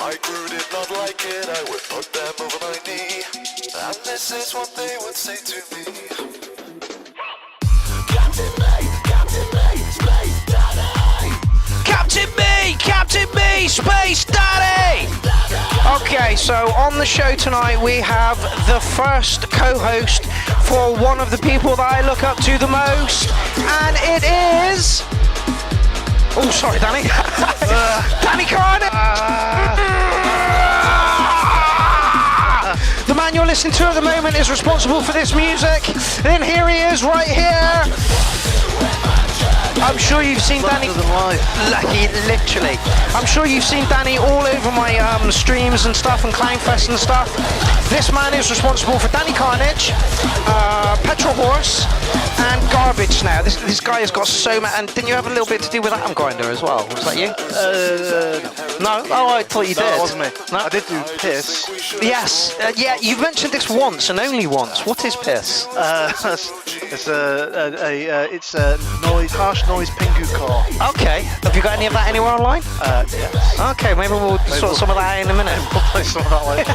My crew did not like it, I would put them over my knee. And this is what they would say to me. Captain Me, Space Daddy! Okay, so on the show tonight we have the first co-host for one of the people that I look up to the most, and it is... Oh, sorry, Danny. Danny Carnage! The man you're listening to at the moment is responsible for this music. And here he is, right here. I'm sure you've seen Danny. Lucky, literally. I'm sure you've seen Danny all over my streams and stuff and Clownfest and stuff. This man is responsible for Danny Carnage, Petrol Horse, and Garbage Now. This guy has got so much. And didn't you have a little bit to do with Atom Grinder as well? Was that you? No. Oh, I thought you did. That wasn't me. No? I did do Piss. Yes. Yeah. You've mentioned this once and only once. What is Piss? It's a harsh noise pingu core. Okay. Have you got any of that anywhere online? Yes. Okay, maybe we'll sort some of that out in a minute. We'll play some of that later.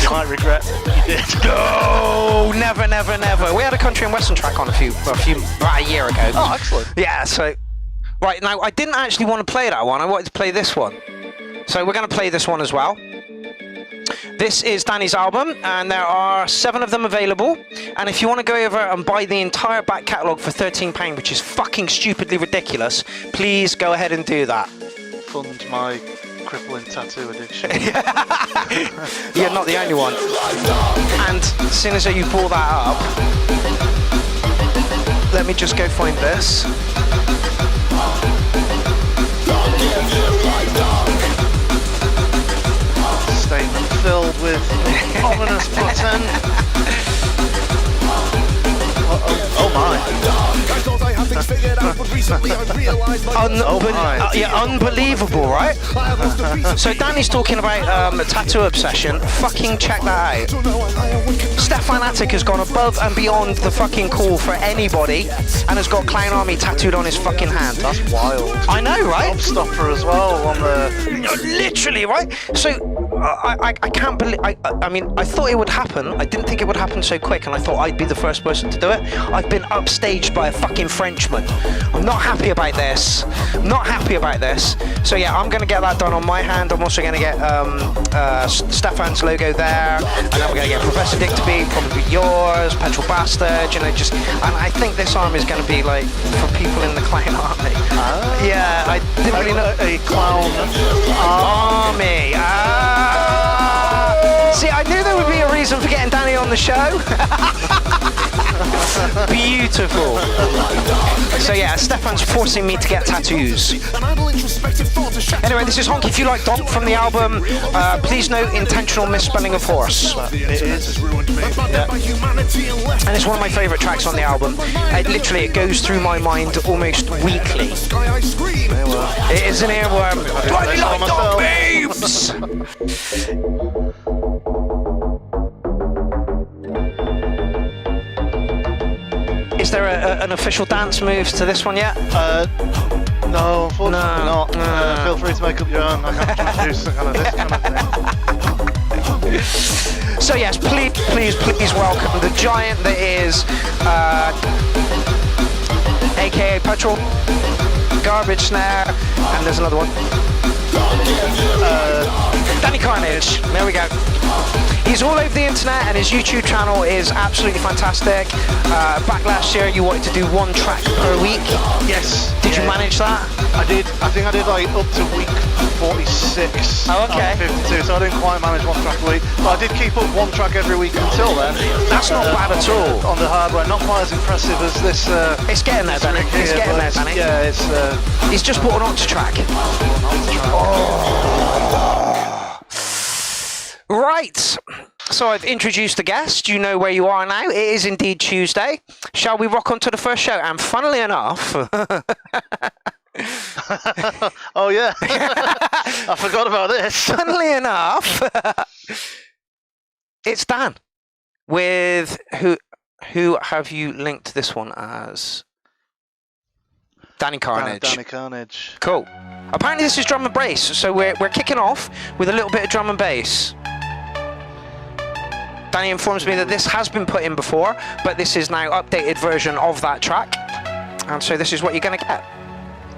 You might regret that you did. No, never. We had a country and western track on about a year ago. Oh, excellent. Yeah, so... Right, now, I didn't actually want to play that one. I wanted to play this one. So we're going to play this one as well. This is Danny's album, and there are 7 of them available. And if you want to go over and buy the entire back catalogue for £13, which is fucking stupidly ridiculous, please go ahead and do that. Fund my crippling tattoo addiction. You're not the only one. And as soon as you pull that up, let me just go find this. Statement filled with ominous portent. Oh my. Unbelievable, right? So Danny's talking about tattoo obsession. Fucking check that out. Stefan Attic has gone above and beyond the fucking call for anybody and has got Clown Army tattooed on his fucking hand. That's wild. I know, right? Gobstopper as well on the... Literally, right? So I can't believe... I mean, I thought it would happen. I didn't think it would happen so quick, and I thought I'd be the first person to do it. I've been upstaged by a fucking Frenchman. I'm not happy about this. So yeah, I'm going to get that done on my hand. I'm also going to get Stefan's logo there, and then we're going to get Professor Dick to be probably yours, Petrol Bastard, you know, just... And I think this arm is going to be like for people in the Clown Army. Yeah, I didn't really know. A Clown Army. See, I knew there would be a reason for getting Danny on the show. Beautiful. So yeah, Stefan's forcing me to get tattoos. Anyway, this is Honky If You Like Donk from the album. Please note intentional misspelling of horse. It is. Yeah. And it's one of my favourite tracks on the album. It goes through my mind almost weekly. It is an earworm. Do I like dog babes? Is there an official dance moves to this one yet? No, unfortunately not. Feel free to make up your own. I can't introduce this kind of thing. So yes, please welcome the giant that is aka Petrol, Garbage Snare, and there's another one. Danny Carnage. There we go. He's all over the internet, and his YouTube channel is absolutely fantastic. Back last year, you wanted to do 1 track per week. Yes. Did you manage that? I did. I think I did like up to week 46. Oh, okay. 52, so I didn't quite manage 1 track a week. But I did keep up 1 track every week until then. That's not bad at all. On the hardware, not quite as impressive as this. It's getting there, Danny. It's getting there, Danny. Yeah, it's. He's just bought an Octatrack. Right. So I've introduced the guest. You know where you are now. It is indeed Tuesday. Shall we rock on to the first show? And funnily enough... Oh yeah, I forgot about this. Funnily enough, it's Dan. With who have you linked this one as? Danny Carnage. Danny Carnage. Cool. Apparently this is drum and bass, so we're kicking off with a little bit of drum and bass. Danny informs me that this has been put in before, but this is now updated version of that track. And so this is what you're going to get.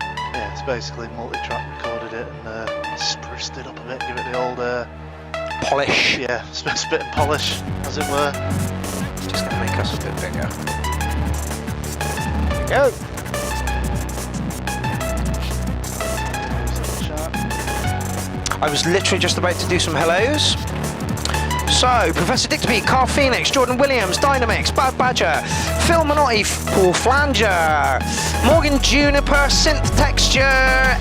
Yeah, it's basically multi-track recorded it and spruced it up a bit, give it the old... polish. Yeah, spit and polish, as it were. Just going to make us a bit bigger. There we go. I was literally just about to do some hellos. So, Professor Dictaby, Carl Phoenix, Jordan Williams, Dynamix, Bad Badger, Phil Minotti, Paul Flanger, Morgan Juniper, Synth Texture,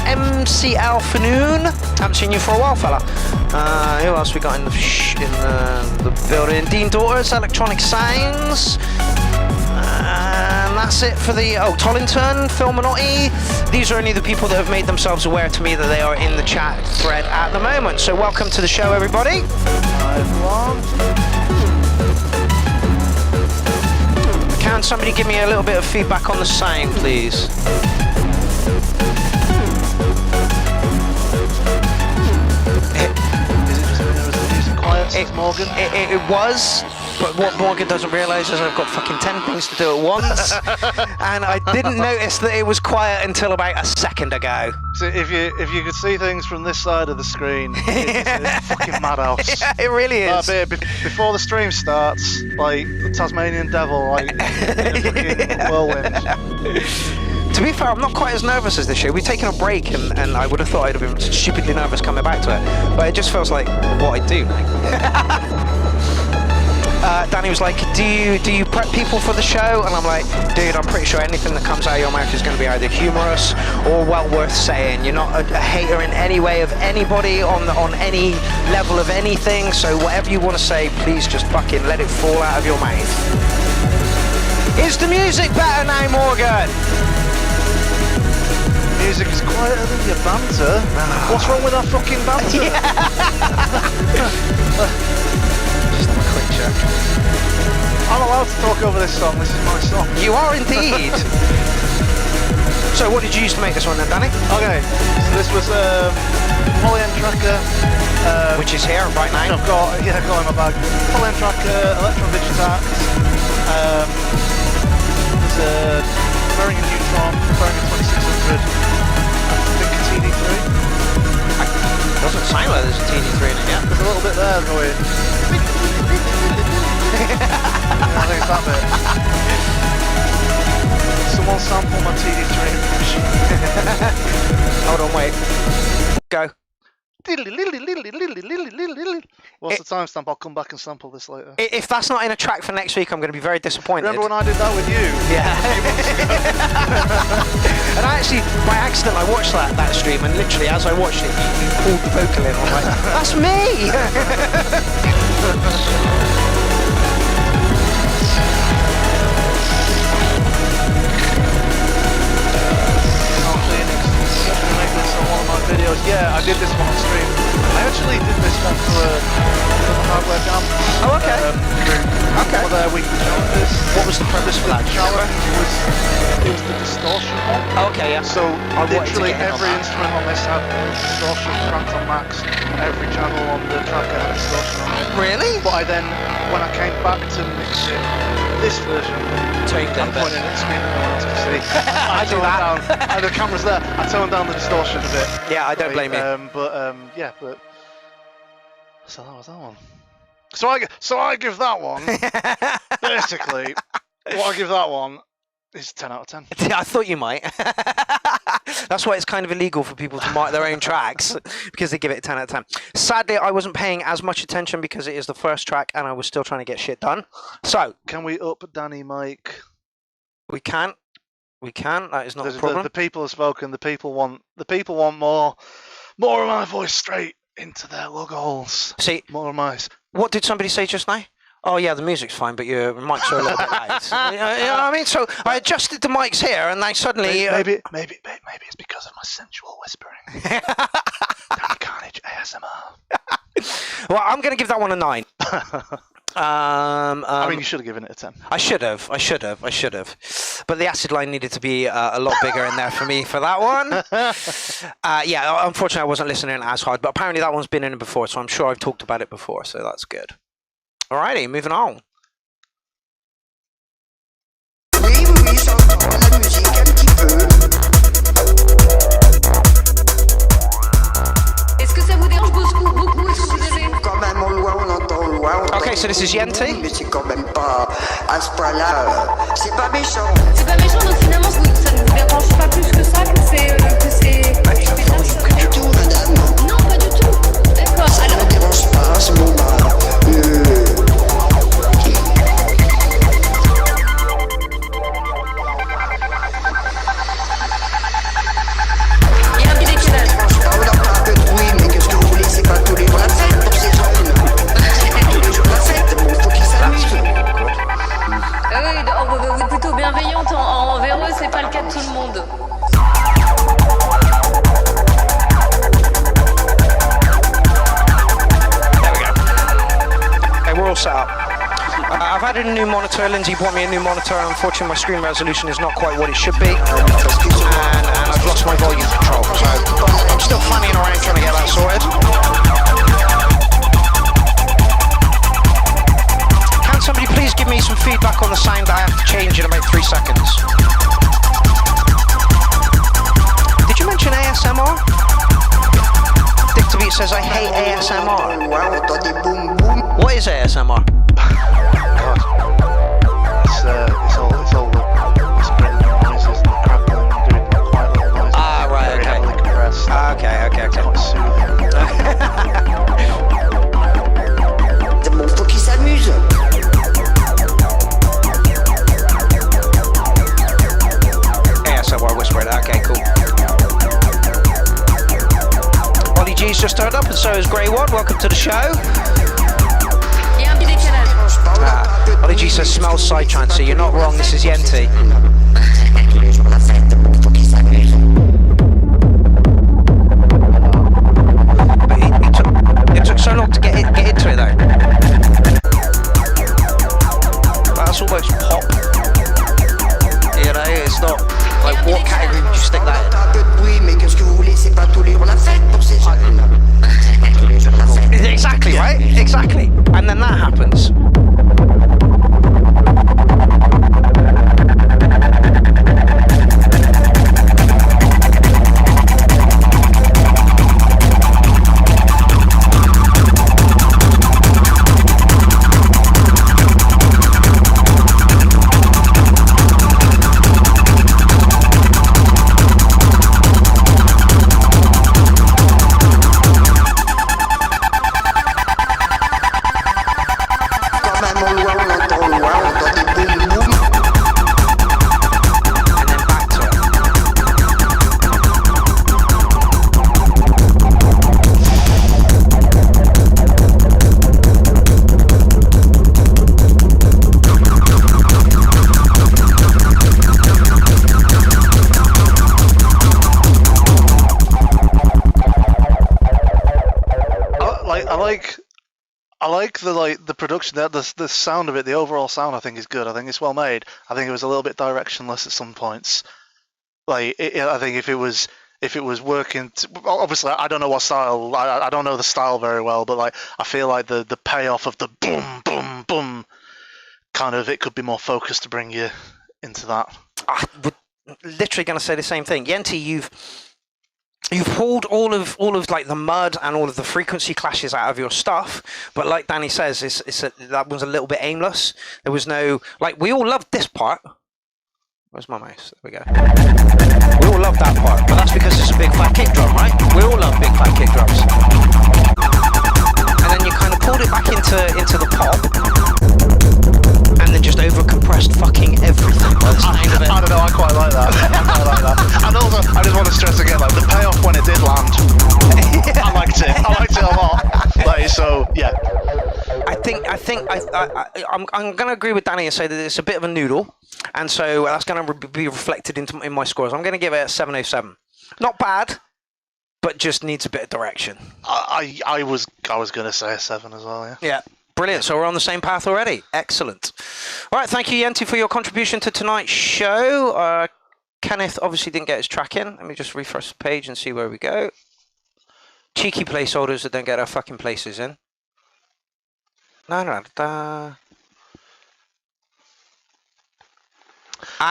MCL Fanoon. Haven't seen you for a while, fella. Who else we got in the building? Dean Daughters, Electronic Sounds. And that's it for the... Oh, Tollington, Phil Minotti. These are only the people that have made themselves aware to me that they are in the chat thread at the moment. So welcome to the show, everybody. Can somebody give me a little bit of feedback on the sound, please? Morgan? It was, but what Morgan doesn't realise is I've got fucking 10 things to do at once, and I didn't notice that it was quiet until about a second ago. So if you could see things from this side of the screen, it's a fucking madhouse. Yeah, it really is. Before the stream starts, like the Tasmanian devil, like in a fucking whirlwind. To be fair, I'm not quite as nervous as this year. We've taken a break, and I would have thought I'd have been stupidly nervous coming back to it. But it just feels like what I do. Danny was like, do you prep people for the show? And I'm like, dude, I'm pretty sure anything that comes out of your mouth is going to be either humorous or well worth saying. You're not a hater in any way of anybody on any level of anything. So whatever you want to say, please just fucking let it fall out of your mouth. Is the music better now, Morgan? Music is quieter than your banter. What's wrong with our fucking banter? Just have a quick check. I'm allowed to talk over this song. This is my song. You are indeed. So what did you use to make this one then, Danny? Okay, so this was Polyend Tracker. Which is here right now. I've got in my bag. Polyend Tracker, Electron Digitact. There's a Beringer Neutron, Beringer 2600. I think a TD3. Doesn't sound like there's a TD3 in it yet. There's a little bit there going. I think it's that bit. Someone sample my TD3 impression. Hold on, wait. Go. What's the timestamp? I'll come back and sample this later. If that's not in a track for next week, I'm going to be very disappointed. Remember when I did that with you? Yeah. And I actually, by accident, I watched that stream, and literally as I watched it, you pulled the vocal in. I'm like, that's me! Videos. Yeah, I did this one on stream. I actually did this one for the hardware jam. Oh, okay. Okay. For their weekly challenges. What was the premise for that? Challenge it was the distortion one. Oh, okay, yeah. So I wanted to literally get in on every that. instrument on this had distortion cranked on max. Every channel on the tracker had distortion on it. Really? But I then, when I came back to mix it, this version, I'm pointing at the screen that no one else can see. I do that. The camera's there. I toned down the distortion a bit. Yeah, I don't blame you. But so that was that one. So I give that one basically. What I give that one is 10 out of 10. Yeah, I thought you might. That's why it's kind of illegal for people to mark their own tracks, because they give it a 10 out of 10. Sadly, I wasn't paying as much attention because it is the first track and I was still trying to get shit done. So, can we up Danny Mike? We can. That is not a problem. The people have spoken. The people want more of my voice straight into their lug holes. See, more of my. What did somebody say just now? Oh yeah, the music's fine, but your mics are a little bit loud. You know what I mean? So I adjusted the mics here, and they suddenly maybe it's because of my sensual whispering. Danny Carnage ASMR. Well, I'm going to give that one a 9. I mean, you should have given it a 10. I should have. But the acid line needed to be a lot bigger in there for me for that one. Yeah, unfortunately, I wasn't listening as hard. But apparently, that one's been in before, so I'm sure I've talked about it before. So that's good. Alrighty, moving on. Oui, j'entends la musique un petit peu. Est-ce que ça vous dérange beaucoup? Est-ce que vous avez... Quand même, on entend loin. Okay, so this is Yenti. Mais c'est quand même pas à ce point-là. C'est pas méchant. C'est pas méchant, donc finalement, ça ne vous dérange pas plus que ça, que c'est... Pas du tout, madame. Non, pas du tout. D'accord, Ça ne me dérange pas, ce moment. il y a un petit décalage. On entend un peu de bruit, mais qu'est-ce que vous voulez, c'est pas tous les jours la fête pour ces jeunes. Tous les jours la fête, bon, faut qu'ils s'amusent. Ah oui, vous êtes plutôt bienveillante envers eux, c'est pas le cas de tout le monde. There we go. Okay, we're all set up. I've added a new monitor. Lindsay bought me a new monitor. Unfortunately, my screen resolution is not quite what it should be. And I've lost my volume control. So I'm still fanning around trying to get that sorted. Can somebody please give me some feedback on the sound that I have to change in about 3 seconds? Did you mention ASMR? Dick to Beat says I hate ASMR. Loin, on entend des boum boum. What is ASMR? God. It's all the spring noises and crackling and doing quite little noises. Ah, right, Very okay. heavily compressed. Okay. Quite soothing. C'est bon, faut qu'ils s'amusent. ASMR whispered. Okay, cool. Ollie G's just turned up, and so is Grey One. Welcome to the show. Il y a un petit décalage. Ollie G says smells psytrance. You're not wrong. This is Yenti. Tous les jours la fête, bon, faut qu'ils s'amusent. But it took so long to get into it though. That's almost pop. You know, it's not like what category would you stick On that entend un peu de bruit, mais qu'est-ce que vous voulez, c'est pas tous les jours la fête pour ces jeunes. Tous les jours la fête. in? Exactly, right? Exactly. And then that happens. Quand même, on entend loin, on entend des boum boum. And then back to it. I like the production, the sound of it, the overall sound. I think is good. I think it's well made. I think it was a little bit directionless at some points. I think if it was working, obviously I don't know what style. I don't know the style very well, but like I feel like the payoff of the boom boom boom kind of, it could be more focused to bring you into that. I would literally going to say the same thing. Yenti, you've pulled all of like the mud and all of the frequency clashes out of your stuff, but like Danny says, that was a little bit aimless. There was no, like, we all loved this part. Where's my mouse? There we go. We all love that part, but that's because it's a big fat kick drum, right? We all love big fat kick drums. And then you kind of pulled it back into the pop, and then just over compressed fucking everything by the sound of it. I don't know. I quite like that. And also, I just want to stress again, like the payoff when it did land. I liked it. I liked it a lot. Like, so yeah. I'm going to agree with Danny and say that it's a bit of a noodle, and so that's going to be reflected in my scores. I'm going to give it a 707. Not bad, but just needs a bit of direction. I was going to say a 7 as well. Yeah. Yeah. Brilliant. So we're on the same path already. Excellent. All right. Thank you, Yenti, for your contribution to tonight's show. Kenneth obviously didn't get his track in. Let me just refresh the page and see where we go. Cheeky placeholders that don't get their fucking places in. No.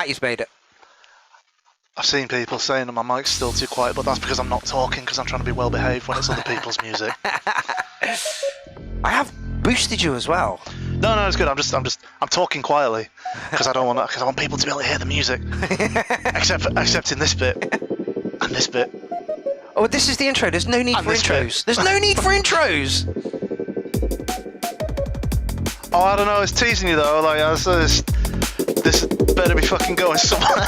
He's made it. I've seen people saying that my mic's still too quiet, but that's because I'm not talking, because I'm trying to be well behaved when it's other people's music. I have boosted you as well. No, it's good. I'm talking quietly because I want people to be able to hear the music. except in this bit and this bit. Oh, this is the intro. There's no need for intros. There's no need for intros. Oh, I don't know. It's teasing you though. Like, this better be fucking going somewhere.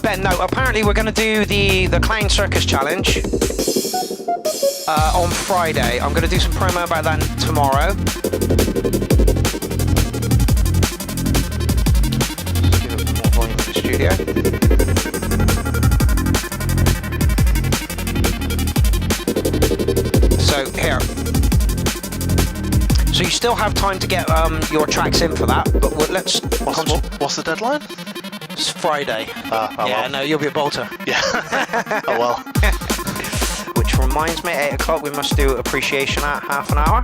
Ben, no, apparently we're going to do the Clown Circus Challenge on Friday. I'm going to do some promo about that tomorrow. Just give it more volume in the studio. So, here. So you still have time to get your tracks in for that, but let's... What's the deadline? It's Friday. Well. No, you'll be a bolter. Yeah. Oh well. Which reminds me, 8 o'clock we must do appreciation at half an hour.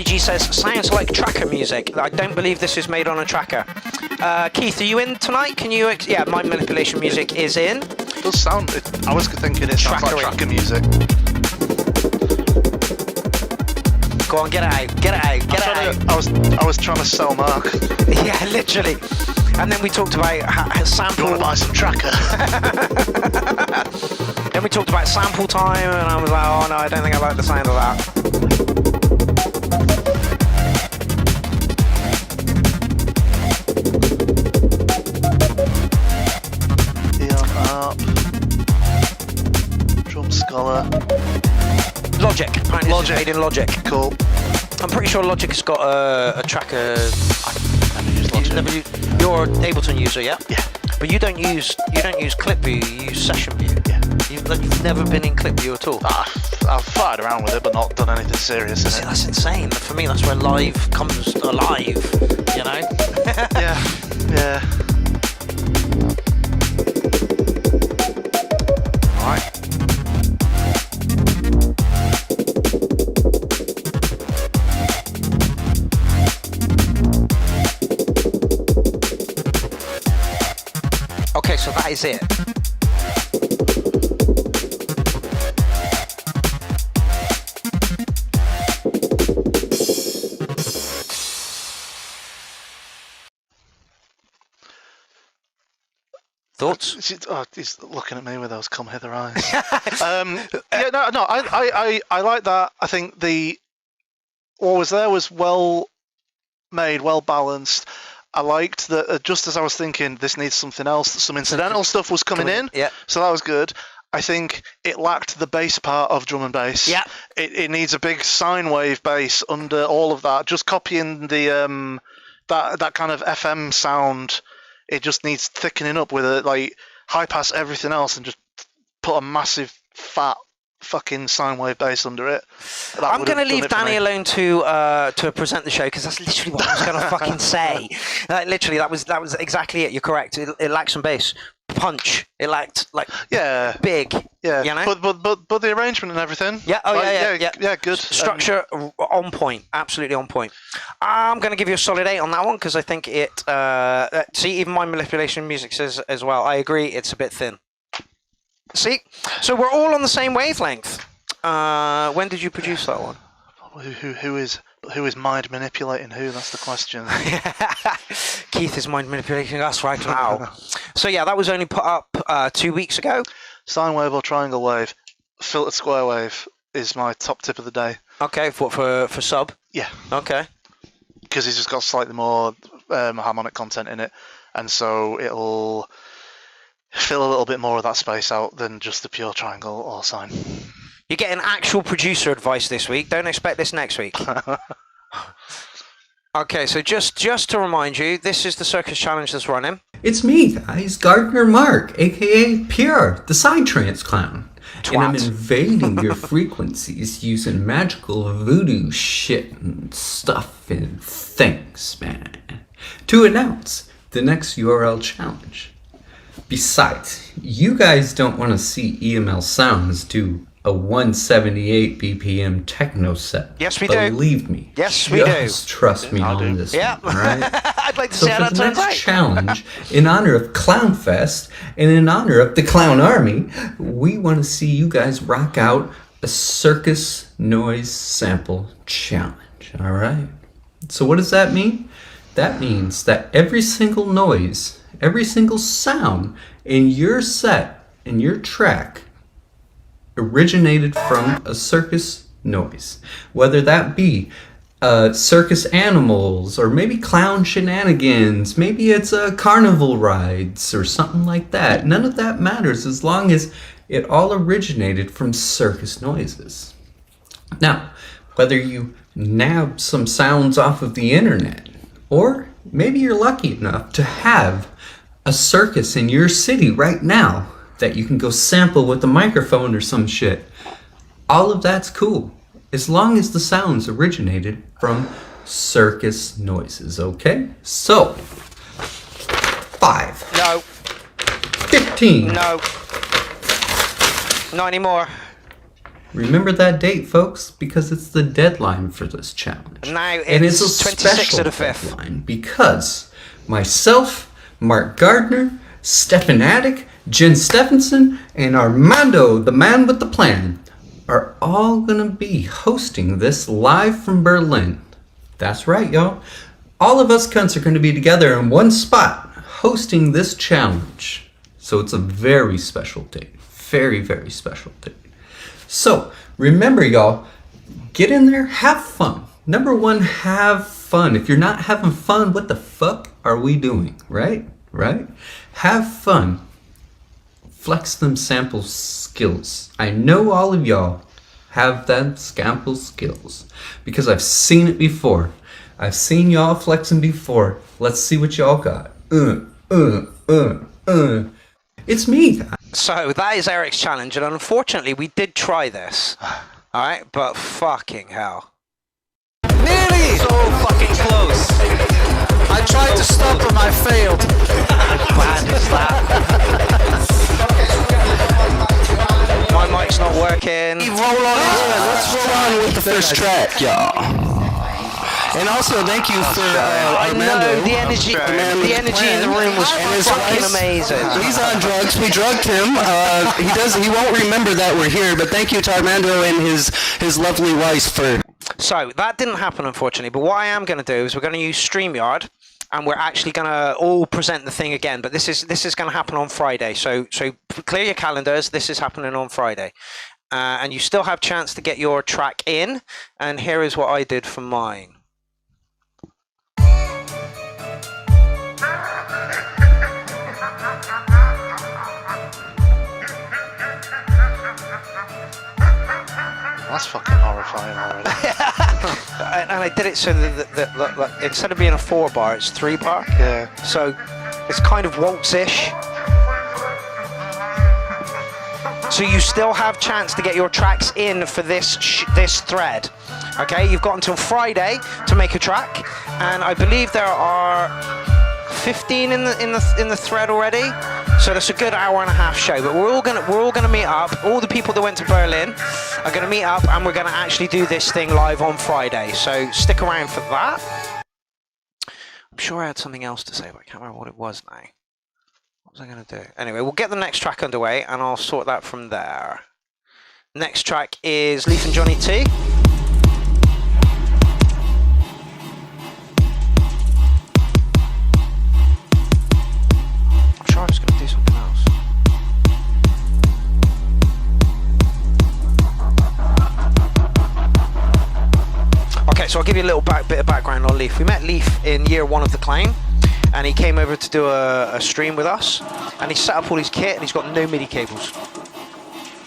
G says, sounds like tracker music. I don't believe this is made on a tracker. Keith, are you in tonight? Can you... Yeah, my manipulation music is in. It does sound... I was thinking it sounds like tracker music. Go on, get it out. I was trying to sell Mark. Yeah, literally. And then we talked about sample... You want to buy some tracker? Then we talked about sample time, and I was like, oh no, I don't think I like the sound of that. Logic. Apparently Logic. Made in Logic. Cool. I'm pretty sure Logic has got a tracker. I've never used Logic. You're an Ableton user, yeah? Yeah. But you don't use ClipView. You use Session View. Yeah. You've never been in ClipView at all. I've farted around with it, but not done anything serious in it. That's insane. For me, that's where live comes alive. You know? Yeah. All right. Okay, so that is it. Thoughts? He's looking at me with those come hither eyes. I like that. I think what was there was well made, well balanced. I liked that just as I was thinking this needs something else, some incidental stuff was coming in. Yeah. So that was good. I think it lacked the bass part of drum and bass. Yeah. It needs a big sine wave bass under all of that. Just copying the that kind of FM sound. It just needs thickening up with it, like high pass everything else and just put a massive fat fucking sine wave bass under it. I'm going to leave Danny alone to present the show because that's literally what I was going to fucking say. Literally, that was exactly it. You're correct. It lacked some bass, punch. It lacked big. Yeah, you know? but the arrangement and everything. Yeah. Oh yeah. Good. Structure on point. Absolutely on point. I'm going to give you a solid 8 on that one because I think it. See, even my manipulation music says as well. I agree. It's a bit thin. See, so we're all on the same wavelength. When did you produce that one? Who is mind manipulating who? That's the question. Keith is mind manipulating us right now. So yeah, that was only put up 2 weeks ago. Sine wave or triangle wave, filtered square wave is my top tip of the day. Okay, for sub. Yeah, Okay. because it's just got slightly more harmonic content in it, and so it'll fill a little bit more of that space out than just the pure triangle or sign. You're getting actual producer advice this week. Don't expect this next week. Okay, so just to remind you, this is the Circus Challenge that's running. It's me, guys, Gardener Mark, aka Pierrot, the Psytrance Clown. And I'm Twat. invading your frequencies using magical voodoo shit and stuff and things, man, to announce the next URL challenge. Besides, you guys don't want to see EML Sounds do a 178 BPM techno set. Yes, we do. Believe me. Yes, we do. Just trust me I'll on do. this Yeah. one, alright? I'd like to So see how for that the turns next out. challenge, in honor of Clownfest and in honor of the Clown Army, we want to see you guys rock out a Circus noise sample challenge. All right. So what does that mean? That means that every single noise, every single sound in your set, in your track, originated from a circus noise. Whether that be circus animals, or maybe clown shenanigans, maybe it's carnival rides or something like that. None of that matters as long as it all originated from circus noises. Now, whether you nab some sounds off of the internet, or maybe you're lucky enough to have a circus in your city right now that you can go sample with a microphone or some shit, all of that's cool, as long as the sounds originated from circus noises, okay? So, 5, No, 15. no. Not anymore. Remember that date, folks, because it's the deadline for this challenge. Now And it's a it's 26th special of the 5th. deadline because myself, Mark Gardner, Stefan Attic, Jen Stephenson, and Armando, the man with the plan, are all gonna be hosting this live from Berlin. That's right, y'all. All of us cunts are gonna be together in one spot hosting this challenge. So it's a very special date. Very, very special date. So remember, y'all, get in there, have fun. Number one, have fun. If you're not having fun, what the fuck are we doing? Right? Have fun. Flex them sample skills. I know all of y'all have them sample skills because I've seen it before. I've seen y'all flexing before. Let's see what y'all got. It's me. So that is Eric's challenge, and unfortunately we did try this. Alright, but fucking hell. Nearly! So fucking close. I tried to stop him, I failed. How bad is that? My mic's not working. Let's roll on with the first track, y'all. And also, thank you for Armando. No, the energy in the room was fucking amazing. He's on drugs. We drugged him. He won't remember that we're here. But thank you to Armando and his lovely wife for. So that didn't happen, unfortunately. But what I am going to do is we're going to use StreamYard, and we're actually going to all present the thing again. But this is going to happen on Friday. So clear your calendars. This is happening on Friday, and you still have chance to get your track in. And here is what I did for mine. That's fucking horrifying already. And I did it so that instead of being a 4-bar, it's 3-bar. Yeah. So it's kind of waltz-ish. So you still have chance to get your tracks in for this thread. Okay, you've got until Friday to make a track, and I believe there are 15 in the thread already. So that's a good hour and a half show. But we're all gonna meet up. All the people that went to Berlin are gonna meet up, and we're gonna actually do this thing live on Friday. So stick around for that. I'm sure I had something else to say, but I can't remember what it was now. What was I gonna do? Anyway, we'll get the next track underway, and I'll sort that from there. Next track is Leaf and Johnny T. I'm sure I was gonna do something else. Okay, Okay, so I'll give you a little bit of background on Leaf. We met Leaf in year 1 of the Clown, and he came over to do a stream with us, and he set up all his kit, and he's got no MIDI cables.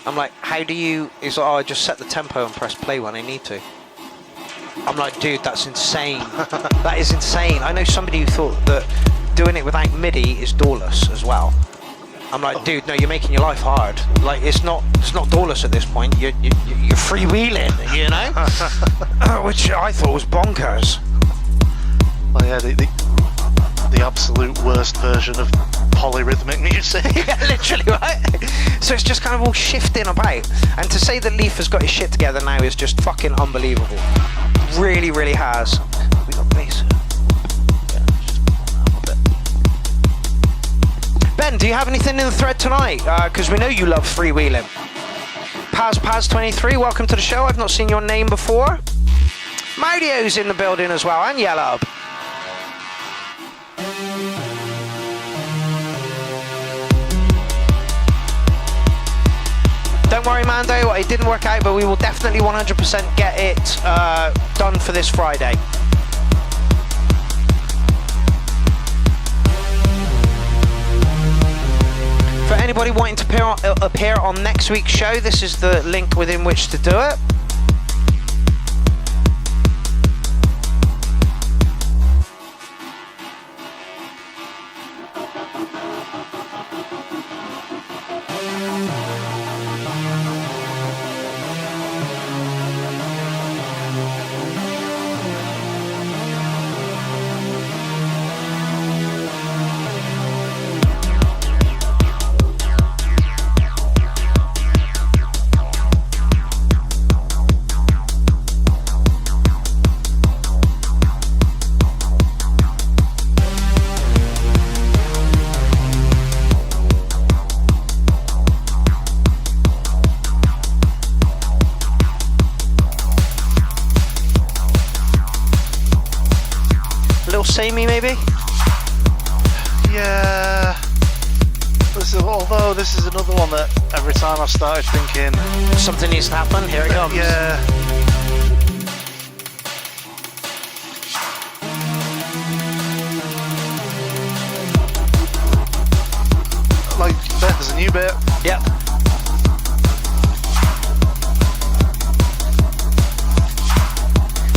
I'm like, how do you... He's like, oh, I just set the tempo and press play when I need to. I'm like, dude, that's insane. That is insane. I know somebody who thought that doing it without MIDI is doorless as well. I'm like, dude, no, you're making your life hard. Like, it's not doorless at this point. You're freewheeling, you know? Which I thought was bonkers. Well, yeah, the absolute worst version of polyrhythmic music. Yeah, literally, right? So it's just kind of all shifting about. And to say that Leaf has got his shit together now is just fucking unbelievable. Really, really has. We got bass. Ben, do you have anything in the thread tonight? Because we know you love freewheeling. Paz23, welcome to the show. I've not seen your name before. Mario's in the building as well, and Yellow. Don't worry, Mando, it didn't work out, but we will definitely 100% get it done for this Friday. For anybody wanting to appear on next week's show, this is the link within which to do it. Samey, maybe? Yeah. Although this is another one that every time I've started thinking something needs to happen, here it comes. Yeah. Like, there's a new bit. Yep.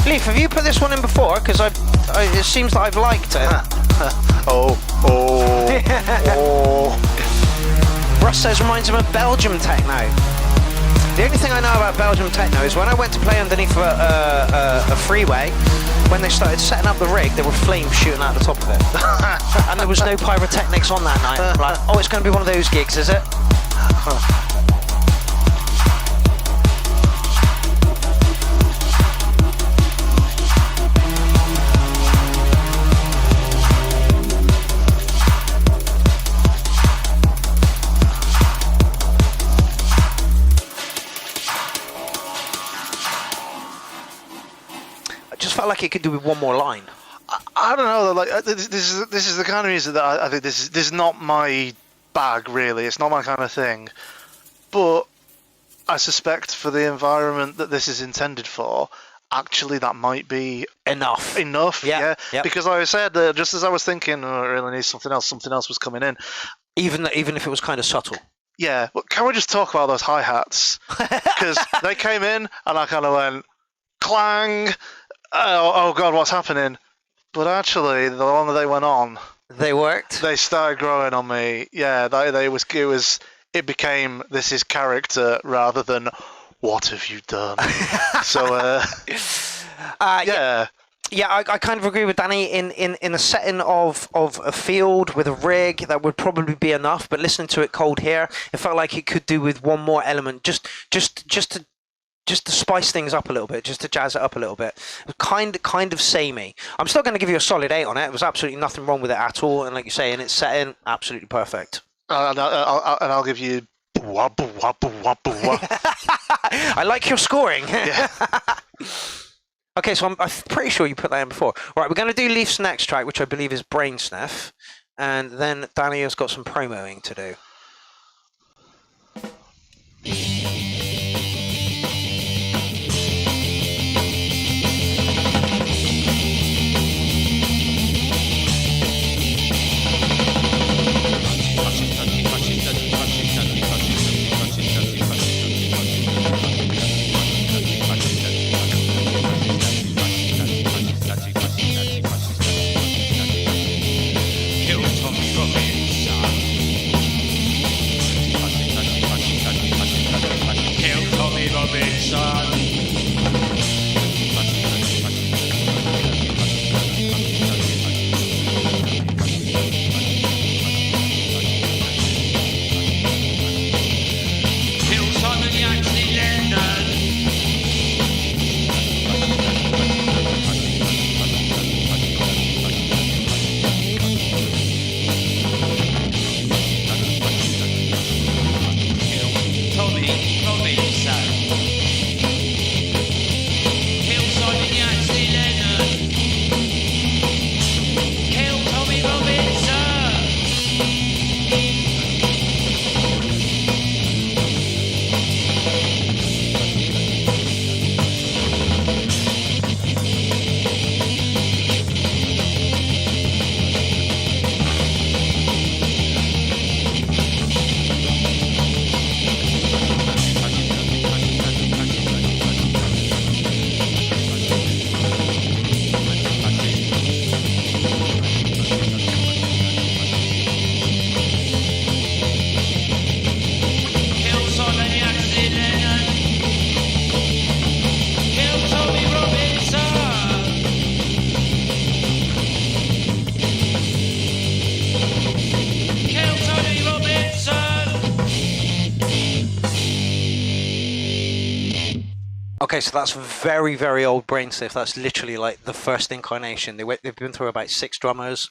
Leaf, have you put this one in before? Because it seems that I've liked it. Oh. Russ says reminds him of Belgium techno. The only thing I know about Belgium techno is when I went to play underneath a freeway, when they started setting up the rig, there were flames shooting out the top of it. And there was no pyrotechnics on that night. I'm like, oh, it's going to be one of those gigs, is it? Felt like it could do with one more line. I don't know. Like this is the kind of music that I think this is not my bag really. It's not my kind of thing. But I suspect for the environment that this is intended for, actually that might be enough. Yeah. Because like I said, just as I was thinking, oh, I really need something else. Something else was coming in. Even if it was kind of subtle. Yeah. But can we just talk about those hi-hats? Because they came in and I kind of went clang. Oh God, what's happening? But actually, the longer they went on, they worked. They started growing on me. Yeah, it became this is character rather than what have you done. So yeah. Yeah, I kind of agree with Danny. In a setting of a field with a rig, that would probably be enough. But listening to it cold here, it felt like it could do with one more element, just to spice things up a little bit, just to jazz it up a little bit. Kind of samey. I'm still going to give you a solid 8 on it. There was absolutely nothing wrong with it at all. And like you say, in its setting, absolutely perfect. And I'll give you... I like your scoring. Yeah. Okay, so I'm pretty sure you put that in before. Right, we're going to do Leaf's next track, which I believe is Brain Sniff. And then Danny has got some promoing to do. Okay, so that's very, very old brain stuff. That's literally like the first incarnation. They've been through about 6 drummers,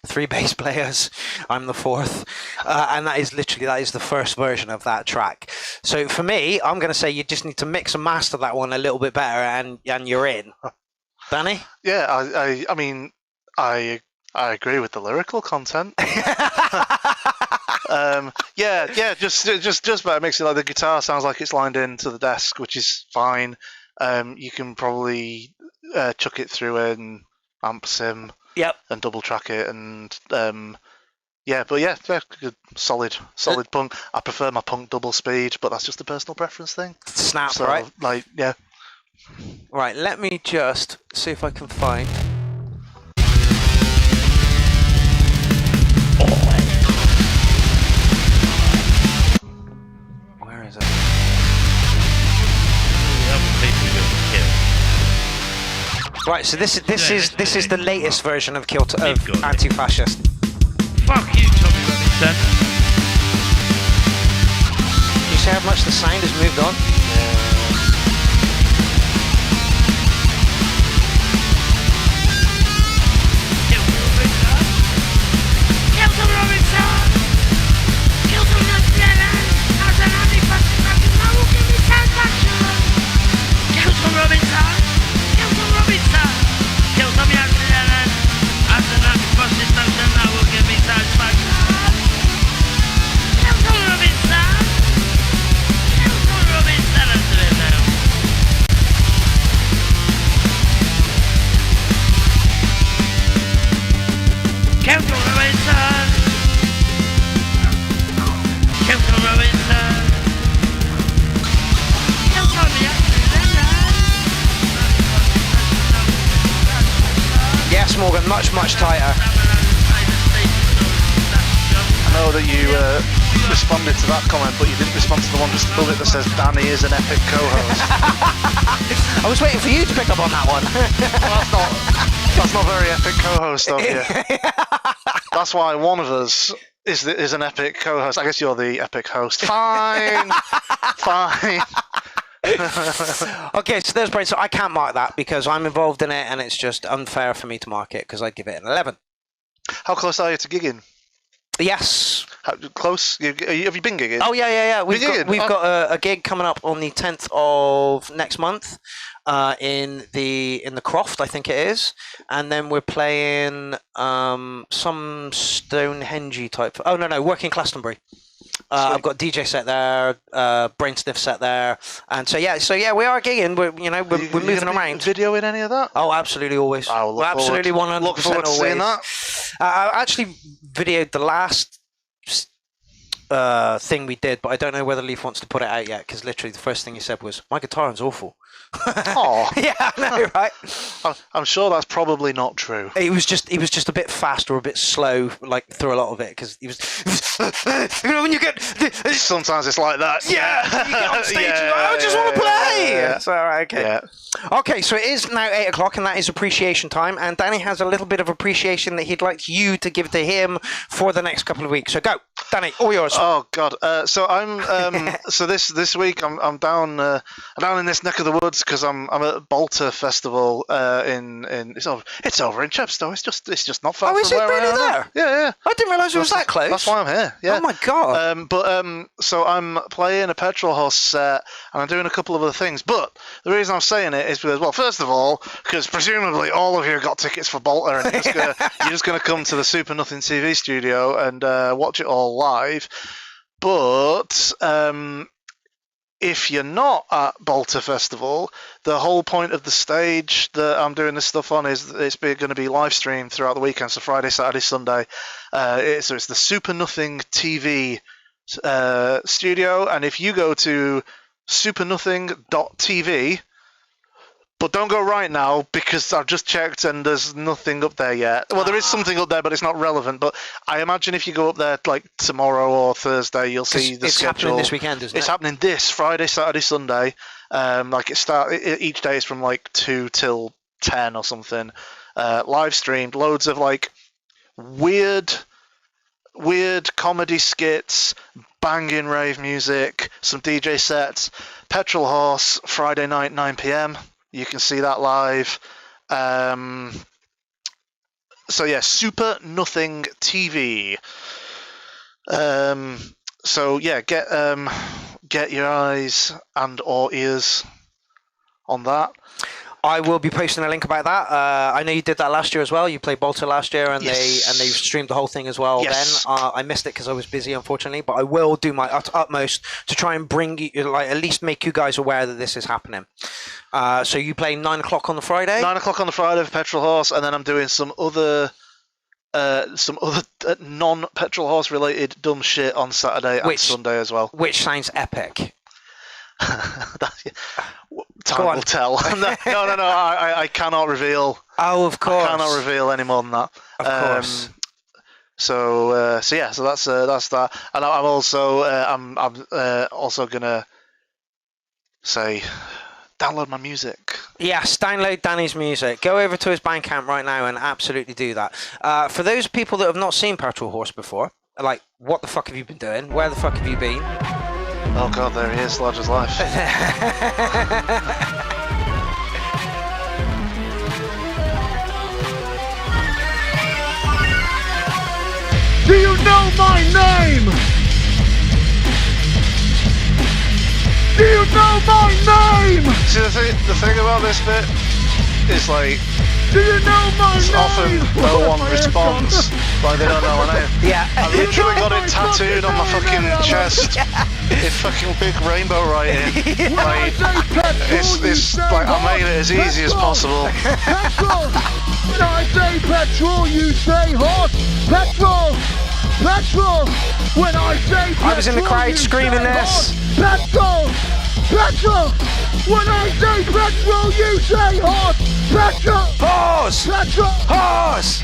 3 bass players. I'm the 4th, and that is the first version of that track. So for me, I'm going to say you just need to mix and master that one a little bit better, and you're in. Danny? Yeah, I mean, I agree with the lyrical content. Just about mixing. Like the guitar sounds like it's lined into the desk, which is fine. You can probably chuck it through an amp sim. Yep. And double track it, and good, solid punk. I prefer my punk double speed, but that's just a personal preference thing. Snap, So, right? Like, yeah. Right, let me just see if I can find. Where is it? Right, so this is the latest version of Anti-Fascist. Fuck you, Tommy Robinson. You see how much the sound has moved on? Yes, Morgan, much tighter. I know that you responded to that comment, but you didn't respond to the one just above it that says Danny is an epic co-host. I was waiting for you to pick up on that one. Well, that's not very epic co-host of you. That's why one of us is an epic co-host. I guess you're the epic host. Fine. Okay, so there's brain. So I can't mark that because I'm involved in it, and it's just unfair for me to mark it because I'd give it an 11. How close are you to gigging? Yes. How close? Have you been gigging? Oh yeah. We've gigging? got a gig coming up on the 10th of next month, in the Croft, I think it is, and then we're playing some Stonehenge type. Oh no, Working Glastonbury. I've got DJ set there, Brain Sniff set there, and so yeah, we are gigging. We're moving around. Videoing any of that? Oh, absolutely, always. We're absolutely 100% look forward to always. seeing that. I actually videoed the last thing we did, but I don't know whether Leaf wants to put it out yet because literally the first thing he said was, "My guitar's awful." Oh, yeah, I know, right? I'm sure that's probably not true. He was just a bit fast or a bit slow, like through a lot of it, because he was. When you get. Sometimes it's like that. Yeah, you get on stage. And I just want to play. Yeah. It's all right. Okay. Yeah. Okay, so it is now 8 o'clock, and that is appreciation time. And Danny has a little bit of appreciation that he'd like you to give to him for the next couple of weeks. So go, Danny, all yours. Oh God. So I'm. So this week I'm down in this neck of the woods because I'm at Bolter Festival in it's over in Chepstow. It's just not far. Oh, is from it where really I am now. there? Yeah. I didn't realise it was that close. That's why I'm here. Yeah. Oh my God. So I'm playing a Petrol Horse set and I'm doing a couple of other things. But the reason I'm saying it is because, well, first of all, because presumably all of you got tickets for Bolter and you're just gonna come to the Super Nothing TV studio and watch it all live. But if you're not at Bolter Festival, the whole point of the stage that I'm doing this stuff on is it's going to be live streamed throughout the weekend, so Friday, Saturday, Sunday. So it's the Super Nothing TV studio, and if you go to supernothing.tv, but don't go right now because I've just checked and there's nothing up there yet. Well, there is something up there, but it's not relevant. But I imagine if you go up there like tomorrow or Thursday, you'll see the schedule. It's happening this weekend, isn't it? It's happening this Friday, Saturday, Sunday. Each day is from like 2 till 10 or something. Live streamed, loads of like weird weird comedy skits, banging rave music, some DJ sets. Petrol Horse, Friday night, 9 p.m. You can see that live. So yeah, Super Nothing TV. So yeah, get your eyes and or ears on that. I will be posting a link about that. I know you did that last year as well. You played Bolter last year, and Yes. they streamed the whole thing as well. Yes. Then I missed it because I was busy, unfortunately. But I will do my utmost to try and bring you, like, at least make you guys aware that this is happening. So you play 9 o'clock on the Friday. 9 o'clock on the Friday for Petrol Horse, and then I'm doing some other non-Petrol Horse related dumb shit on Saturday and Sunday as well. Which sounds epic. Time will tell. No. I cannot reveal. Oh, of course. I cannot reveal any more than that. Of course. So that's that. And I'm also also gonna say, download my music. Yes, download Danny's music. Go over to his Bandcamp right now and absolutely do that. For those people that have not seen Petrol Horse before, like, what the fuck have you been doing? Where the fuck have you been? Oh god, there he is, large as life. Do you know my name? Do you know my name? See, the thing about this bit is, like, Do you know my it's name? often no one responds, like they don't know my name. Yeah. I literally got it tattooed on my fucking chest in fucking big rainbow writing. Like, it's like, I made it as easy as possible. Petrol! When I say petrol, you say hot. Petrol! Petrol! When I say petrol, I was in the crowd you screaming say this. hot. Petrol! Petrol! When I say petrol, you say hot. Petrol! Horse! Petrol! Horse!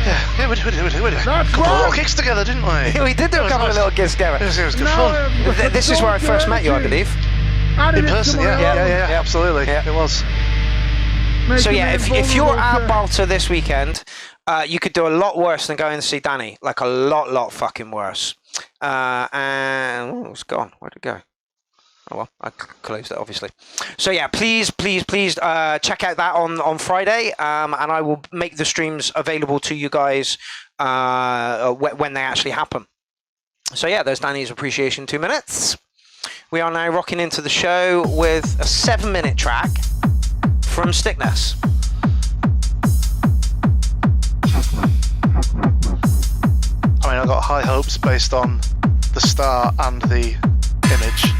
Yeah, we did. That's Couple of right. little kicks together, didn't we? We did do a couple of little gigs together. It was good Now fun. This is where I first met you, I believe. In person, yeah, absolutely. Yeah. It was. So yeah, if you're at Balta this weekend, you could do a lot worse than going to see Danny. Like a lot fucking worse. And it's gone. Where'd it go? Oh well, I closed it obviously. So yeah, please check out that on Friday, and I will make the streams available to you guys when they actually happen. So yeah, there's Danny's Appreciation 2 minutes. We are now rocking into the show with a 7-minute track from Stickness. I mean, I got high hopes based on the start and the image.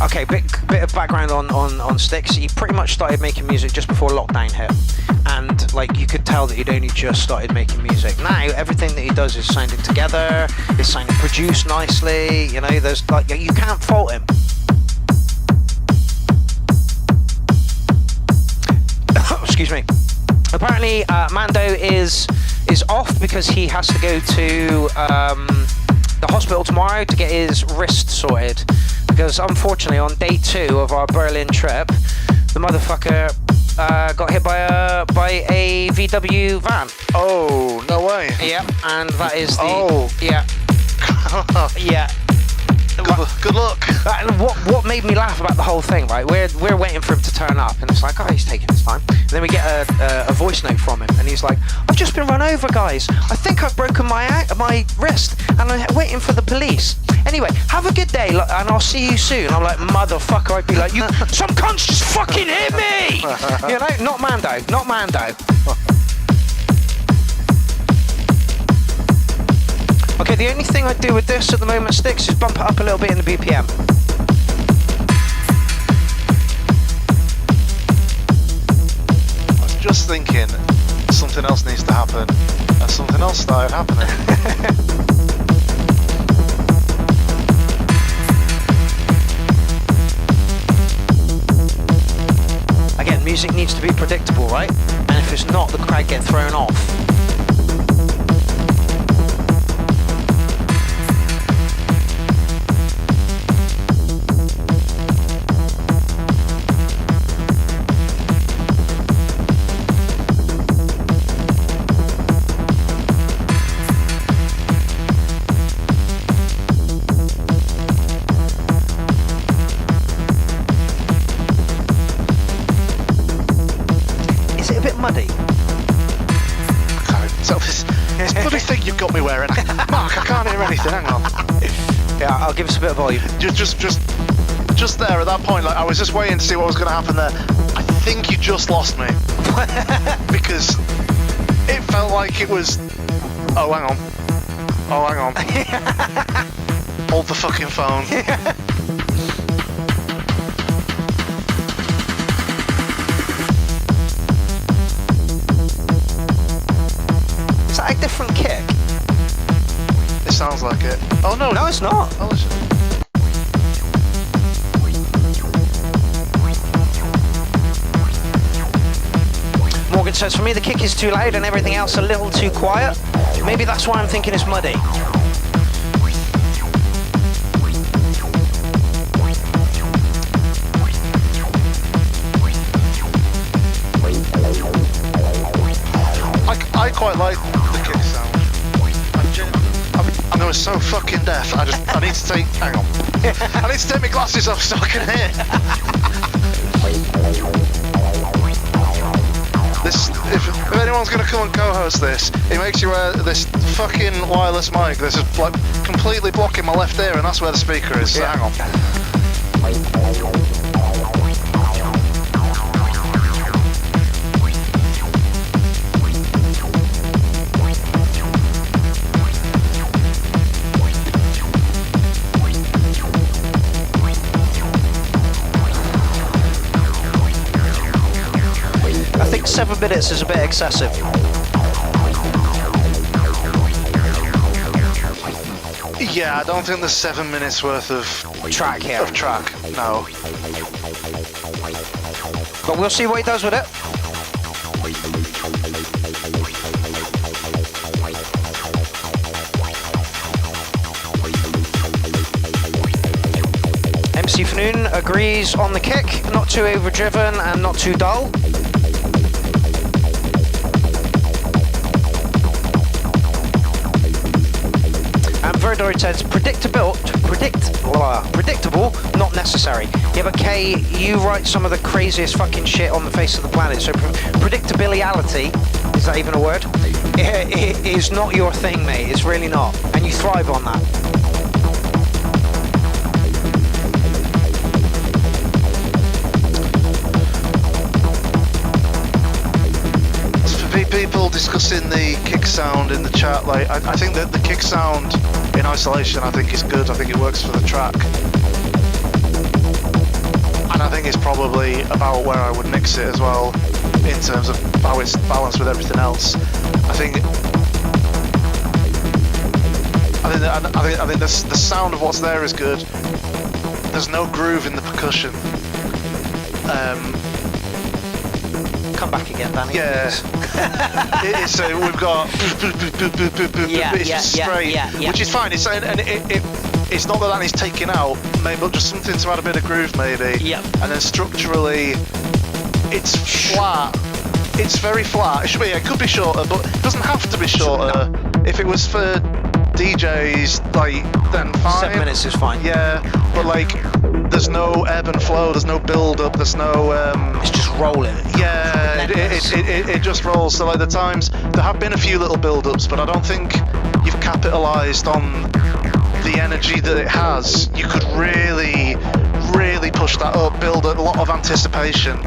Okay, bit of background on Sticks. He pretty much started making music just before lockdown hit, and like you could tell that he'd only just started making music. Now everything that he does is sounding together, it's sounding produced nicely. You know, there's like you can't fault him. Excuse me. Apparently, Mando is off because he has to go to the hospital tomorrow to get his wrist sorted. Because unfortunately, on day 2 of our Berlin trip, the motherfucker got hit by a VW van. Oh, no way. Yep, and that is the Oh. yeah. Yeah. Good luck. And what made me laugh about the whole thing, right? We're waiting for him to turn up, and it's like, oh, he's taking his time. And then we get a voice note from him, and he's like, I've just been run over, guys. I think I've broken my wrist, and I'm waiting for the police. Anyway, have a good day, and I'll see you soon. I'm like, motherfucker, I'd be like, you, some cunts just fucking hit me! You know, not Mando. Okay, the only thing I do with this at the moment, Sticks, is bump it up a little bit in the BPM. I was just thinking something else needs to happen, and something else started happening. Again, music needs to be predictable, right? And if it's not, the crowd get thrown off. a bit muddy? So this bloody thing you've got me wearing. Mark, I can't hear anything. Hang on. Yeah, I'll give us a bit of volume. Just there at that point, like I was just waiting to see what was going to happen there. I think you just lost me because it felt like it was. Oh, hang on. Oh, hang on. Hold the fucking phone. Is that a different kick? It sounds like it. Oh no. No, it's not. Oh, listen. Morgan says, for me the kick is too loud and everything else a little too quiet. Maybe that's why I'm thinking it's muddy. I quite like the kick sound. I know it's so fucking deaf. I need to take. Hang on. I need to take my glasses off so I can hear. If anyone's going to come and co-host this, it makes you wear this fucking wireless mic. This is like completely blocking my left ear, and that's where the speaker is. So hang on. I think 7 minutes is a bit excessive. Yeah, I don't think there's 7 minutes worth of Track here. Of track, no. But we'll see what he does with it. MC Fanoon agrees on the kick, not too overdriven and not too dull. And Verdoid says predictable, not necessary. Yeah, but Kay, you write some of the craziest fucking shit on the face of the planet, so predictability, is that even a word? It is not your thing, mate, it's really not. And you thrive on that. People discussing the kick sound in the chat, like I think that the kick sound in isolation I think is good. I think it works for the track, and I think it's probably about where I would mix it as well in terms of how it's balanced with everything else. I think the sound of what's there is good. There's no groove in the percussion. Come back again, Danny. Yeah. So we've got it's just straight, which is fine. It's it's not that Danny's taken out, maybe, but just something to add a bit of groove, maybe. Yep. And then structurally, it's flat. It's very flat. It could be shorter, but it doesn't have to be shorter. No. If it was for DJs, like, then fine. 7 minutes is fine. Yeah, but like, there's no ebb and flow. There's no build up. There's no. It's just rolling. Yeah, it just rolls. So like the times there have been a few little build-ups, but I don't think you've capitalised on the energy that it has. You could really push that up, build a lot of anticipation,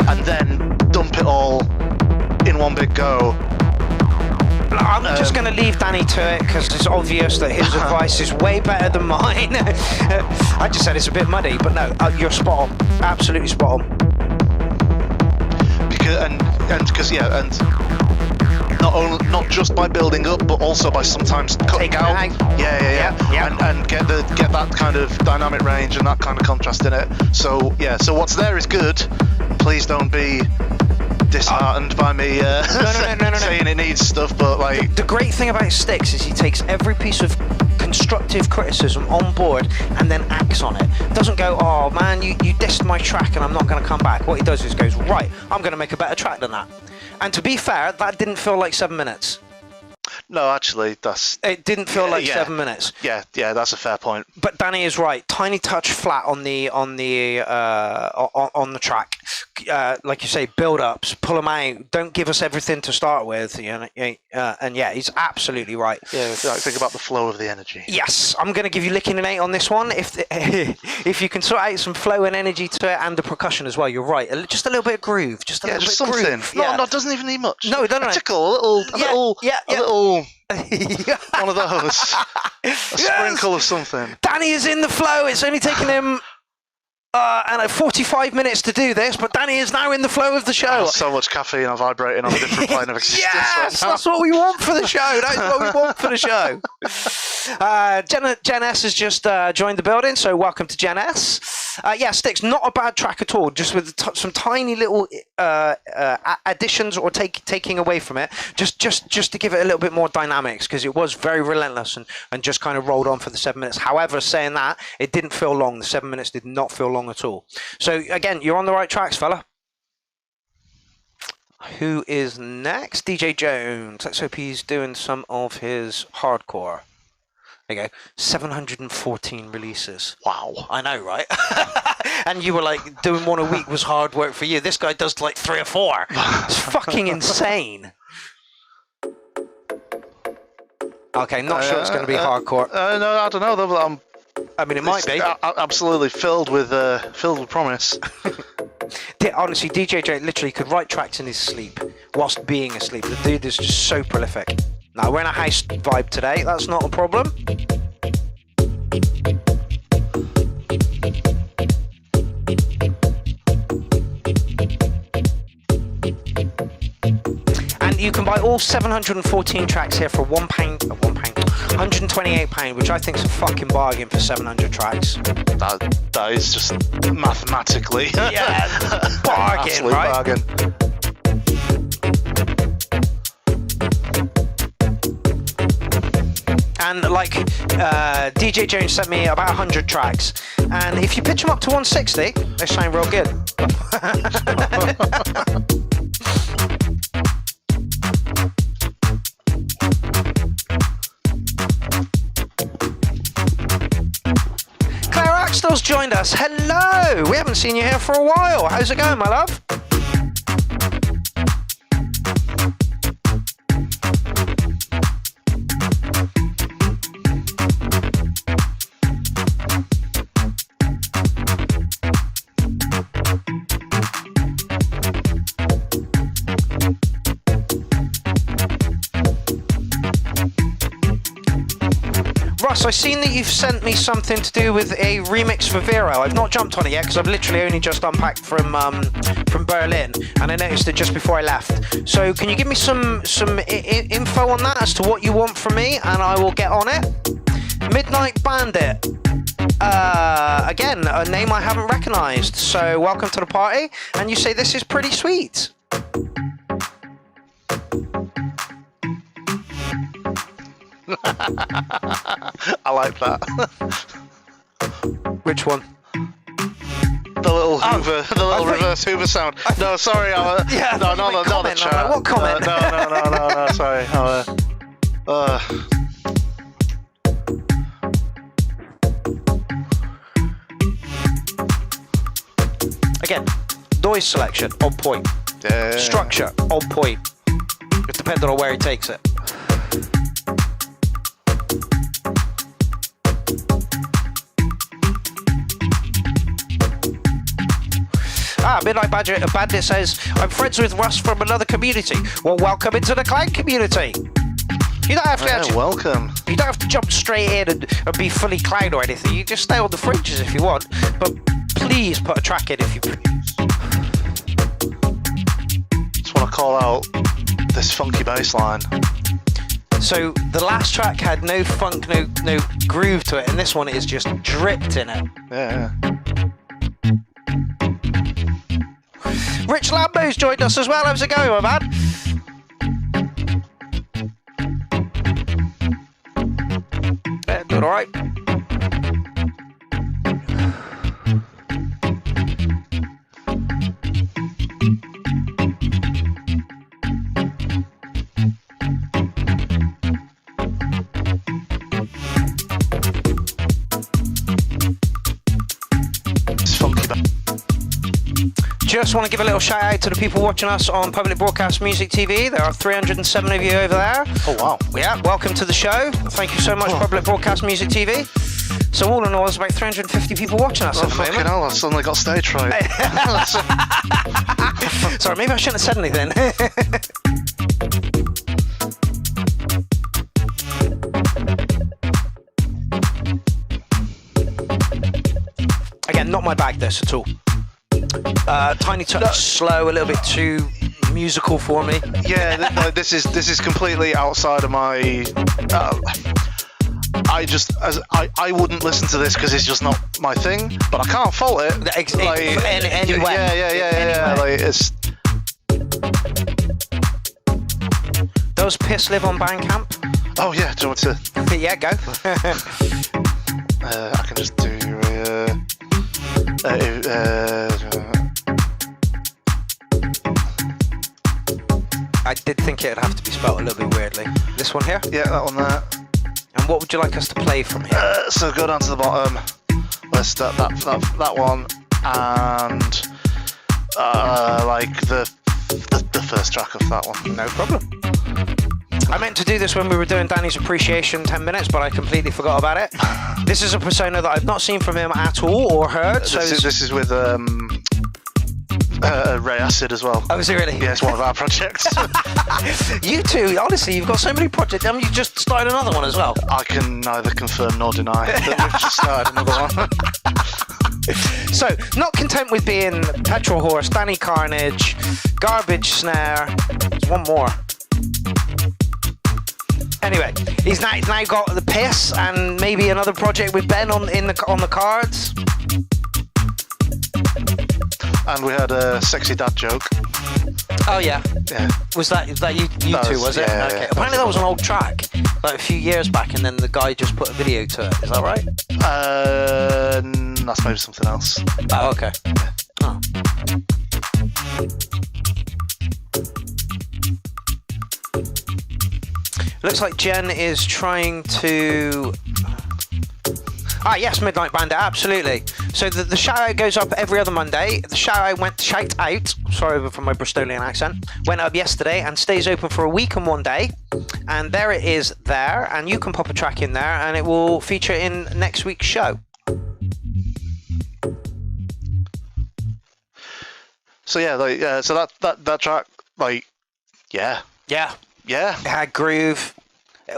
and then dump it all in one big go. I'm just going to leave Danny to it because it's obvious that his advice is way better than mine. I just said it's a bit muddy, but no, you're spot on. Absolutely spot on. And not just by building up, but also by sometimes cutting Taking out. out. Yeah. And get that kind of dynamic range and that kind of contrast in it. So yeah, so what's there is good. Please don't be disheartened by me No. saying it needs stuff, but like the great thing about Styx is he takes every piece of constructive criticism on board and then acts on it. Doesn't go, oh man, you dissed my track and I'm not going to come back. What he does is goes, right, I'm going to make a better track than that. And to be fair, that didn't feel like 7 minutes. No, actually, It didn't feel like yeah. 7 minutes. Yeah, that's a fair point. But Danny is right. Tiny touch flat on the track. Like you say, build ups, pull them out. Don't give us everything to start with. And yeah, he's absolutely right. Yeah, think about the flow of the energy. Yes, I'm going to give you licking an 8 on this one. If you can sort out some flow and energy to it, and the percussion as well, you're right. Just a little bit of groove, just little bit something. Groove. No, it doesn't even need much. No, a tickle, a little one of those. A sprinkle of something. Danny is in the flow. It's only taken him 45 minutes to do this, but Danny is now in the flow of the show. So much caffeine, I'm vibrating on a different plane of existence. Yes, that's what we want for the show. That's what we want for the show. Jen S has just joined the building, so welcome to Jen S. Yeah, Sticks, not a bad track at all, just with some tiny little additions or taking away from it, just to give it a little bit more dynamics, because it was very relentless and just kind of rolled on for the 7 minutes. However, saying that, it didn't feel long. The 7 minutes did not feel long at all. So again, you're on the right tracks, fella. Who is next? DJ Jones. Let's hope he's doing some of his hardcore. There you go. 714 releases. Wow. I know, right? And you were like, doing one a week was hard work for you. This guy does like 3 or 4. It's fucking insane. Okay, not sure it's going to be hardcore. No, I don't know though. I mean, it might be. Absolutely filled with promise. Honestly, DJ J literally could write tracks in his sleep whilst being asleep. The dude is just so prolific. Now, we're in a house vibe today. That's not a problem. And you can buy all 714 tracks here for £128, which I think is a fucking bargain for 700 tracks. That is just mathematically. Yeah, bargain, right? Bargain. And like DJ Jones sent me about 100 tracks, and if you pitch them up to 160, they sound real good. Claire Axtell's joined us. Hello! We haven't seen you here for a while. How's it going, my love? Russ, I've seen that you've sent me something to do with a remix for Pierrot. I've not jumped on it yet because I've literally only just unpacked from Berlin, and I noticed it just before I left. So can you give me some info on that as to what you want from me, and I will get on it. Midnight Bandit. Again, a name I haven't recognised. So welcome to the party, and you say this is pretty sweet. I like that. Which one? The little Hoover, reverse Hoover sound. No, sorry. Yeah, no, not the chat. Like, what comment? No, sorry. Again, noise selection on point. Yeah. Structure on point. It depends on where he takes it. Midnight Bandit says, I'm friends with Russ from another community. Well, welcome into the clan community. You don't have to welcome. You don't have to jump straight in and be fully clown or anything. You just stay on the fringes if you want. But please put a track in if you please. Just want to call out this funky bass line. So the last track had no funk, no groove to it, and this one is just dripped in it. Yeah. Rich Lambo's joined us as well. How's it going, my man? Yeah, doing all right. just want to give a little shout out to the people watching us on Public Broadcast Music TV. There are 307 of you over there. Oh, wow. Yeah, welcome to the show. Thank you so much, Public Broadcast Music TV. So all in all, there's about 350 people watching us at the fucking moment. hell, I suddenly got stage fright. Sorry, maybe I shouldn't have said anything. Again, not my bag, this at all. Tiny touch, slow, a little bit too musical for me. Yeah, this is completely outside of my. I wouldn't listen to this because it's just not my thing. But I can't fault it. Anyway. Yeah. Like it's. Does Piss live on Bandcamp? Oh yeah, do you want to? Yeah, go. I can just do. I did think it'd have to be spelled a little bit weirdly. This one here? Yeah, that one there. And what would you like us to play from here? So go down to the bottom. Let's start that one and like the first track of that one. No problem. I meant to do this when we were doing Danny's Appreciation 10 minutes, but I completely forgot about it. This is a persona that I've not seen from him at all or heard. This is with Ray Acid as well. Oh, is it really? Yeah, it's one of our projects. You two, honestly, you've got so many projects. Haven't you just started another one as well? I can neither confirm nor deny that we've just started another one. So, not content with being Petrol Horse, Danny Carnage, Garbage Snare, there's one more. Anyway, he's now got the Piss and maybe another project with Ben on the cards. And we had a sexy dad joke. Oh yeah. Yeah. Was that you two? Was it? Yeah, okay. yeah, Apparently that was an old track, like a few years back, and then the guy just put a video to it. Is that right? That's maybe something else. Oh, okay. Oh. Looks like Jen is trying to. Ah, yes, Midnight Bandit, absolutely. So the shout out goes up every other Monday. The shout out, sorry for my Bristolian accent, went up yesterday and stays open for a week and 1 day. And there it is there, and you can pop a track in there and it will feature in next week's show. So yeah, so that track, like, yeah. It had groove.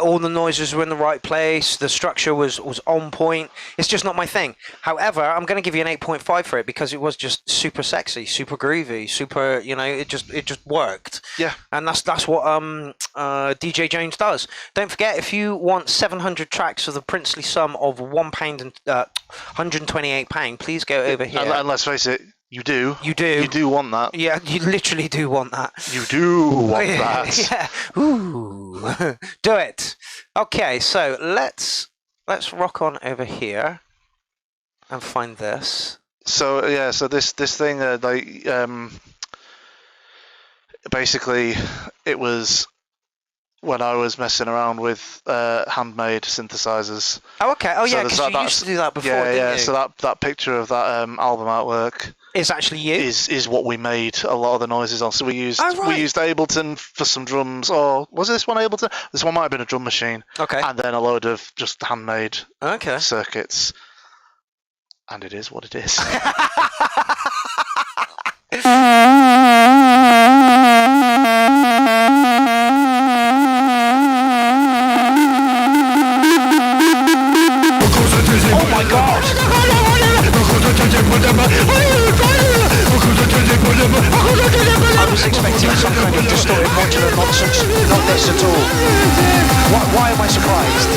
All the noises were in the right place. The structure was on point. It's just not my thing. However, I'm going to give you an 8.5 for it because it was just super sexy, super groovy, super. It just worked. Yeah. And that's what DJ Jones does. Don't forget, if you want 700 tracks for the princely sum of £1 and £128, please go over here. And let's face it. You do. You do want that. Yeah, you literally do want that. You do want that. Yeah. Ooh. Do it. Okay, so let's rock on over here and find this. So yeah, so this thing basically it was when I was messing around with handmade synthesizers. Oh, okay. Oh, yeah, So because you used to do that before, didn't you? So that picture of that album artwork is actually you. Is what we made a lot of the noises on. So we used right. we used Ableton for some drums, or was this one Ableton? This one might have been a drum machine. Okay. And then a load of just handmade circuits. And it is what it is. Oh my god! I was expecting some kind of distorted modular nonsense, not this at all. Why am I surprised?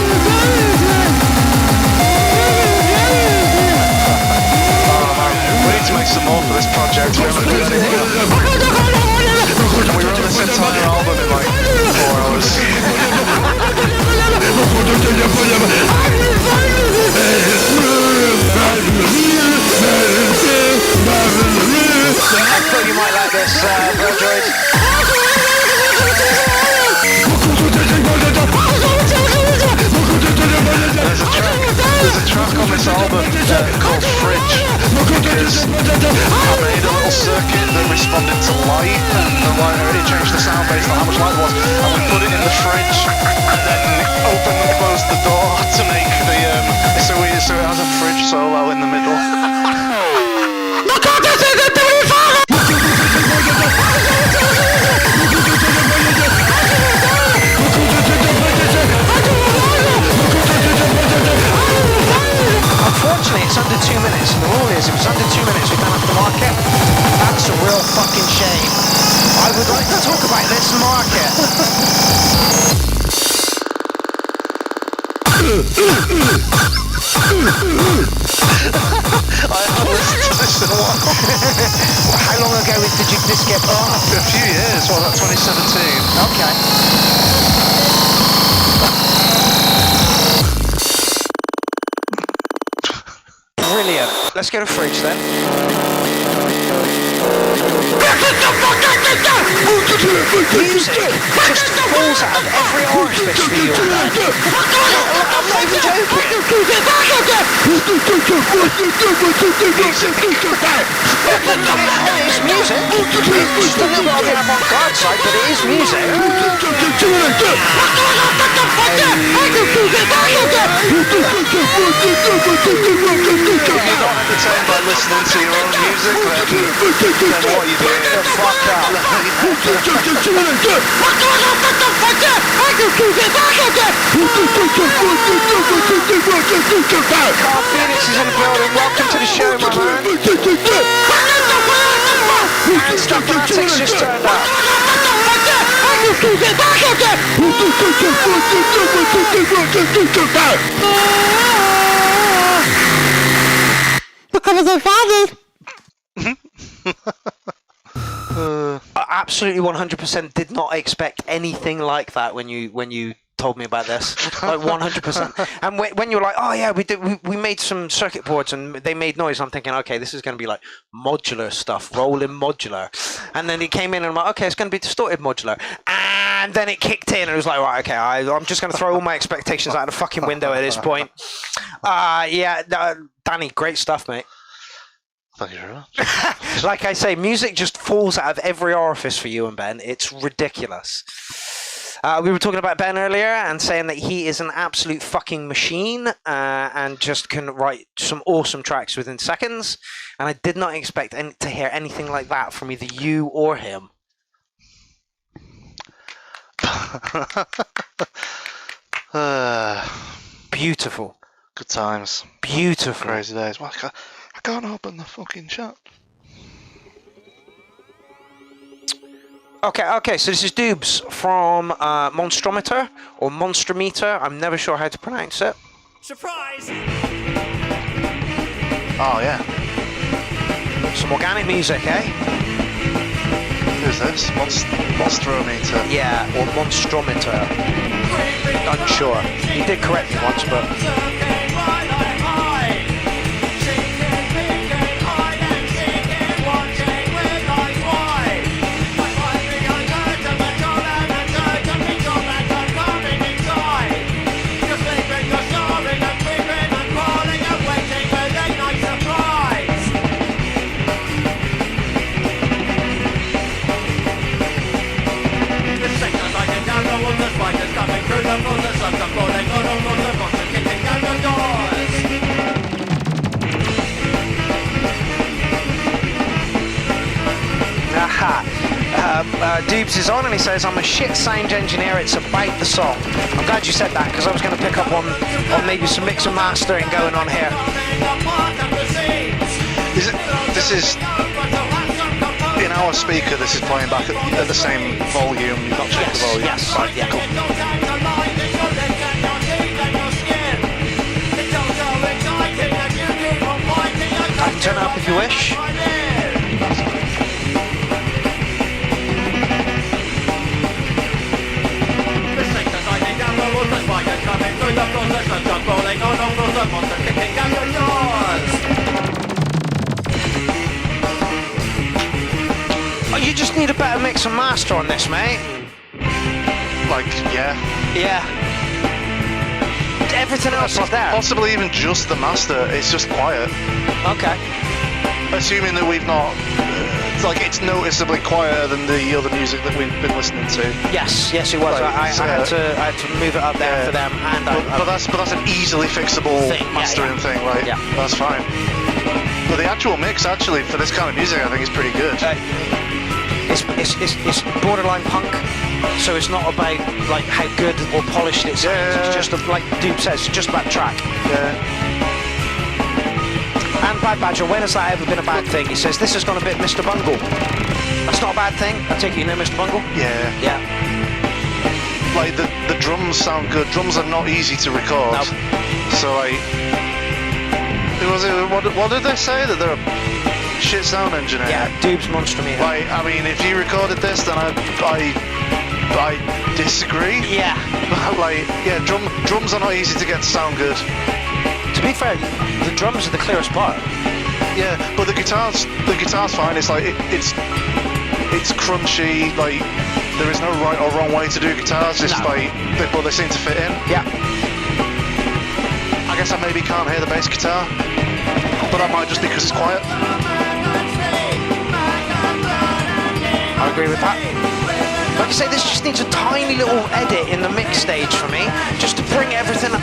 We need to make some more for this project. We haven't done anything else. We wrote this entire album in like 4 hours. I thought you might like this, Brodroid. There's a track on this album called Fridge, because I made a little little circuit that responded to light, and like, it changed the sound based on how much light there was, and we put it in the fridge, and then opened and closed the door to make the, so it has a fridge solo in the middle. Unfortunately, it's under 2 minutes, and the rule is if it's under 2 minutes, we don't have to mark it. That's a real fucking shame. I would like to talk about this market. I haven't listened to this in a while. How long ago did this get put on? A few years, what, that 2017? Okay. Brilliant. Let's go to fridge then. Music just falls out of every orifice for you. I'm not even joking. It is music. It's just a little bit on the avant-garde side, but it is music. If you're not entertained by listening to your own music, then what are you doing? Fuck up. Carl Phoenix is in the building. Welcome to the show, my man. And Stuff Fanatics just turned up. I absolutely 100% did not expect anything like that when you told me about this, like 100%. And when you're like, oh yeah, we made some circuit boards and they made noise, I'm thinking, okay, this is going to be like modular stuff, rolling modular. And then it came in and I'm like, okay, it's going to be distorted modular. And then it kicked in and it was like, right, okay, I'm just going to throw all my expectations out the fucking window at this point. Danny, great stuff, mate. Thank you very much. Like I say, music just falls out of every orifice for you and Ben. It's ridiculous. We were talking about Ben earlier and saying that he is an absolute fucking machine and just can write some awesome tracks within seconds. And I did not expect to hear anything like that from either you or him. Beautiful. Good times. Beautiful. Crazy days. Well, I can't open the fucking chat. Okay, so this is Doobs from Monstrometer or Monstrometer. I'm never sure how to pronounce it. Surprise! Oh, yeah. Some organic music, eh? Who's this? Monstrometer. Yeah, or Monstrometer. Unsure. He did correct me once, but... Doobs is on and he says, I'm a shit sound engineer, it's about the song. I'm glad you said that because I was going to pick up on maybe some mix and mastering going on here. This is in our speaker, this is playing back at the same volume. You've not checked the volume. Yes, right, yeah. Cool. I can turn it up if you wish. Oh, you just need a better mix and master on this, mate. Like, yeah. Yeah. Everything else is there. Possibly even just the master. It's just quiet. Okay. Assuming that we've not it's noticeably quieter than the other music that we've been listening to. Yes, it was. Like, I had to move it up there for them, and but that's an easily fixable mastering thing. Like, that's fine. But the actual mix, actually, for this kind of music, I think is pretty good. It's borderline punk, so it's not about like how good or polished it sounds. It's just like Doob says, it's just about the track. Yeah. And Bad Badger, when has that ever been a bad thing? He says this has gone a bit Mr. Bungle. That's not a bad thing. I take it you know Mr. Bungle. Yeah. Yeah. Like the drums sound good. Drums are not easy to record. Nope. So like, what did they say, that they're a shit sound engineer? Yeah, Doob's monster meter. Like, I mean, if you recorded this, then I disagree. Yeah. Like, yeah, drums are not easy to get to sound good. To be fair, the drums are the clearest part. Yeah, but the guitar's fine. It's like it's crunchy. Like, there is no right or wrong way to do guitars. It's like, but they seem to fit in. Yeah. I guess I maybe can't hear the bass guitar, but that might just be because it's quiet. I agree with that. Like I say, this just needs a tiny little edit in the mix stage for me, just to bring everything a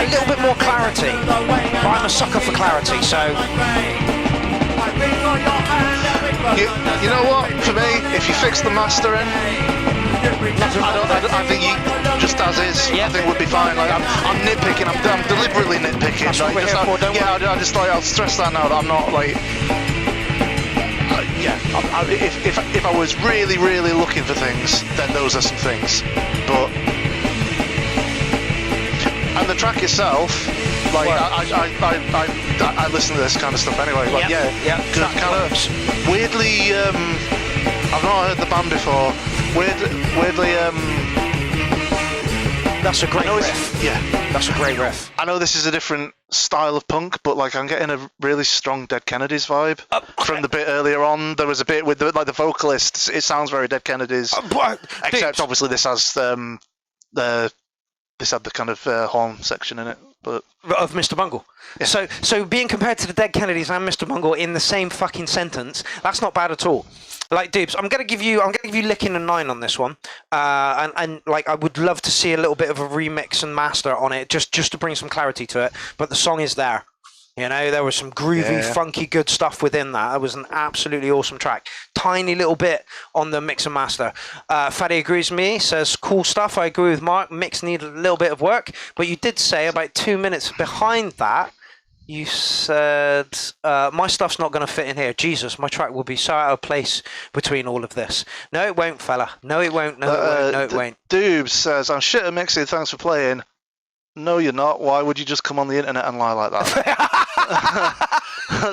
little bit more clarity. But I'm a sucker for clarity, so... You know what? For me, if you fix the mastering, I think you just as is. I think would be fine. Like, I'm nitpicking. I'm deliberately nitpicking. That's what we're here for, don't we? I'll stress that now. That I'm not like. If I was really, really looking for things, then those are some things. But and the track itself, like I listen to this kind of stuff anyway. Like kind of weirdly. I've not heard the band before. Weirdly. That's a great riff. That's a great riff. I know this is a different style of punk, but like I'm getting a really strong Dead Kennedys vibe from the bit earlier on. There was a bit with the vocalist. It sounds very Dead Kennedys, except obviously this has had the kind of horn section in it. But of Mr. Bungle. Yeah. So being compared to the Dead Kennedys and Mr. Bungle in the same fucking sentence, that's not bad at all. Like, Doobs, I'm gonna give you licking a 9 on this one, and like I would love to see a little bit of a remix and master on it, just to bring some clarity to it. But the song is there, you know. There was some groovy, funky, good stuff within that. It was an absolutely awesome track. Tiny little bit on the mix and master. Faddy agrees with me. Says cool stuff. I agree with Mark. Mix needed a little bit of work, but you did say about 2 minutes behind that. You said, my stuff's not going to fit in here. Jesus, my track will be so out of place between all of this. No, it won't, fella. No, it won't. No, it won't. No, it won't. Doobs says, I'm shit at mixing. Thanks for playing. No, you're not. Why would you just come on the internet and lie like that?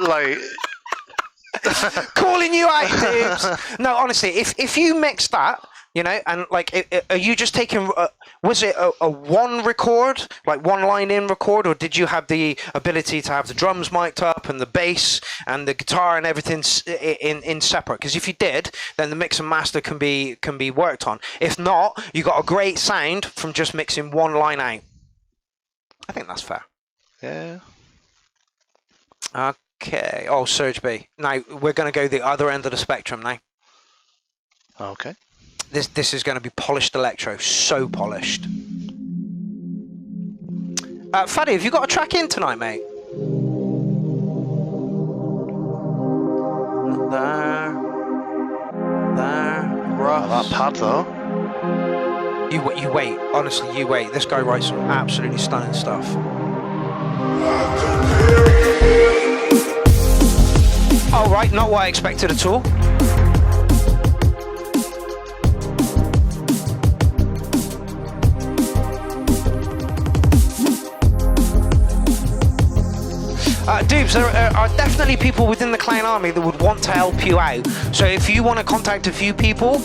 Like... Calling you out, Doobs. No, honestly, if you mix that, you know, and like, are you just taking... was it a one record, like one line in record, or did you have the ability to have the drums mic'd up and the bass and the guitar and everything in separate? Because if you did, then the mix and master can be worked on. If not, you got a great sound from just mixing one line out. I think that's fair. Yeah. Okay. Oh, Surge B. Now we're going to go the other end of the spectrum now. Okay. This is going to be polished electro, so polished. Faddy, have you got a track in tonight, mate? There, rough. That pad though. You wait, honestly, you wait. This guy writes some absolutely stunning stuff. All right, not what I expected at all. Doobs, there are definitely people within the Clown Army that would want to help you out. So if you want to contact a few people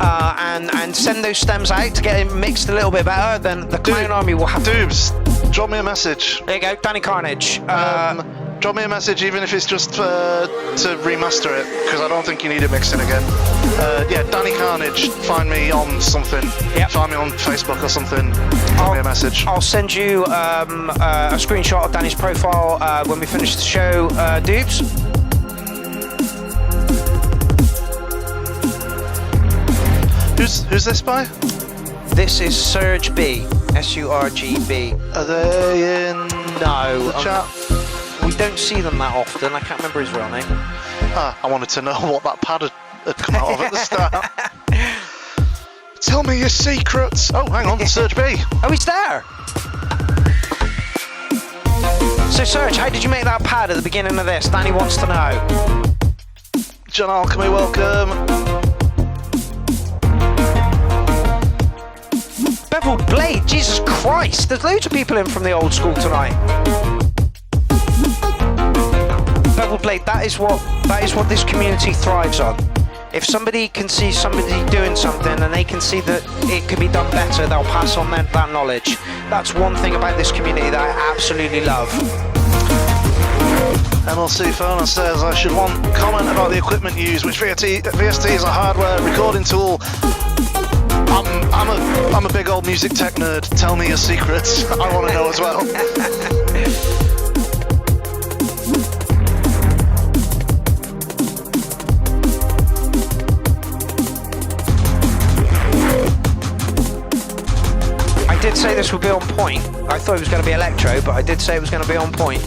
and send those stems out to get it mixed a little bit better, then the Clown Army will have... Doobs, drop me a message. There you go, Danny Carnage. Drop me a message, even if it's just to remaster it, because I don't think you need it mixing again. Yeah, Danny Carnage, find me on something. Yep. Find me on Facebook or something. Drop me a message. I'll send you a screenshot of Danny's profile when we finish the show, Doobs. Who's this by? This is Surge B. S-U-R-G-B. Are they in No. the chat? We don't see them that often. I can't remember his real name. Ah, I wanted to know what that pad had come out of at the start. Tell me your secrets. Oh, hang on, Surge B. Oh, he's there. So, Serge, how did you make that pad at the beginning of this? Danny wants to know. John Alchemy, welcome. Bevel Blade, Jesus Christ! There's loads of people in from the old school tonight. Bevel Blade, that is what this community thrives on. If somebody can see somebody doing something and they can see that it could be done better, they'll pass on that knowledge. That's one thing about this community that I absolutely love. MLC Phone says I should want comment about the equipment used, which VST is a hardware recording tool. I'm a big old music tech nerd. Tell me your secrets. I want to know as well. I did say this would be on point. I thought it was going to be electro, but I did say it was going to be on point.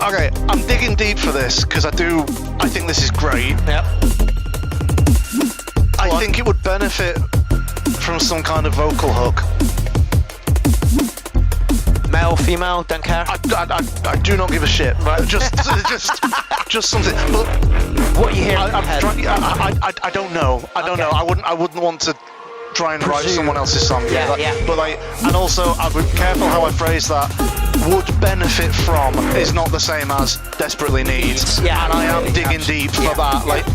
Okay, I'm digging deep for this because I think this is great. Yep. I think it would benefit from some kind of vocal hook. Male, female, don't care. I do not give a shit. Right? Just something. But what you hear? I don't know. I don't know. I wouldn't want to try and write someone else's song. Yeah, yeah. But and also I'd be careful how I phrase that. Would benefit from is not the same as desperately needs. Yeah, and I am digging deep for that. Like,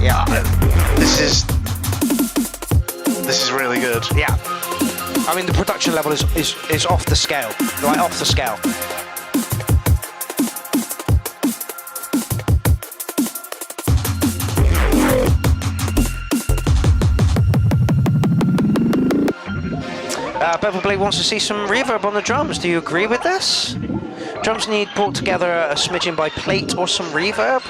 this is really good. Yeah. I mean, the production level is off the scale. Right, off the scale. Bevel Blade wants to see some reverb on the drums. Do you agree with this? Drums need brought together a smidgen by plate or some reverb.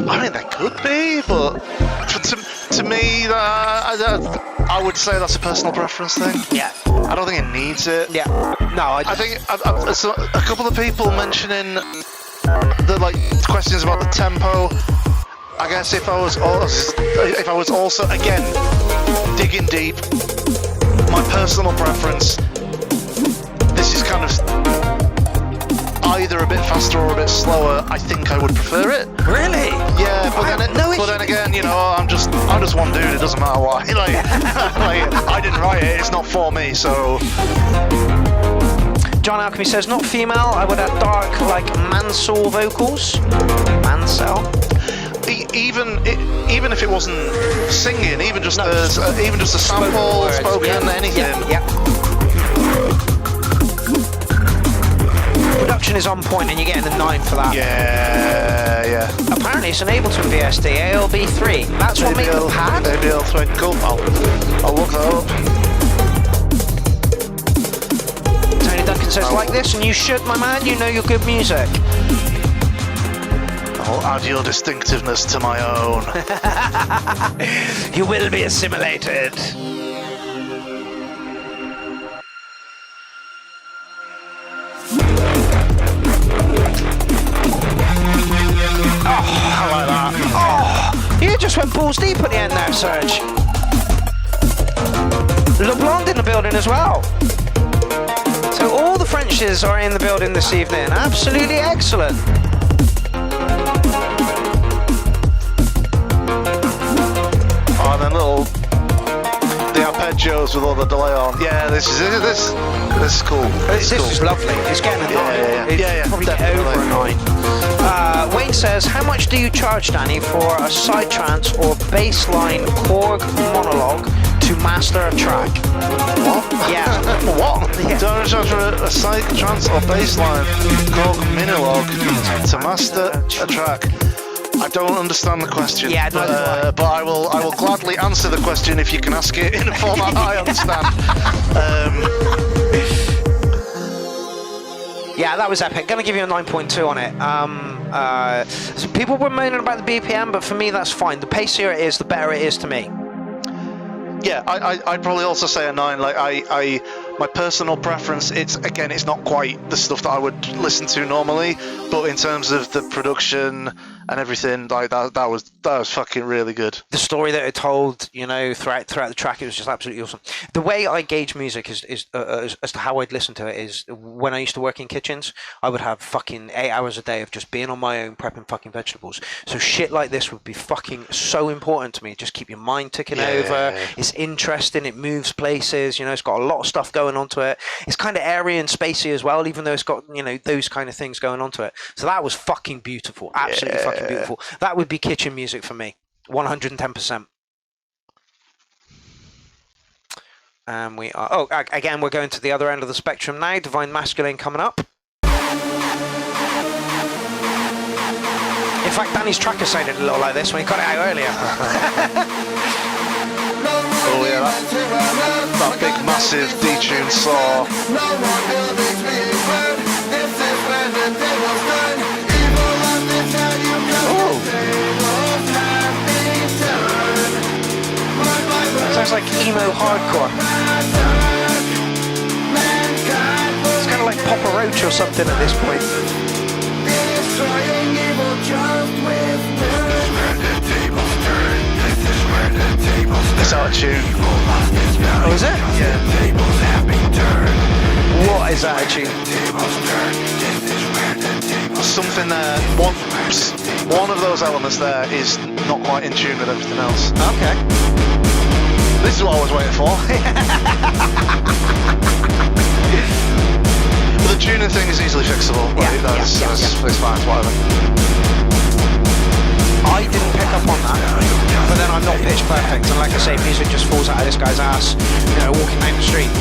I mean, there could be, but to me, I would say that's a personal preference thing. Yeah. I don't think it needs it. Yeah. No, I think so a couple of people mentioning the questions about the tempo. I guess if I was also again digging deep, my personal preference, this is kind of either a bit faster or a bit slower. I think I would prefer it. Really? Yeah, but then again, you know, I'm just one dude. It doesn't matter why. Like I didn't write it. It's not for me. So. John Alchemy says not female. I would add dark like Mansell vocals. Mansell. Even if it wasn't singing, even just a sample, spoken, anything. Yeah. Production is on point, and you're getting a 9 for that. Yeah. Apparently, it's an Ableton VST ALB3. That's what made the pad. ABL3. Cool. I'll look that up. Tony Duncan says like this, and you should, my man. You know your good music. I'll add your distinctiveness to my own. You will be assimilated. Oh, I like that. Oh, you just went balls deep at the end there, Serge. LeBlanc in the building as well. So all the Frenches are in the building this evening. Absolutely excellent. Oh, and then the arpeggios with all the delay on. Yeah, this is cool. This is lovely. It's getting a 9. Yeah, probably get over a 9. Wayne says, how much do you charge, Danny, for a side trance or bassline Korg monologue to master a track? What? Yeah. What? Yeah. Don't I charge for a side trance or bassline Korg monologue to master a track? I don't understand the question. Yeah, but I will gladly answer the question if you can ask it in a format I understand. Yeah, that was epic. Gonna give you a 9.2 on it. So people were moaning about the BPM, but for me that's fine. The pacier it is, the better it is to me. Yeah, I'd probably also say a 9. Like my personal preference, it's not quite the stuff that I would listen to normally, but in terms of the production and everything, like that was fucking really good. The story that it told, you know, throughout the track, it was just absolutely awesome. The way I gauge music is as to how I'd listen to it is when I used to work in kitchens, I would have fucking 8 hours a day of just being on my own prepping fucking vegetables. So shit like this would be fucking so important to me. Just keep your mind ticking over. It's interesting. It moves places. You know, it's got a lot of stuff going onto it. It's kind of airy and spacey as well, even though it's got, you know, those kind of things going onto it. So that was fucking beautiful. Absolutely fucking beautiful. That would be kitchen music for me. 110%. And we are... Oh, again, we're going to the other end of the spectrum now. Divine Masculine coming up. In fact, Danny's tracker sounded a little like this when he got it out earlier. Oh yeah, that big massive detuned saw. Sounds like emo hardcore. It's kind of like Papa Roach or something at this point. It's out of tune. Oh, is it? Yeah. What is out of tune? Something there. One of those elements there is not quite in tune with everything else. Okay. This is what I was waiting for. But the tuning thing is easily fixable. It's fine, it's whatever. I didn't pick up on that, but then I'm not pitch perfect, and like I say, music just falls out of this guy's ass, you know, walking down the street.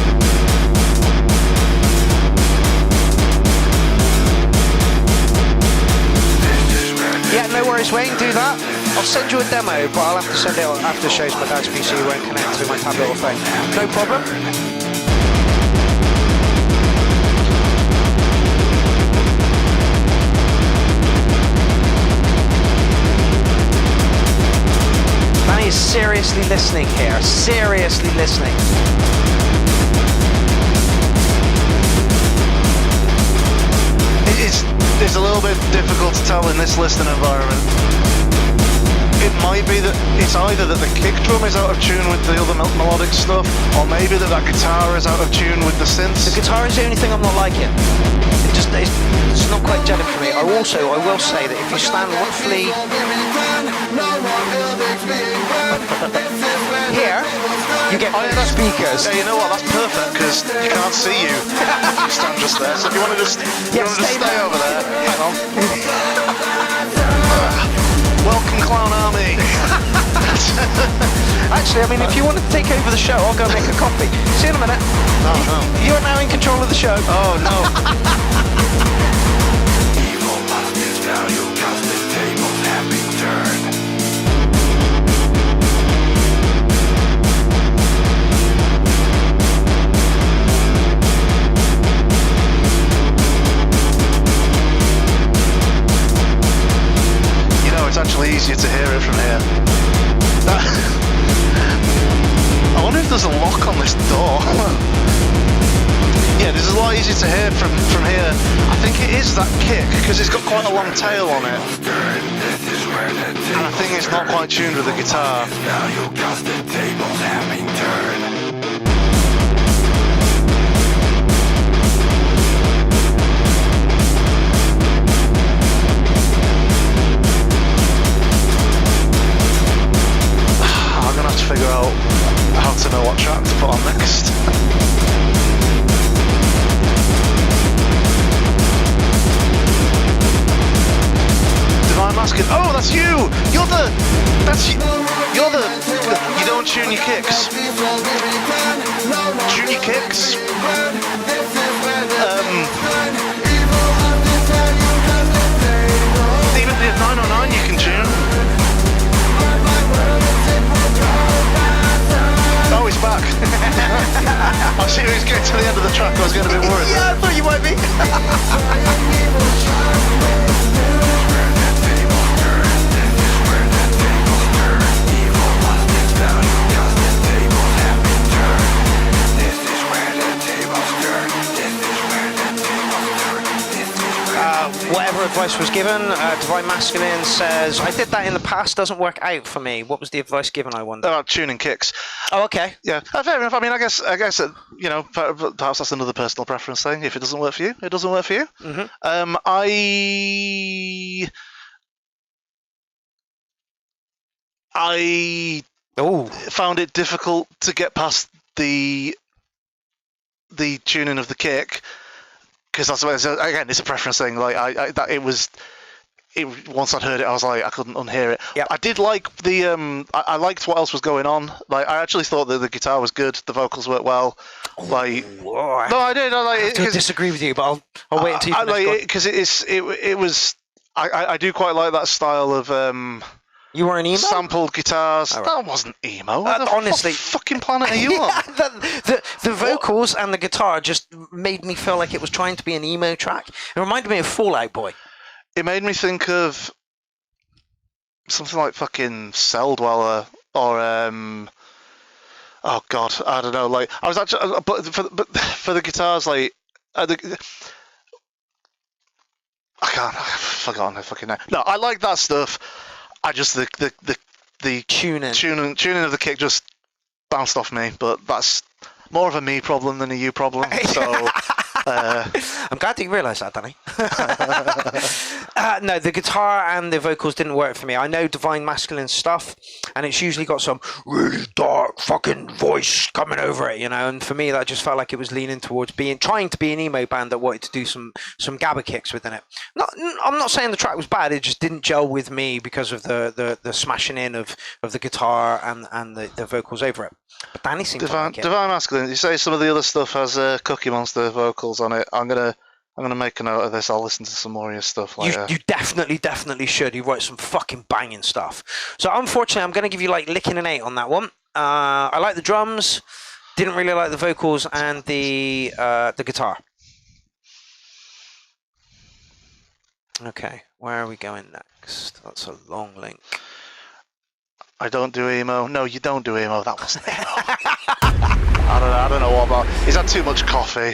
Yeah, no worries, Wayne, do that. I'll send you a demo, but I'll have to send it after the show's my dad's PC, it won't connect to my tablet or phone. No problem. Danny is seriously listening here, seriously listening. It's a little bit difficult to tell in this listening environment. It might be that it's either that the kick drum is out of tune with the other melodic stuff, or maybe that guitar is out of tune with the synths. The guitar is the only thing I'm not liking. It's not quite gelling for me. I will say that if you stand roughly here, you get speakers. Yeah, you know what? That's perfect because you can't see you. You stand just there. So if you want to just, stay over there. Hang on. Welcome, Clown Army. Actually, I mean, if you want to take over the show, I'll go make a coffee. See you in a minute. No. You're now in control of the show. Oh no. Evil lost its value cause the tables have been turned. You know, it's actually easier to hear it from here. I wonder if there's a lock on this door. Yeah, this is a lot easier to hear from here. I think it is that kick, because it's got quite a long tail on it. And I think it's not quite tuned with the guitar. I'm gonna have to figure out how to know what track to put on next. Divine Masculine. Oh, that's you! You don't tune your kicks. Tune your kicks. Even the 909 you can tune. Oh, he's back. I see he's getting to the end of the track. I was getting a bit worried. Yeah, I thought you might be. Whatever advice was given, Divine Masculine says, I did that in the past, doesn't work out for me. What was the advice given, I wonder? About tuning kicks. Oh, okay. Yeah, fair enough. I mean, I guess you know, perhaps that's another personal preference thing. If it doesn't work for you, it doesn't work for you. Mm-hmm. I found it difficult to get past the tuning of the kick, because that's again, it's a preference thing. Like once I'd heard it, I was like, I couldn't unhear it. Yep. I did like I liked what else was going on. Like, I actually thought that the guitar was good, the vocals worked well. Like, no, I did. I disagree with you, but I'll wait until you finish. Because it was. I do quite like that style of. You were an emo? Sampled guitars. Right. That wasn't emo. Honestly, what fucking planet are you on? The vocals and the guitar just made me feel like it was trying to be an emo track. It reminded me of Fall Out Boy. It made me think of something like fucking Cell Dweller or oh god, I don't know. Like, I was actually, but for the guitars, like I've forgotten the fucking name. No, I like that stuff. I just the tuning of the kick just bounced off me, but that's more of a me problem than a you problem. So I'm glad that you realised that, Danny. No, the guitar and the vocals didn't work for me. I know Divine Masculine stuff, and it's usually got some really dark fucking voice coming over it, you know. And for me, that just felt like it was leaning towards trying to be an emo band that wanted to do some gabba kicks within it. I'm not saying the track was bad. It just didn't gel with me because of the smashing in of the guitar and the vocals over it. But Danny seemed to like it. Divine Masculine. You say some of the other stuff has Cookie Monster vocals on it. I'm gonna make a note of this. I'll listen to some more of your stuff later. You definitely should. He wrote some fucking banging stuff. So unfortunately, I'm gonna give you like licking an 8 on that one. I like the drums. Didn't really like the vocals and the guitar. Okay, where are we going next? That's a long link. I don't do emo. No, you don't do emo. That wasn't emo. I don't know what about. Is that too much coffee?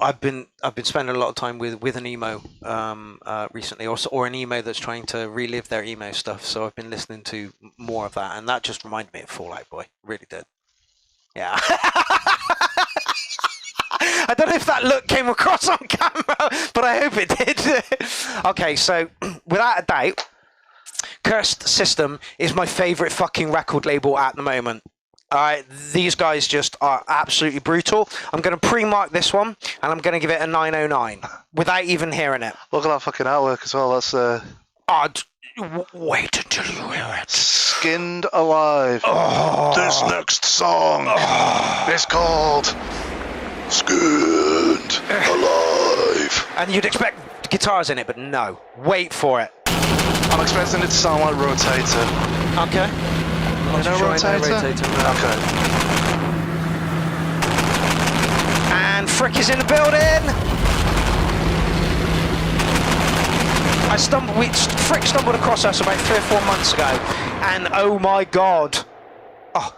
I've been spending a lot of time with an emo recently, or an emo that's trying to relive their emo stuff. So I've been listening to more of that, and that just reminded me of Fall Out Boy. Really did. Yeah. I don't know if that look came across on camera, but I hope it did. Okay, so without a doubt, Cursed System is my favourite fucking record label at the moment. These guys just are absolutely brutal. I'm going to pre-mark this one, and I'm going to give it a 909 without even hearing it. Look at that fucking artwork as well. That's wait until you hear it. Skinned Alive. This next song is called Skinned Alive. And you'd expect guitars in it, but no. Wait for it. I'm expecting it to sound like Rotator. Okay. You know Rotator? Okay. And Frick is in the building. Frick stumbled across us about 3 or 4 months ago, and oh my god. Oh.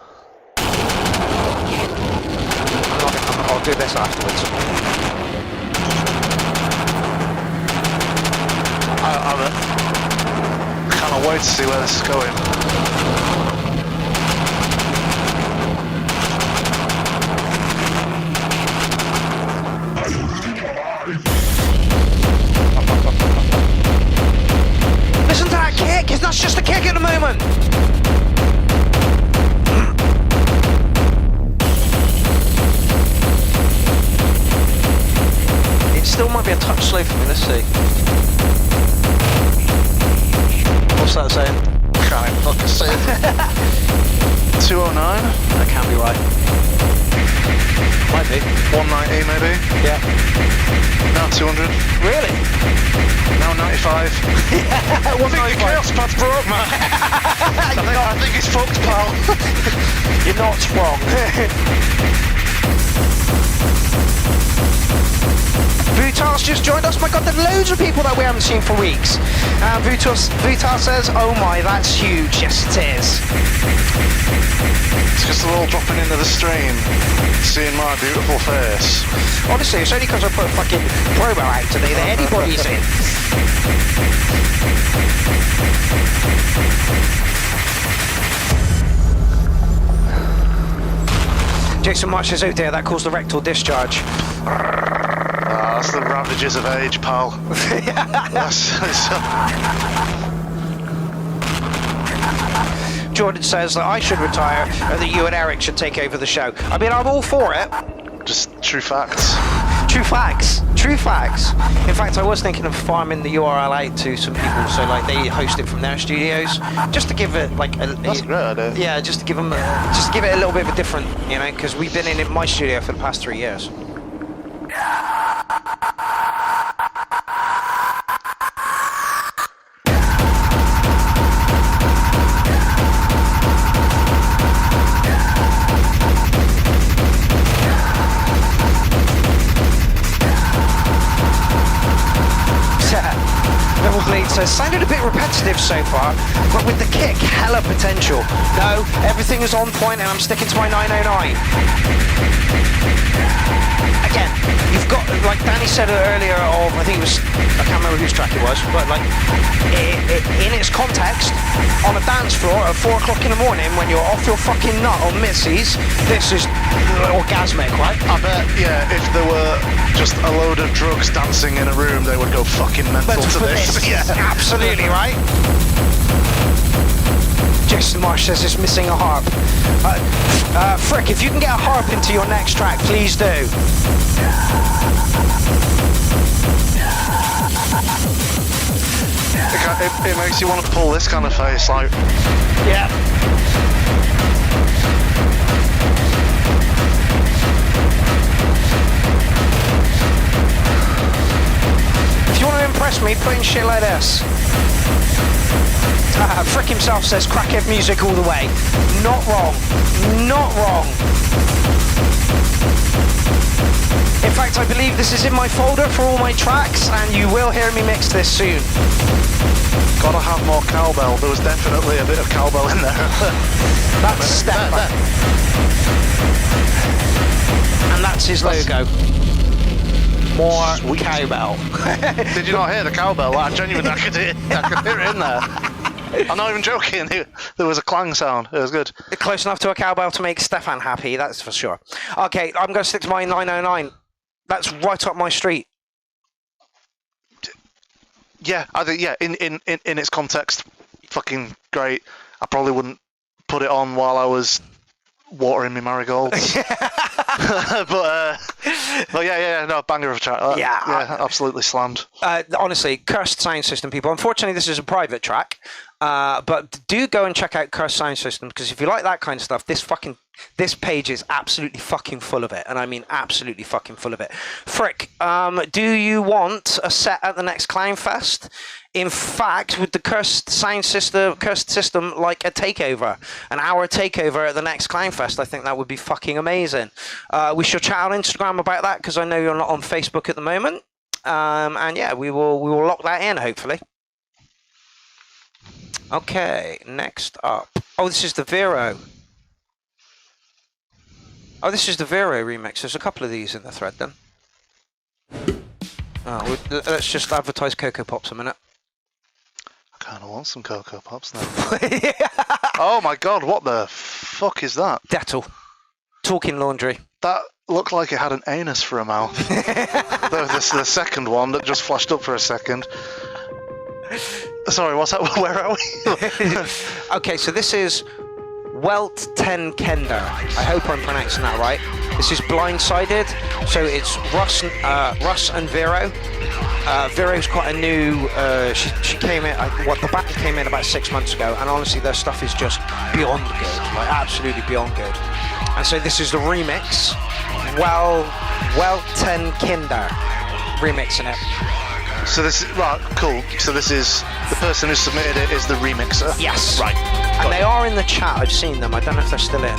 I'll do this afterwards. I can't wait to see where this is going. Listen to that kick! It's not just a kick at the moment! It still might be a touch slow for me, let's see. What's that saying? Can't even fucking see it. 209? That can't be right. Might be. 190 maybe? Yeah. Now 200. Really? Now 95. Yeah, I think the chaos pad's broke, man. I think it's fucked, pal. You're not wrong. Brutal Vutas just joined us. My God, there's loads of people that we haven't seen for weeks. Vutas says, oh my, that's huge. Yes, it is. It's because they're all dropping into the stream, seeing my beautiful face. Honestly, it's only because I put a fucking promo out today that anybody's in. Jason Marsh says, oh dear, that caused the rectal discharge. That's the ravages of age, pal. Jordan says that I should retire and that you and Eric should take over the show. I mean, I'm all for it. Just true facts. True facts. True facts. In fact, I was thinking of farming the URL out to some people, so like they host it from their studios, just to give it like a. That's a great idea. Yeah, just to give them, just to give it a little bit of a different, you know, because we've been in my studio for the past 3 years. So sounded a bit repetitive so far, but with the kick, hella potential. No, everything is on point and I'm sticking to my 909. Again, you've got, like Danny said earlier, I think it was, I can't remember whose track it was, but like, in its context, on a dance floor at 4 o'clock in the morning when you're off your fucking nut on Missy's, this is orgasmic, right? I bet, yeah, if there were just a load of drugs dancing in a room, they would go fucking mental to this. Yeah, absolutely, right? Jason Marsh says it's missing a harp. Frick, if you can get a harp into your next track, please do. It makes you want to pull this kind of face, like... Yeah. If you want to impress me, put in shit like this. Frick himself says crackhead music all the way. Not wrong. Not wrong. In fact, I believe this is in my folder for all my tracks, and you will hear me mix this soon. Gotta have more cowbell. There was definitely a bit of cowbell in there. That's Stefan. And that's his logo. More Sweet. cowbell. Did you not hear the cowbell? Like, genuinely, I could hear it in there. I'm not even joking. There was a clang sound. It was good. Close enough to a cowbell to make Stefan happy, that's for sure. Okay, I'm going to stick to my 909. That's right up my street. Yeah, I think, yeah, in its context, fucking great. I probably wouldn't put it on while I was watering my marigolds. but yeah, no, banger of a track. Yeah, absolutely slammed. Honestly, Cursed Sound System, people. Unfortunately, this is a private track, but do go and check out Cursed Sound System, because if you like that kind of stuff, this page is absolutely fucking full of it, and I mean absolutely fucking full of it. Frick, do you want a set at the next Clown Fest? In fact, with the Cursed System, like a takeover, an hour takeover at the next Clown Fest, I think that would be fucking amazing. We should chat on Instagram about that, because I know you're not on Facebook at the moment. And yeah, we will lock that in, hopefully. Okay, next up. Oh, this is the Vero. Oh, this is the Vero remix. There's a couple of these in the thread then. Oh, let's just advertise Cocoa Pops a minute. I kind of want some Cocoa Pops now. Oh my god, what the fuck is that? Dettol. Talking laundry. That looked like it had an anus for a mouth. the second one that just flashed up for a second. Sorry, what's that? Where are we? Okay, so this is Welt ten Kender. I hope I'm pronouncing that right. This is Blindsided. So it's Russ and Vero. Vero's quite a new. She came in. The band came in about 6 months ago, and honestly, their stuff is just beyond good, like absolutely beyond good. And so this is the remix. Welt ten Kinder remixing it. So this is right, cool. So this is the person who submitted it is the remixer. Yes. Right. And they are in the chat. I've seen them. I don't know if they're still in.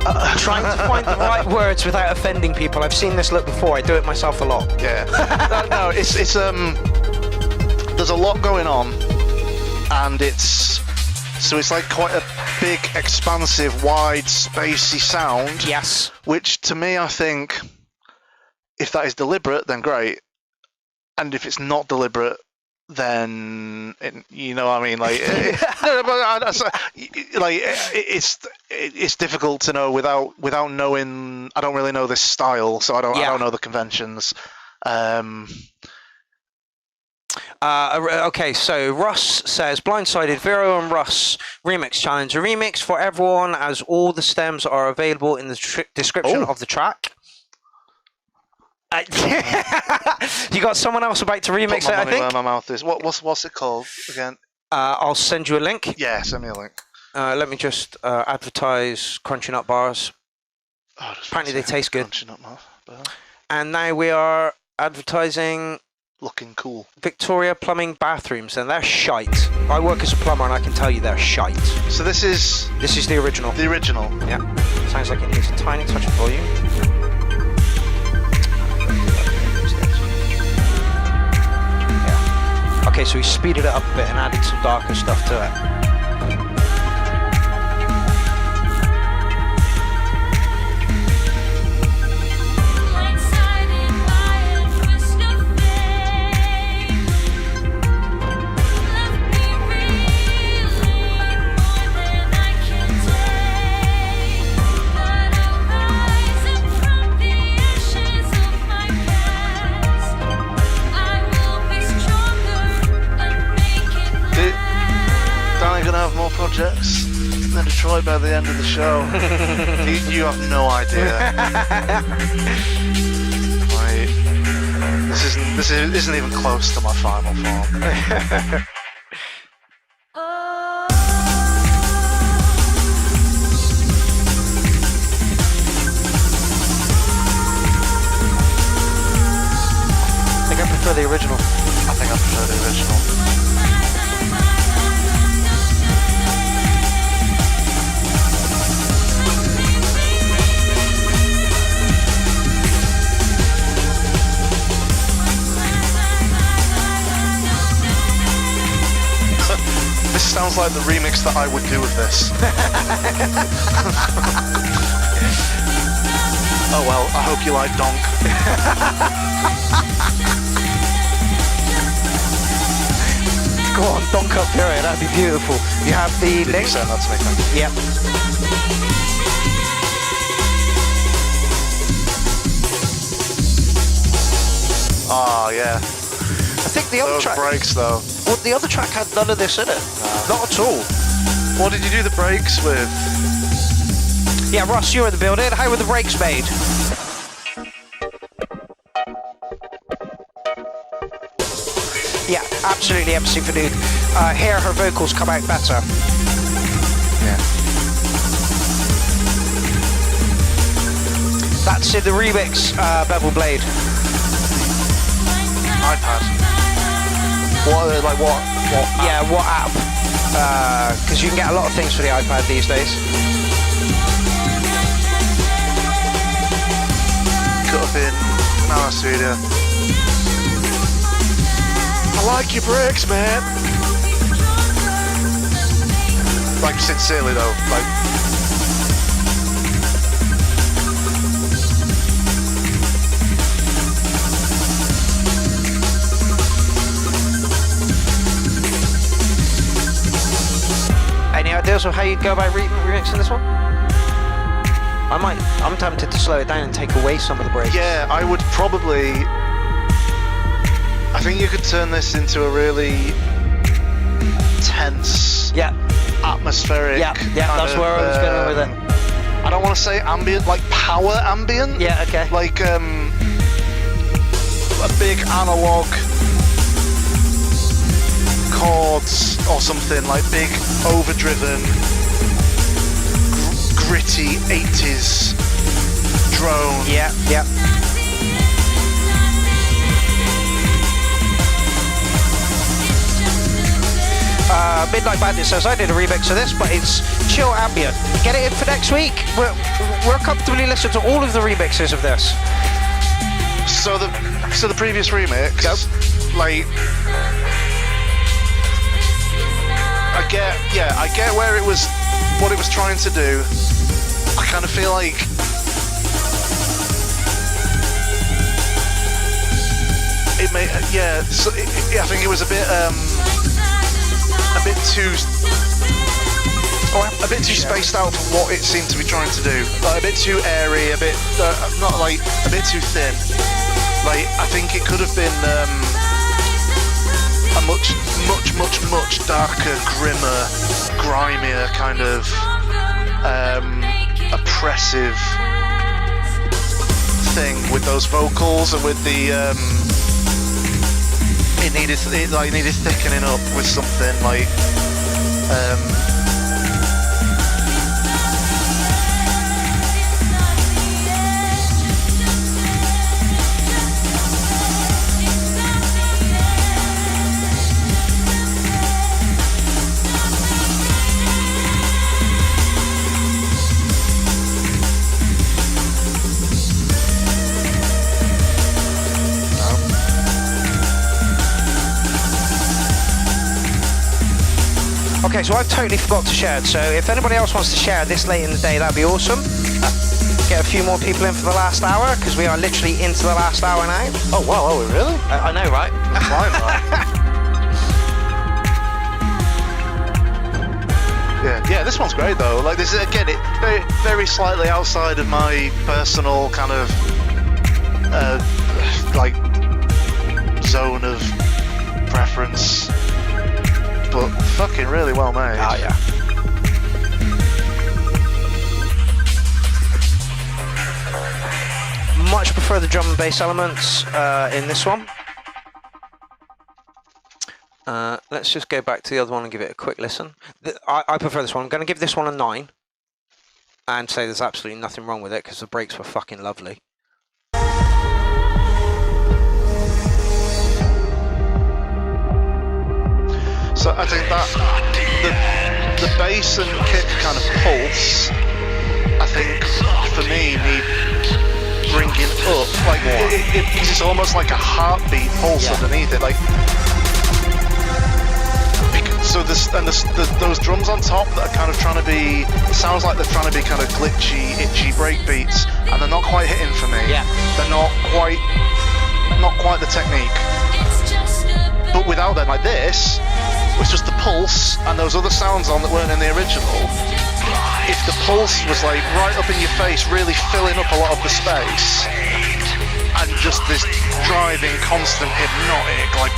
Trying to find the right words without offending people. I've seen this look before. I do it myself a lot. Yeah. No, it's there's a lot going on, and it's like quite a big, expansive, wide, spacey sound. Yes. Which to me, I think, if that is deliberate, then great, and if it's not deliberate, then you know what I mean. Like, no, but like it's difficult to know without knowing. I don't really know this style, so I don't know the conventions. Okay, so Russ says Blindsided Vero and Russ remix challenge. A remix for everyone, as all the stems are available in the description of the track. You got someone else about to remix it, I think. Where my mouth is. What's it called again? I'll send you a link. Yeah, send me a link. Let me just advertise Crunchy Nut Bars. Oh, apparently they taste good. Crunchy Nut Bar. And now we are advertising looking cool Victoria Plumbing bathrooms, and they're shite. I work as a plumber and I can tell you they're shite. So this is the original. The original. Yeah. Sounds like it needs a tiny touch of volume. Yeah. Okay, so we speeded it up a bit and added some darker stuff to it. Have more projects than Detroit by the end of the show. you have no idea. Like, this isn't even close to my final form. I think I prefer the original. I think I prefer the original. This sounds like the remix that I would do with this. Oh well, I hope you like Donk. Go on, Donk up Pierrot, that'd be beautiful. You have the link? Send that to me, thank you. Yep. Oh yeah. I think the other track. Breaks though. Well, the other track had none of this in it. Not at all. What did you do the breaks with? Yeah, Ross, you're in the building. How were the breaks made? Yeah, absolutely MC for dude. Here, her vocals come out better. Yeah. That's in the remix, Bevel Blade. iPad. What Yeah, what app? Because you can get a lot of things for the iPad these days. Cut up in Mala Studio. I like your breaks, man. Like sincerely though, like. Any ideas of how you'd go about remixing this one? I'm tempted to slow it down and take away some of the breaks. Yeah, I would probably. I think you could turn this into a really tense, atmospheric. Yeah, that's where I was going with it. I don't want to say ambient, like power ambient. Yeah, okay. Like a big analog chords or something, like big overdriven, gritty 80s drone. Yeah. Midnight Bandit says, I did a remix of this, but it's chill ambient. Get it in for next week. We're comfortably listening to all of the remixes of this. So the previous remix, like, I get where it was, what it was trying to do. I kind of feel like it may, I think it was a bit too spaced out for what it seemed to be trying to do. Like a bit too airy, a bit not like a bit too thin. Like I think it could have been a much darker, grimmer, grimier kind of oppressive thing with those vocals and with the it needed thickening up with something like Okay, so I've totally forgot to share it, so if anybody else wants to share this late in the day, that'd be awesome. Get a few more people in for the last hour, because we are literally into the last hour now. oh wow, are we really? I know, right? Fine, right? Yeah, this one's great though. Like this is again, it very, very slightly outside of my personal kind of like zone of preference, but fucking really well made. Oh yeah. Much prefer the drum and bass elements in this one. Let's just go back to the other one and give it a quick listen. I prefer this one. I'm going to give this one a 9 and say there's absolutely nothing wrong with it because the breaks were fucking lovely. So I think that the bass and kick kind of pulse, I think for me need bringing up, like it's almost like a heartbeat pulse underneath it, like. So those drums on top that are kind of trying to be, it sounds like they're trying to be kind of glitchy, itchy break beats, and they're not quite hitting for me. Yeah. They're not quite the technique. But without them, like this, was just the pulse and those other sounds on that weren't in the original. If the pulse was like right up in your face, really filling up a lot of the space, and just this driving, constant, hypnotic, like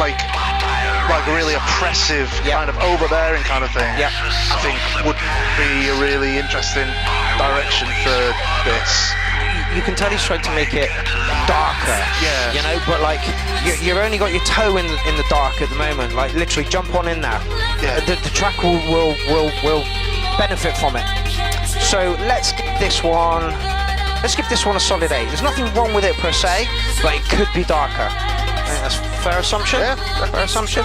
like really oppressive kind of overbearing kind of thing, I think would be a really interesting direction for this. You can tell he's trying to make it darker, you know, but like you've only got your toe in the dark at the moment. Like literally, jump on in there. Yeah. The track will benefit from it. So let's give this one a solid 8. There's nothing wrong with it per se, but it could be darker. I think that's a fair assumption. Yeah, fair assumption.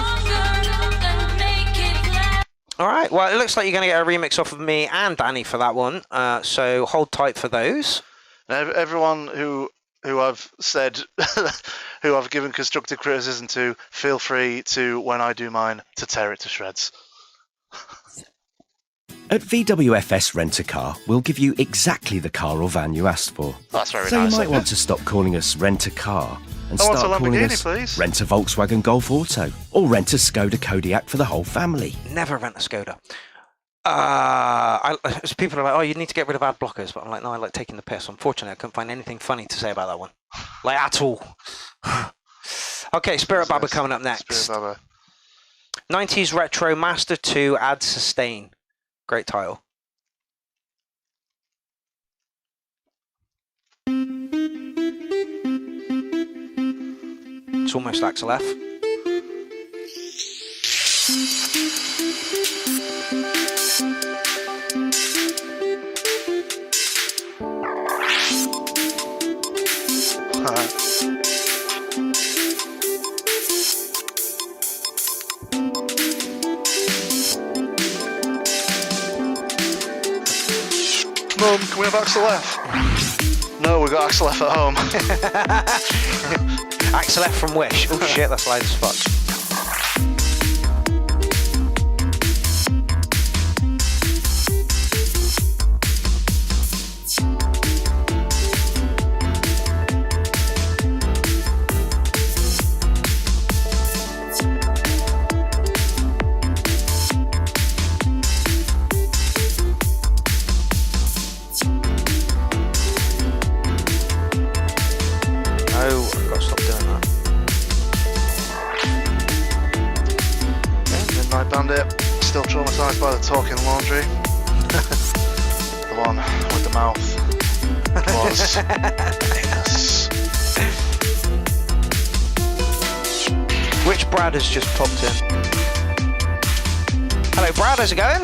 All right. Well, it looks like you're going to get a remix off of me and Danny for that one. So hold tight for those. Everyone who I've said, who I've given constructive criticism to, feel free to, when I do mine, to tear it to shreds. At VWFS Rent a Car, we'll give you exactly the car or van you asked for. That's very so nice. you might want to stop calling us Rent a Car and I want start a calling Lamborghini, us please. Rent a Volkswagen Golf Auto or Rent a Skoda Kodiaq for the whole family. Never rent a Skoda. People are like, oh, you need to get rid of ad blockers, but I'm like, no, I like taking the piss. Unfortunately, I couldn't find anything funny to say about that one, like at all. Okay, Spirit Baba coming up next. Spirit Baba. 90s Retro Master 2 Add Sustain. Great title. It's almost Axel F. Can we have Axel F? No, we got Axel F at home. Axel F from Wish. Oh shit, that's loud as fuck. Bandit, still traumatized by the talking laundry. The one with the mouth was yes. Which Brad has just popped in? Hello Brad, how's it going?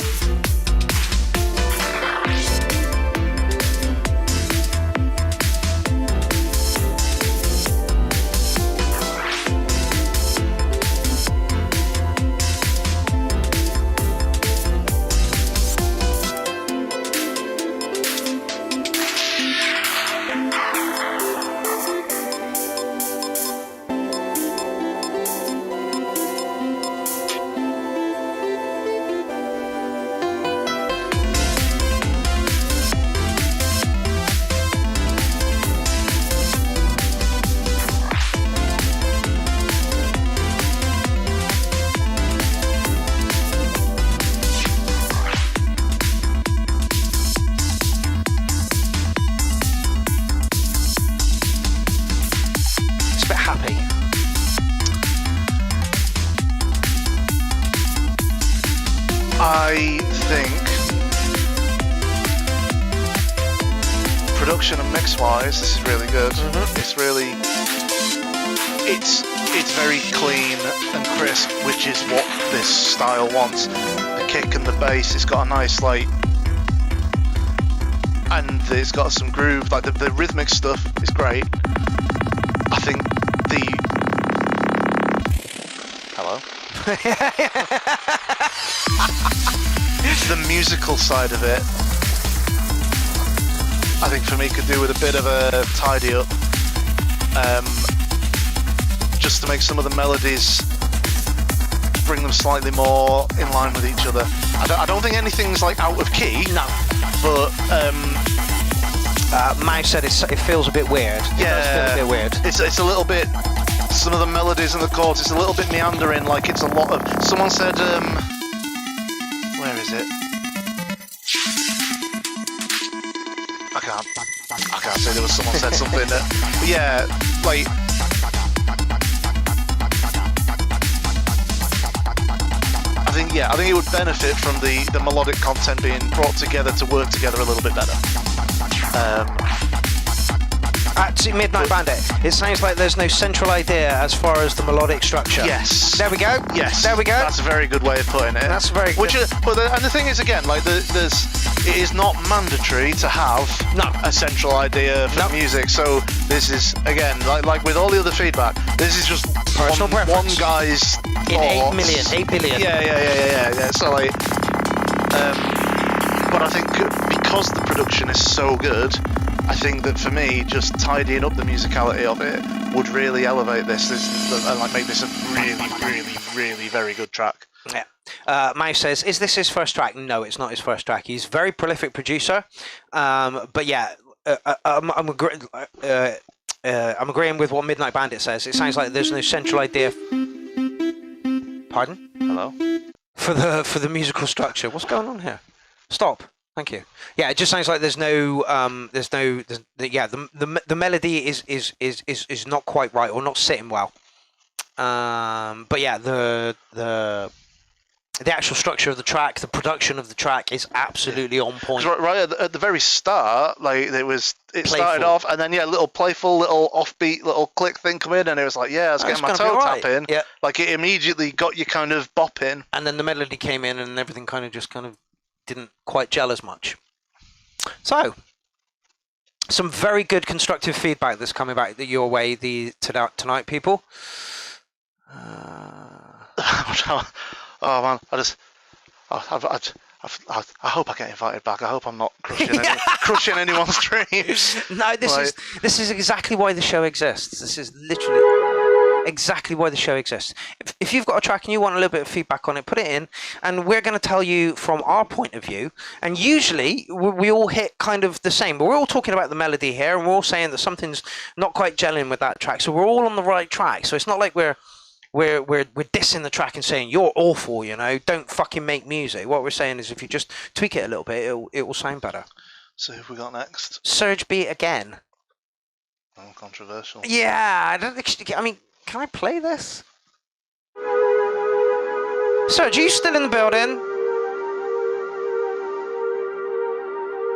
I think production and mix-wise, this is really good. It's really, it's very clean and crisp, which is what this style wants. The kick and the bass, it's got a nice and it's got some groove. Like the rhythmic stuff is great. I think the musical side of it, I think for me could do with a bit of a tidy up, just to make some of the melodies, bring them slightly more in line with each other. I don't think anything's like out of key. No. But Mike said it feels a bit weird. Yeah, it does feel a bit weird. It's a little bit. Some of the melodies and the chords, it's a little bit meandering. Like it's a lot of. Someone said, where is it? I can't say. There was someone said something that. Yeah, like. I think it would benefit from the melodic content being brought together to work together a little bit better. At Midnight Bandit, it sounds like there's no central idea as far as the melodic structure. Yes. There we go. Yes. There we go. That's a very good way of putting it. That's very good. And the thing is, again, like it is not mandatory to have a central idea for music. So this is, again, like with all the other feedback, this is just personal one guy's in thoughts. 8 billion. Yeah. So like, but I think because the production is so good, I think that for me, just tidying up the musicality of it would really elevate this and like make this a really, really, really very good track. Yeah. Mouse says, is this his first track? No, it's not his first track. He's a very prolific producer. But yeah, I'm agreeing with what Midnight Bandit says. It sounds like there's no central idea. Pardon? Hello? For the musical structure. What's going on here? Stop. Thank you. Yeah, it just sounds like the melody is not quite right or not sitting well. But yeah, the actual structure of the track, the production of the track is absolutely on point. Right at the very start, like it started off, and then a little playful, little offbeat, little click thing come in, and it was like, I was getting my toe tap in. Yeah. Like it immediately got you kind of bopping. And then the melody came in, and everything kind of didn't quite gel as much. So, some very good constructive feedback that's coming back your way tonight, people. Oh man, I I hope I get invited back. I hope I'm not crushing anyone's dreams. No, this is exactly why the show exists. This is literally exactly why the show exists. If you've got a track and you want a little bit of feedback on it, put it in, and we're going to tell you from our point of view. And usually we all hit kind of the same, but we're all talking about the melody here, and we're all saying that something's not quite gelling with that track. So we're all on the right track. So it's not like we're dissing the track and saying you're awful, don't fucking make music. What we're saying is if you just tweak it a little bit, it will sound better. So who have we got next? Surge Beat Again. Oh, controversial. Yeah, I mean, can I play this? Surge, are you still in the building?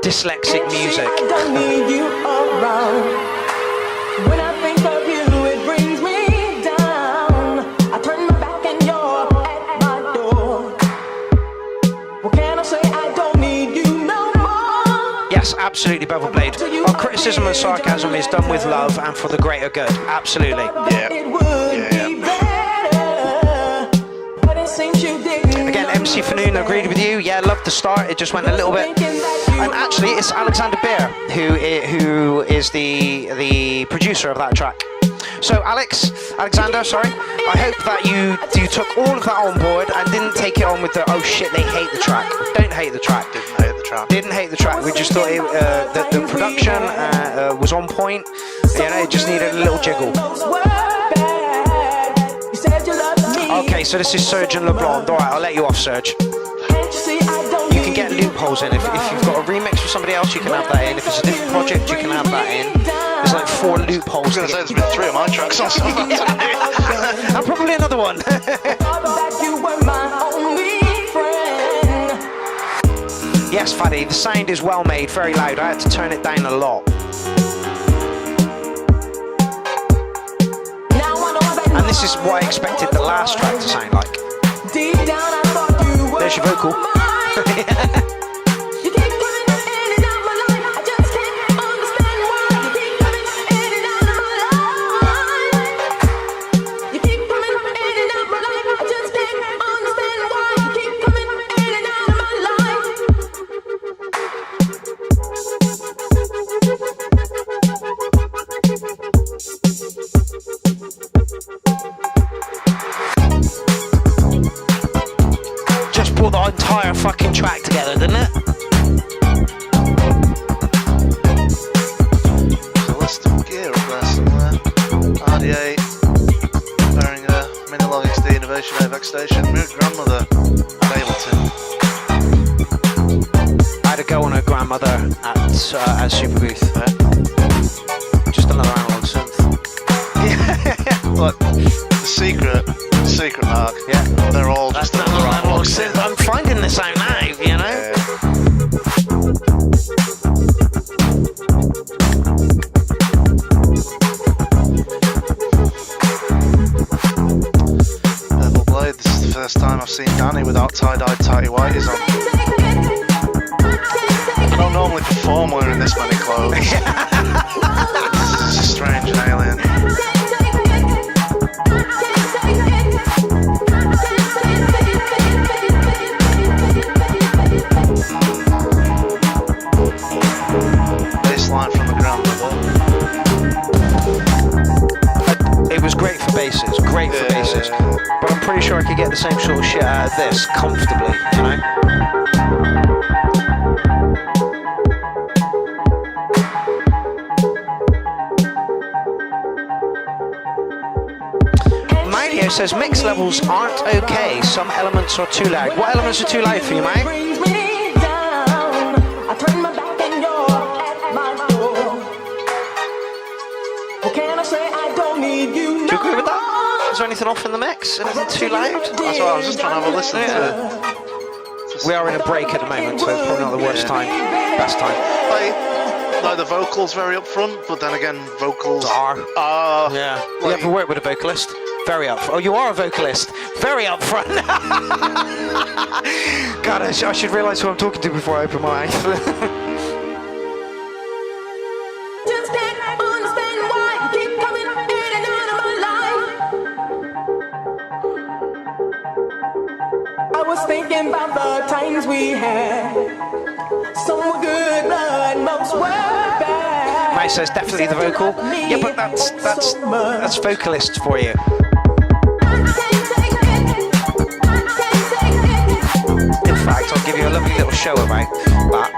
Dyslexic music. I don't need you around. When I think of you, it brings me down. I turn my back and you're at my door. What can I say? I don't need you no more. Yes, absolutely, Bevel Blade. Our criticism and sarcasm is done with love and for the greater good. Absolutely. Yeah. Again, MC Fanoon agreed with you. Yeah, loved the start. It just went a little bit. And actually, it's Alexander Beer who is the producer of that track. So, Alexander, sorry. I hope that you took all of that on board and didn't take it on with the oh shit, they hate the track. Don't hate the track. Didn't hate the track. We just thought that the production was on point. It just needed a little jiggle. Okay, so this is Surge and LeBlanc. Alright, I'll let you off, Surge. You can get loopholes in. If you've got a remix with somebody else, you can have that in. If it's a different project, you can have that in. There's like 4 loopholes. I was going to say there's been 3 of my tracks on something. And probably another one. Yes, Faddy, the sound is well made, very loud. I had to turn it down a lot. And this is what I expected the last track to sound like. There's your vocal. Brought the entire fucking track together, didn't it? There's a list of gear up there somewhere. RD8, Behringer, Minilog XD, Innovation AVEX Station, Mood Grandmother, and Ableton. I had a go on her grandmother at Super Booth. Yeah. Just another analog synth. Look, the secret mark. Yeah. They're all just another analog synth. I'm finding this out now, Bevel Blade, this is the first time I've seen Danny without tie-dyed tighty whities on. I don't normally perform wearing this many clothes. This is strange and alien. Bassline from the ground level. It was great for basses, but I'm pretty sure I could get the same sort of shit out of this comfortably, Mario says mix levels aren't okay, some elements are too loud. What elements are too loud for you, mate? Do you agree with that? Is there anything off in the mix? Anything too loud? That's what I was just trying to have a listen to. We are in a break at the moment, so it's probably not the worst time. Best time. Like the vocals very up front, but then again, vocals are. Yeah. You ever work with a vocalist? Very up front. Oh, you are a vocalist. Very up front. God, I should realise who I'm talking to before I open my eyes. was thinking about the times we had. Some were good, but most were bad. Mate says definitely the vocal. Yeah, but that's vocalist for you. In fact, I'll give you a lovely little show about that.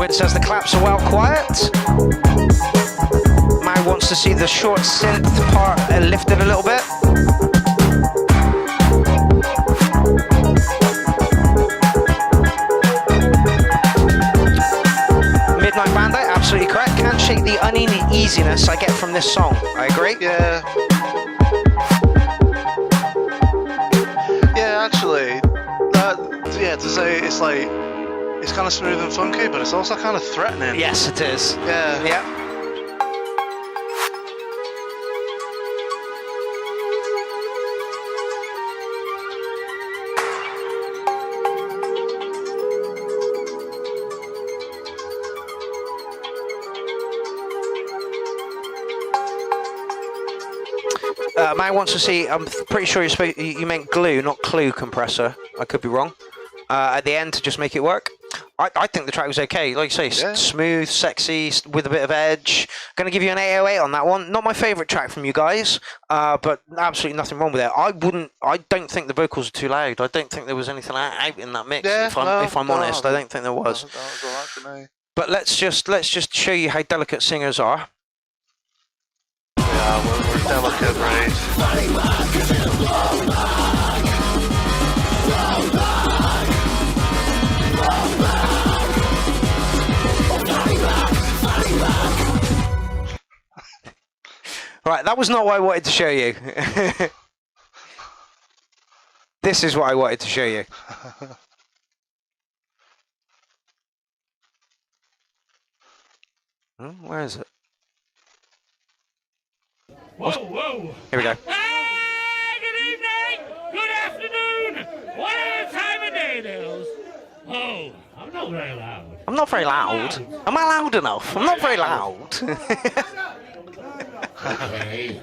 Says the claps are well quiet. Mao wants to see the short synth part lifted a little bit. Midnight Bandit, absolutely correct. Can't shake the uneasiness I get from this song. I agree. Yeah. Yeah, actually, to say it's like. It's kind of smooth and funky, but it's also kind of threatening. Yes, it is. Yeah. Yeah. Mate wants to see. I'm pretty sure you meant glue, not clue compressor. I could be wrong. At the end to just make it work. I think the track was okay. Like you say, smooth, sexy, with a bit of edge. Going to give you an 808 on that one. Not my favourite track from you guys, but absolutely nothing wrong with it. I don't think the vocals are too loud. I don't think there was anything out in that mix. Yeah, if I'm honest, I don't think there was. That was all right for me. But let's just show you how delicate singers are. Yeah, we're delicate, right? Right, that was not what I wanted to show you. This is what I wanted to show you. Where is it? Whoa! Here we go. Good evening! Good afternoon! Whatever time of day it is. Oh, I'm not very loud. I'm not very loud. Am I loud enough? I'm not very loud. Okay.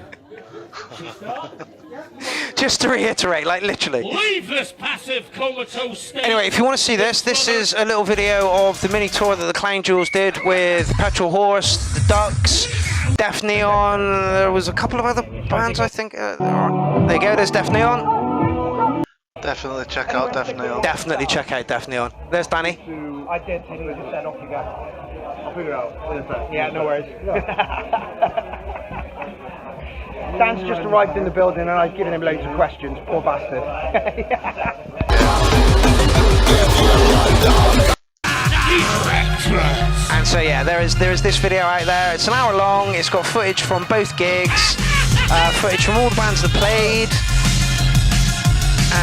Just to reiterate, like literally. Leave this passive comatose state. Anyway, if you want to see this is a little video of the mini tour that the Clown Jewels did with Petrol Horse, the Ducks, Def Neon. There was a couple of other bands, I think. There you go. There's Def Neon. Definitely check out Def Neon. Definitely check out Def Neon. There's Danny. I did. Anyway, just then off you go. I'll figure it out. Yeah, no worries. Dan's just arrived in the building and I've given him loads of questions. Poor bastard. And so yeah, there is this video out there. It's an hour long. It's got footage from both gigs, footage from all the bands that played,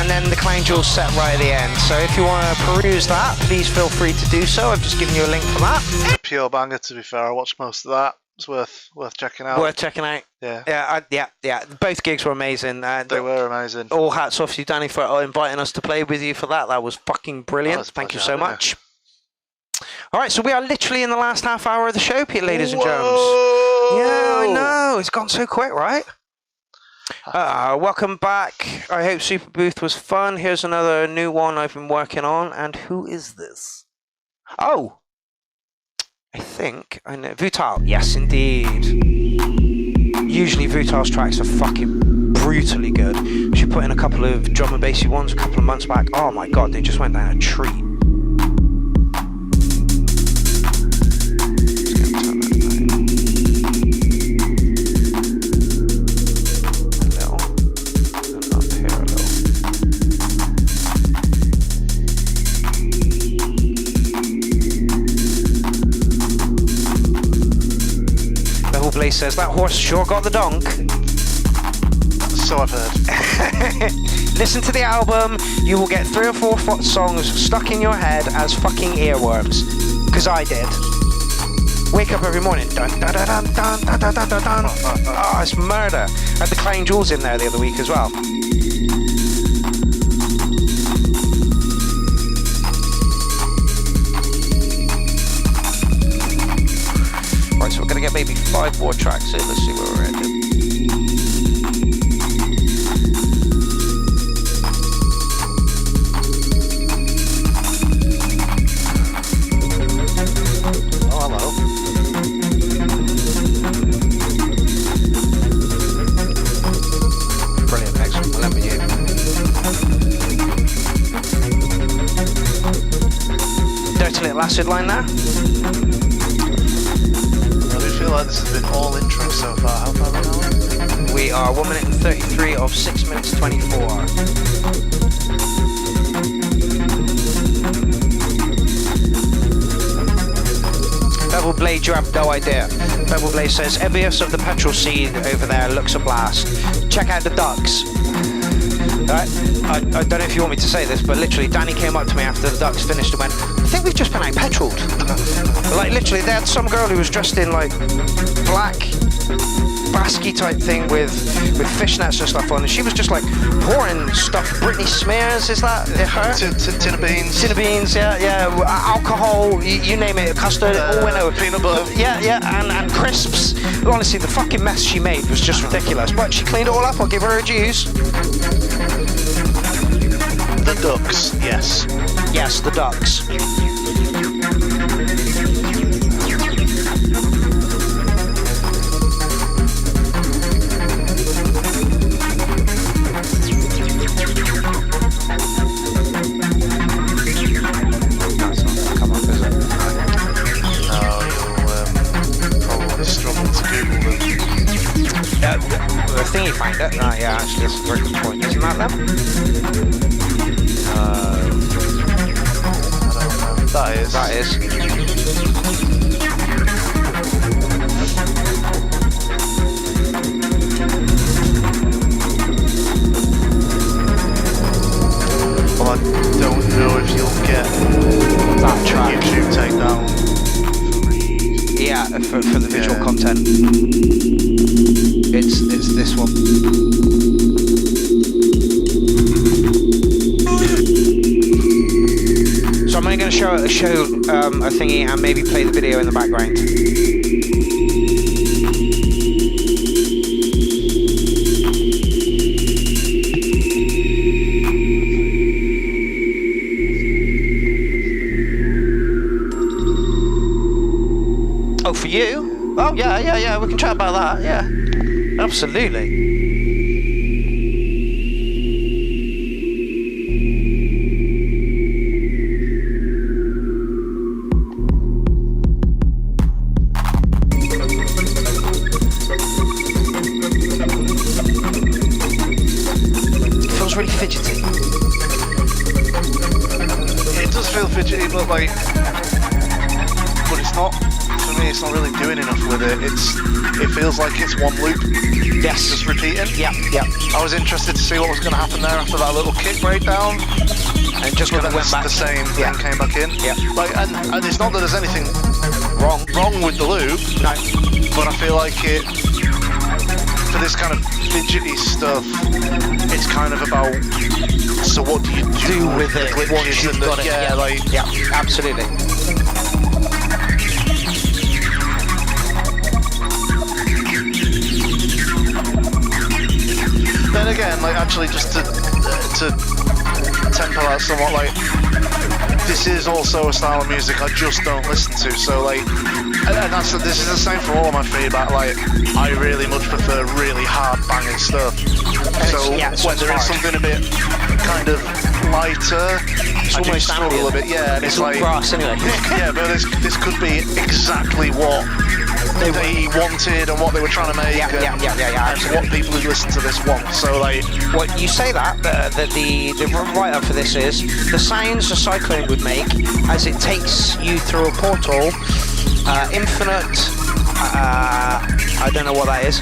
and then the Clown Jewels set right at the end. So if you want to peruse that, please feel free to do so. I've just given you a link for that. It's a pure banger, to be fair. I watched most of that. It's worth checking out. Worth checking out. Yeah. Yeah. Both gigs were amazing. They were amazing. All hats off to you, Danny, for inviting us to play with you for that. That was fucking brilliant. Thank you so much. All right, so we are literally in the last half hour of the show, ladies and germs. Yeah, I know. It's gone so quick, right? Welcome back. I hope Super Booth was fun. Here's another new one I've been working on. And who is this? Oh, I think I know. Vutal. Yes, indeed. Usually Vutal's tracks are fucking brutally good. She put in a couple of drum and bassy ones a couple of months back. Oh my god, they just went down a treat. Blaze says, that horse sure got the donk. So I've heard. Listen to the album, you will get 3 or 4 songs stuck in your head as fucking earworms. Because I did. Wake up every morning. Dun, dun, dun, dun, dun, dun, dun, dun, dun. Oh, it's murder. I had the Clang Jewels in there the other week as well. Right, so we're going to get maybe 5 more tracks in. Let's see where we're at. Oh, hello. Brilliant, excellent. Well, you. Dirty little acid line there. I do feel like this has been all intro so far. How far are we? We are 1 minute and 33 of 6 minutes 24. Bevel Blade, you have no idea. Bevel Blade says, envious of the petrol scene over there, looks a blast. Check out the ducks. Right? I don't know if you want me to say this, but literally Danny came up to me after the ducks finished and went, I think we've just been out petroled. Like literally, they had some girl who was dressed in like black basky type thing with fishnets and stuff on, and she was just like pouring stuff. Britney Spears, is that her? Tin of beans. Tin of beans, yeah. Alcohol, you name it, custard, all went over. Peanut butter. Yeah, and crisps. Honestly, the fucking mess she made was just ridiculous. But she cleaned it all up. I'll give her her dues. The ducks, yes. Yes, the ducks. The thingy find it. Oh, yeah, actually, that's a very good point. Isn't that them? I don't know. That is. That is. Well, I don't know if you'll get that track. YouTube takedown. Yeah, for the visual content. It's this one. So I'm only going to show a thingy and maybe play the video in the background. Oh, for you? Oh, yeah, we can chat about that, yeah. Absolutely. It feels really fidgety. It does feel fidgety, but like, but it's not. For me, it's not really doing enough with it. It feels like it's one loop. Yes. Just repeating. Yeah. I was interested to see what was going to happen there after that little kick breakdown. And just when it went back, the same thing came back in. Yeah. Like, and it's not that there's anything wrong with the loop. No. But I feel like it, for this kind of fidgety stuff, it's kind of about, so what do you do with it once you've got it? Yeah, absolutely. Then again, like, actually, just to tempo out somewhat, like, this is also a style of music I just don't listen to. So like, and this is the same for all of my feedback. Like, I really much prefer really hard banging stuff. So when there is something a bit kind of lighter, I do struggle a bit. Yeah, and it's like grass anyway. Yeah, but this could be exactly what they wanted and what they were trying to make, and what people who listen to this want. So like, well, you say that the write-up for this is the sounds a cyclone would make as it takes you through a portal, infinite I don't know what that is.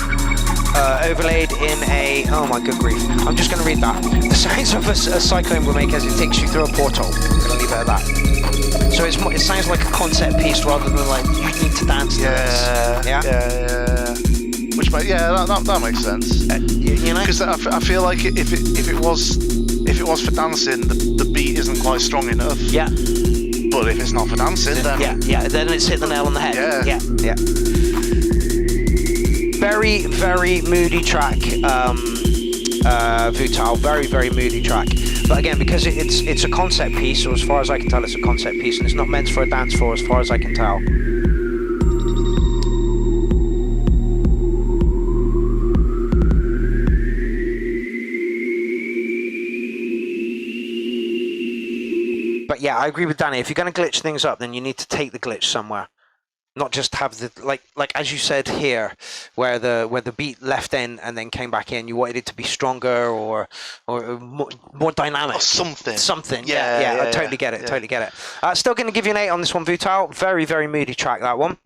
Overlaid in a... Oh my good grief. I'm just going to read that. The sounds of a cyclone will make as it takes you through a portal. I'm going to leave it at that. So it sounds like a concept piece rather than like you need to dance to this. Yeah. Which that makes sense. You know, because I feel like if it was for dancing, the beat isn't quite strong enough. Yeah. But if it's not for dancing, then then it's hit the nail on the head. Yeah. Very, very moody track, Vutal. Very, very moody track. But again, because it's a concept piece, or as far as I can tell, it's a concept piece, and it's not meant for a dance floor, as far as I can tell. But yeah, I agree with Danny. If you're going to glitch things up, then you need to take the glitch somewhere. Not just have the like as you said here, where the beat left in and then came back in. You wanted it to be stronger or more dynamic. Or something. Yeah. I totally get it. Totally get it. Still going to give you an 8 on this one, Vutal. Very, very moody track, that one.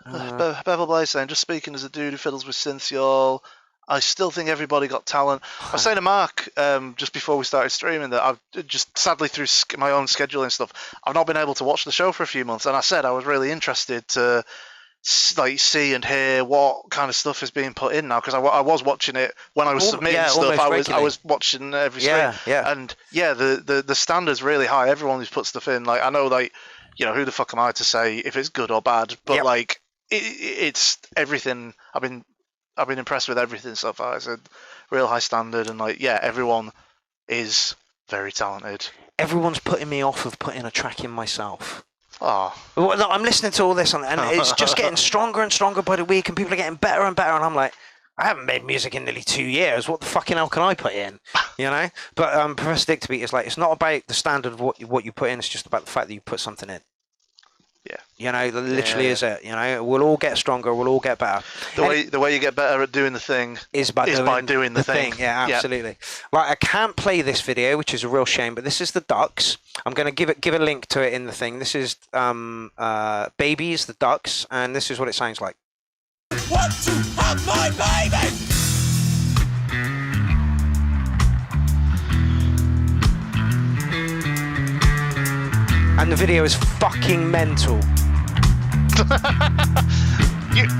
Bevel Blaze saying, just speaking as a dude who fiddles with synths, y'all, I still think everybody got talent. I was saying to Mark just before we started streaming that I've just sadly through my own scheduling stuff, I've not been able to watch the show for a few months, and I said I was really interested to see and hear what kind of stuff is being put in now, because I was watching it when I was submitting stuff. I was watching every stream, and the standard's really high. Everyone who's put stuff in, like I know, like who the fuck am I to say if it's good or bad, but like it's everything. I've been impressed with everything so far. It's a real high standard, and everyone is very talented. Everyone's putting me off of putting a track in myself. Oh. Well, no, I'm listening to all this, and it's just getting stronger and stronger by the week, and people are getting better and better, and I'm like, I haven't made music in nearly 2 years. What the fucking hell can I put in? But Professor Dictabeat is like, it's not about the standard of what you put in. It's just about the fact that you put something in. Yeah. Literally is it. We'll all get stronger. We'll all get better. The way you get better at doing the thing is by doing the thing. Yeah, absolutely. Right, I can't play this video, which is a real shame, but this is the Ducks. I'm going to give a link to it in the thing. This is Babies, the Ducks, and this is what it sounds like. Want to have my baby? And the video is fucking mental.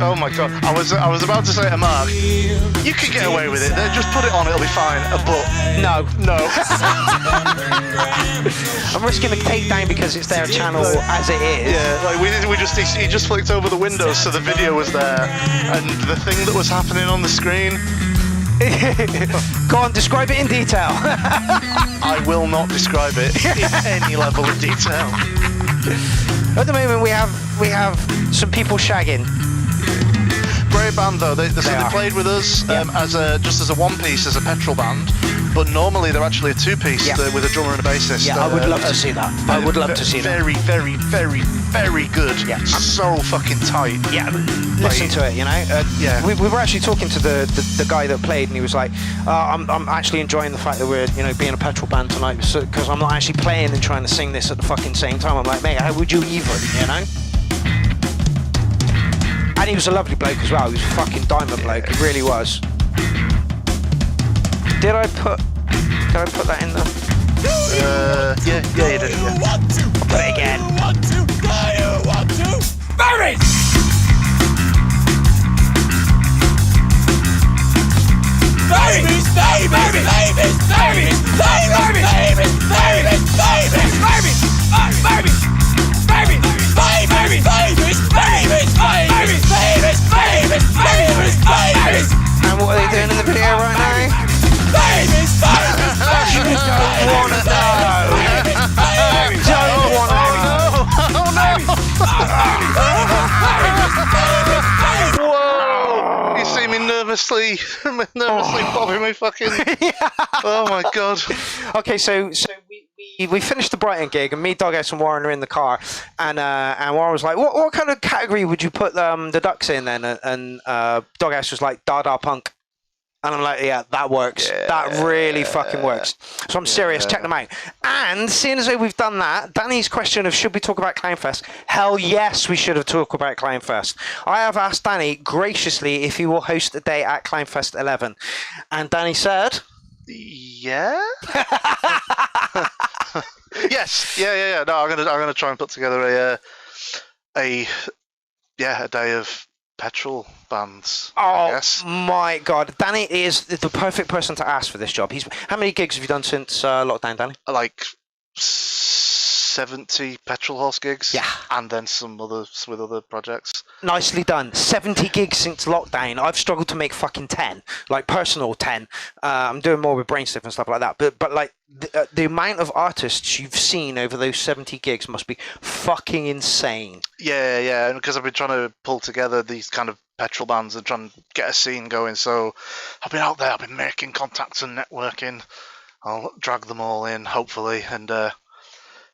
Oh my god! I was about to say to Mark, you can get away with it. Just put it on; it'll be fine. But no. I'm risking a takedown because it's their channel as it is. Yeah, like he just flicked over the window so the video was there, and the thing that was happening on the screen. Go on, describe it in detail. I will not describe it in any level of detail. At the moment, we have some people shagging. Great band though. They played with us as a one piece, as a petrol band. But normally they're actually a two-piece with a drummer and a bassist. Yeah, I would love to see that. I would love to see that. Very, very, very, very good. Yeah. So fucking tight. Yeah, listen to it, yeah. We were actually talking to the guy that played, and he was like, I'm actually enjoying the fact that we're, being a petrol band tonight, because I'm not actually playing and trying to sing this at the fucking same time. I'm like, mate, how would you even, And he was a lovely bloke as well. He was a fucking diamond bloke. He really was. Did I put that in there? Yeah, you did. Yeah. I'll put it again. Babies! Babies! Babies! Babies! Babies! Babies! Babies! Babies! Babies! Babies! Babies! Babies! Babies! Babies! Babies! Babies! Babies! Babies! Babies! And what are they doing in the video right now? Babies! Babies! You don't wanna know! Don't wanna know! Whoa! You see me nervously bobbing my fucking... Oh my god. Okay, so we finished the Brighton gig, and me, Doghouse, and Warren are in the car, and Warren was like, "What kind of category would you put the Ducks in then?" And Doghouse was like, "Dada punk." And I'm like, yeah, that works. That really fucking works. So I'm serious. Check them out. And seeing as though we've done that, Danny's question of should we talk about Clownfest? Hell yes, we should have talked about Clownfest. I have asked Danny graciously if he will host a day at Clownfest 11. And Danny said... Yeah? Yes. Yeah. No, I'm gonna try and put together a day of petrol bands. I guess. My God, Danny is the perfect person to ask for this job. How many gigs have you done since lockdown, Danny? Like 70 petrol horse gigs. Yeah. And then some others with other projects. Nicely done. 70 gigs since lockdown. I've struggled to make fucking 10, like personal 10. I'm doing more with Brainstiff and stuff like that. But like the amount of artists you've seen over those 70 gigs must be fucking insane. Yeah. And because I've been trying to pull together these kind of petrol bands and trying to get a scene going, so I've been out there. I've been making contacts and networking. I'll drag them all in, hopefully, and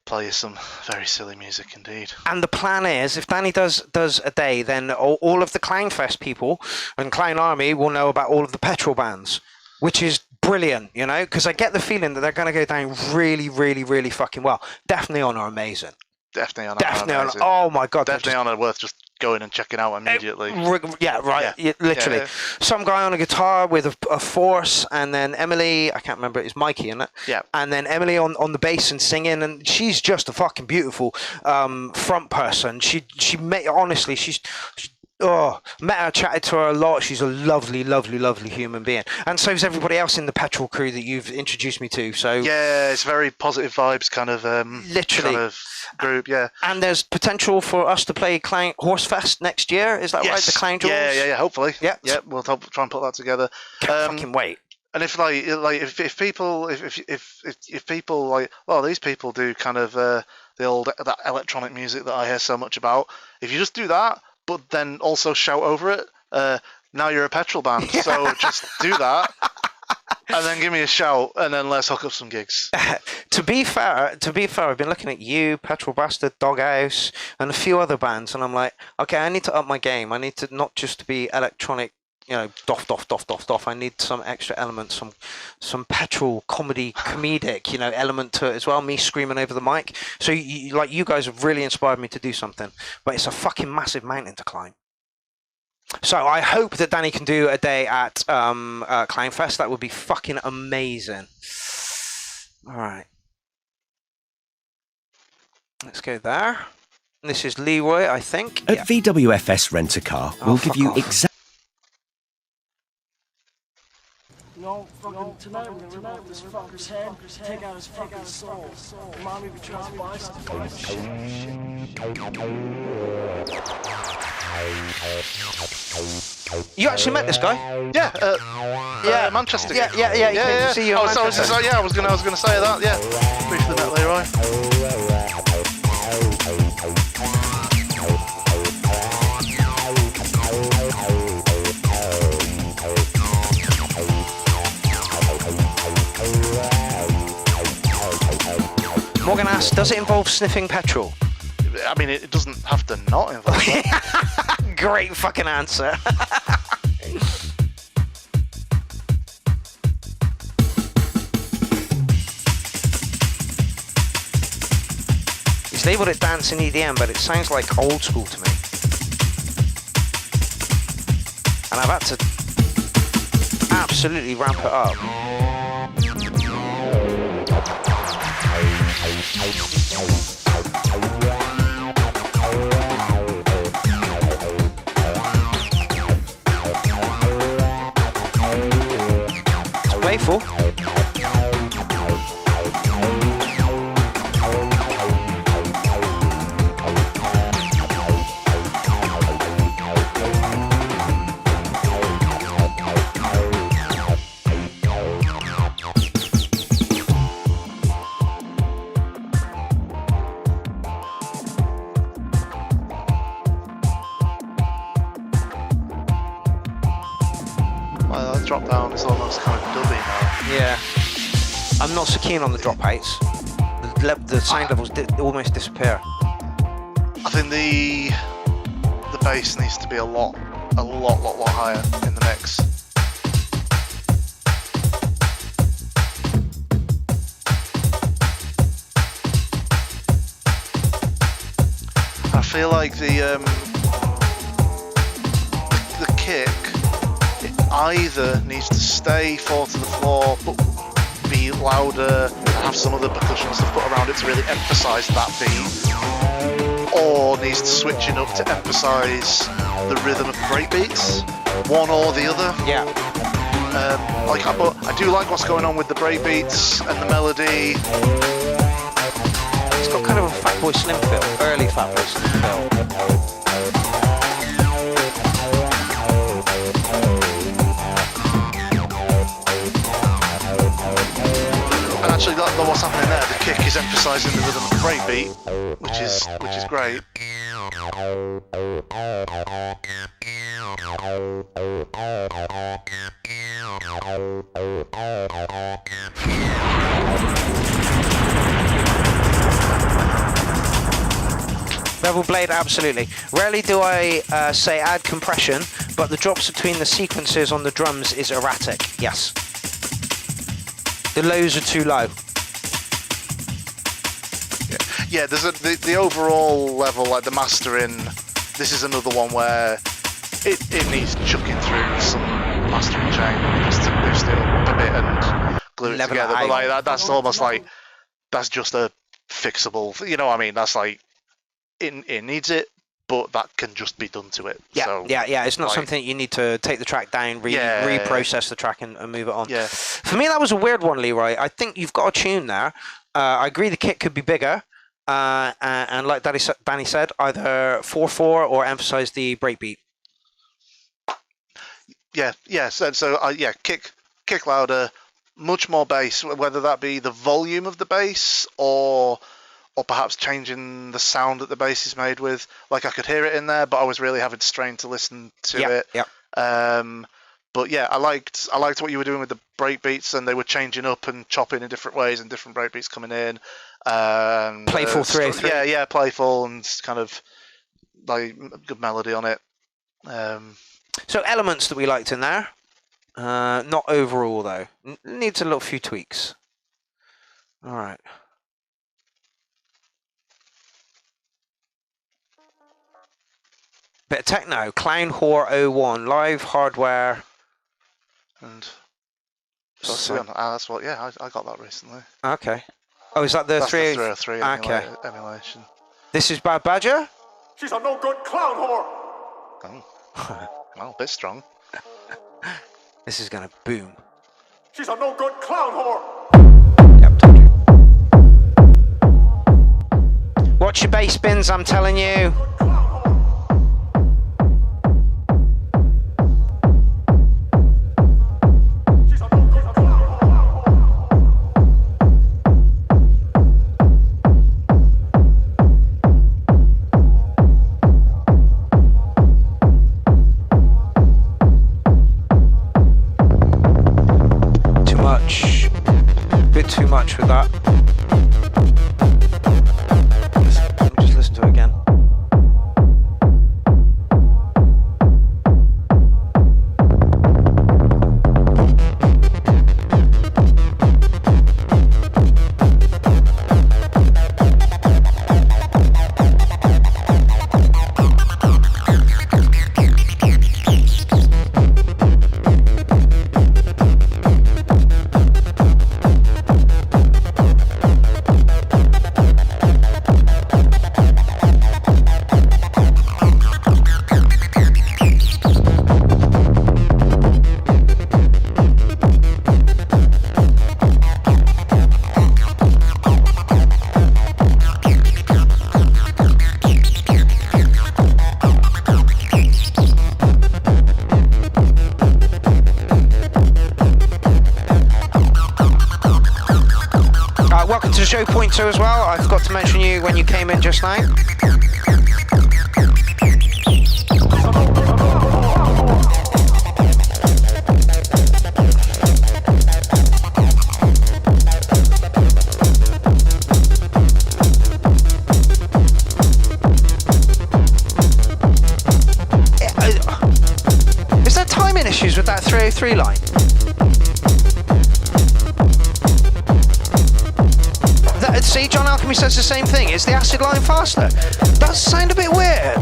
play you some very silly music indeed. And the plan is, if Danny does a day, then all of the Clownfest people and Clown Army will know about all of the petrol bands, which is brilliant, you know, because I get the feeling that they're going to go down really, really, really fucking well. Definitely on are amazing. Definitely on. Oh my God. Definitely on are worth just going and checking out immediately. Yeah, right. Yeah, literally. Yeah. Some guy on a guitar with a Force, and then Emily, I can't remember, it's Mikey, isn't it? Yeah. And then Emily on the bass and singing, and she's just a fucking beautiful front person. Honestly, she's met her, chatted to her a lot. She's a lovely, lovely, lovely human being. And so is everybody else in the petrol crew that you've introduced me to. So yeah, it's very positive vibes kind of literally kind of group, yeah. And there's potential for us to play Clown Horsefest next year. Is that right? The Clown Jewels? Yeah. Hopefully. Yeah. We'll try and put that together. Can't fucking wait. And if people like, well, these people do kind of that electronic music that I hear so much about. If you just do that, but then also shout over it, now you're a petrol band. So just do that. And then give me a shout, and then let's hook up some gigs. To be fair, I've been looking at you, Petrol Bastard, Doghouse, and a few other bands, and I'm like, okay, I need to up my game. I need to not just be electronic, you know, doff. I need some extra elements, some petrol comedic, you know, element to it as well. Me screaming over the mic. So you guys have really inspired me to do something, but it's a fucking massive mountain to climb. So I hope that Danny can do a day at Clownfest. That would be fucking amazing. All right. Let's go there. This is Leroy, I think. At VWFS Rent a Car, we'll give you exact... Tonight we're gonna rip off this fucker's head, take out his fucking soul. Mommy be trying to buy some You actually met this guy? Yeah, Manchester. Yeah. He came to see you. I was gonna say that. Yeah, briefly met Leroy. Morgan asks, does it involve sniffing petrol? I mean, it doesn't have to not involve that. Great fucking answer. He's labelled it dance and EDM, but it sounds like old school to me. And I've had to absolutely ramp it up. It's playful. Drop down is almost kind of dubby now. Yeah. I'm not so keen on the dropouts. The sound levels almost disappear. I think the bass needs to be a lot higher in the mix. I feel like the kick, it either needs to stay 4 to the floor but be louder and have some other percussion stuff put around it to really emphasise that beat, or needs to switch it up to emphasise the rhythm of the breakbeats, one or the other. Yeah. But I do like what's going on with the breakbeats and the melody. It's got kind of a Fatboy Slim feel, early Fatboy Slim feel. And actually, what's happening there, the kick is emphasising the rhythm of the breakbeat, which is great. Bevel Blade, absolutely. Rarely do I say add compression, but the drops between the sequences on the drums is erratic, yes. The lows are too low. Yeah, there's the overall level, like the mastering, this is another one where it needs chucking through some mastering chain just to boost it up a bit and glue it together. But like that's almost like, that's just a fixable, you know what I mean? That's like, it needs it, but that can just be done to it. Yeah, so, yeah. It's not like, something you need to take the track down, reprocess the track and move it on. Yeah. For me, that was a weird one, Leroy. I think you've got a tune there. I agree the kick could be bigger. And like Danny said, either 4/4 or emphasize the breakbeat. Yeah. So kick louder, much more bass. Whether that be the volume of the bass or perhaps changing the sound that the bass is made with. Like I could hear it in there, but I was really having to strain to listen to it. Yeah. But yeah, I liked what you were doing with the breakbeats, and they were changing up and chopping in different ways, and different breakbeats coming in. Playful 303. Yeah, playful and kind of like good melody on it. So elements that we liked in there. Not overall though. Needs a little few tweaks. All right. Bit of techno. Clown Whore 01 live hardware. And that's what. Yeah, I got that recently. Okay. Oh, is that the 303 okay. Emulation. This is Bad Badger? She's a no good clown whore. Oh. Well, a bit strong. This is gonna boom. She's a no good clown whore. Yep, told you. Watch your bass bins, I'm telling you. Too much with that. Just listen to it again. Welcome to the show, Point 2 as well. I forgot to mention you when you came in just now. Is there timing issues with that 303 line? See, John Alcott Alchemy says the same thing. Is the acid line faster? Does sound a bit weird.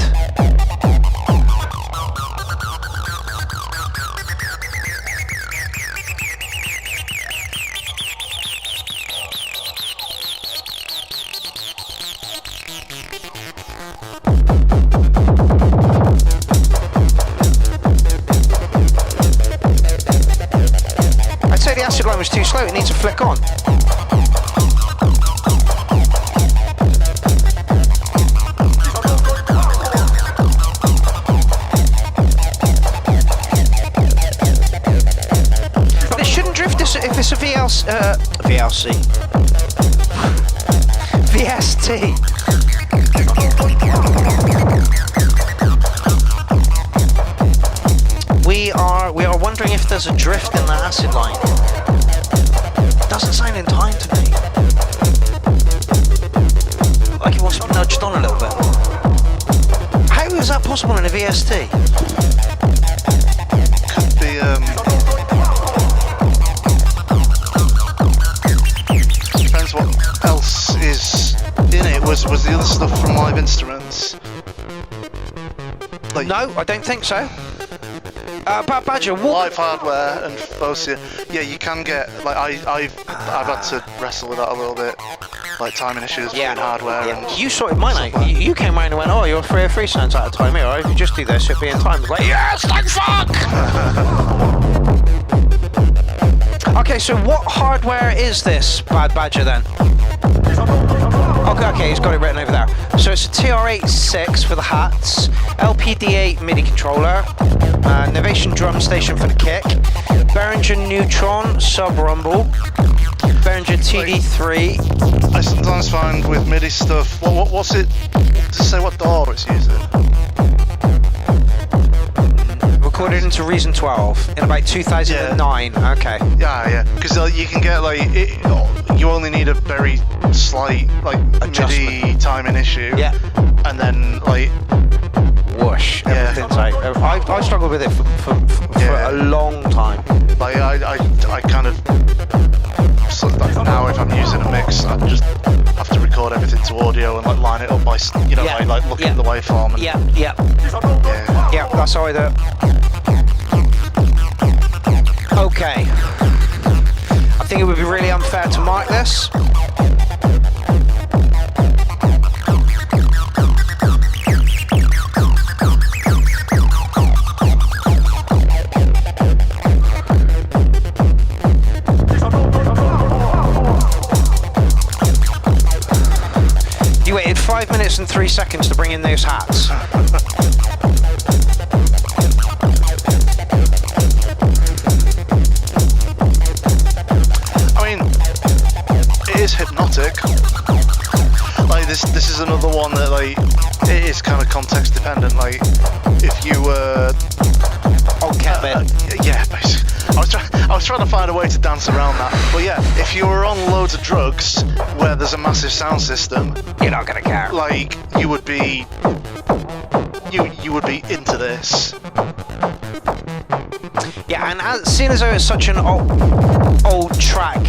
I'd say the acid line was too slow. It needs to flick on. But it shouldn't drift if it's a VLC. VST. We are wondering if there's a drift in the acid line. Doesn't sound in time to me. Like it wants to be nudged on a little bit. How is that possible in a VST? Could be depends what else is in it. Was the other stuff from Live Instruments? Like, No, I don't think so. Badger, what? Live hardware and Focia. Yeah, you can get like I've had to wrestle with that a little bit, like timing issues between hardware and. You sorted mine out. You came around and went, "Oh, you're 3 or 3 cents out of time here. If you just do this, it'll be in time." I was like, yes, thank fuck. Okay, so what hardware is this, Bad Badger then? Okay, he's got it written over there. So it's a TR-86 for the hats, LPD8 MIDI controller, Novation drum station for the kick, Behringer Neutron sub rumble, Behringer TD3. I sometimes find with MIDI stuff, what's it? Does it say what DAW it's using? Recorded into Reason 12 in about 2009. Yeah. Okay. Yeah, because you can get like you only need a very slight like MIDI timing issue. Yeah. And then like whoosh, everything's out. I struggled with it for a long time. Like I kind of like now if I'm using a mix, I just have to record everything to audio and like line it up by like looking at the waveform. And, Yeah, that's how I do it. Okay. I think it would be really unfair to mark this. You waited 5 minutes and 3 seconds to bring in those hats. Is hypnotic. Like this is another one that like it is kind of context dependent. Like if you were yeah, basically. I was trying to find a way to dance around that. But yeah, if you were on loads of drugs where there's a massive sound system, you're not gonna care. Like you would be into this. Yeah, and seeing as though it's such an old track,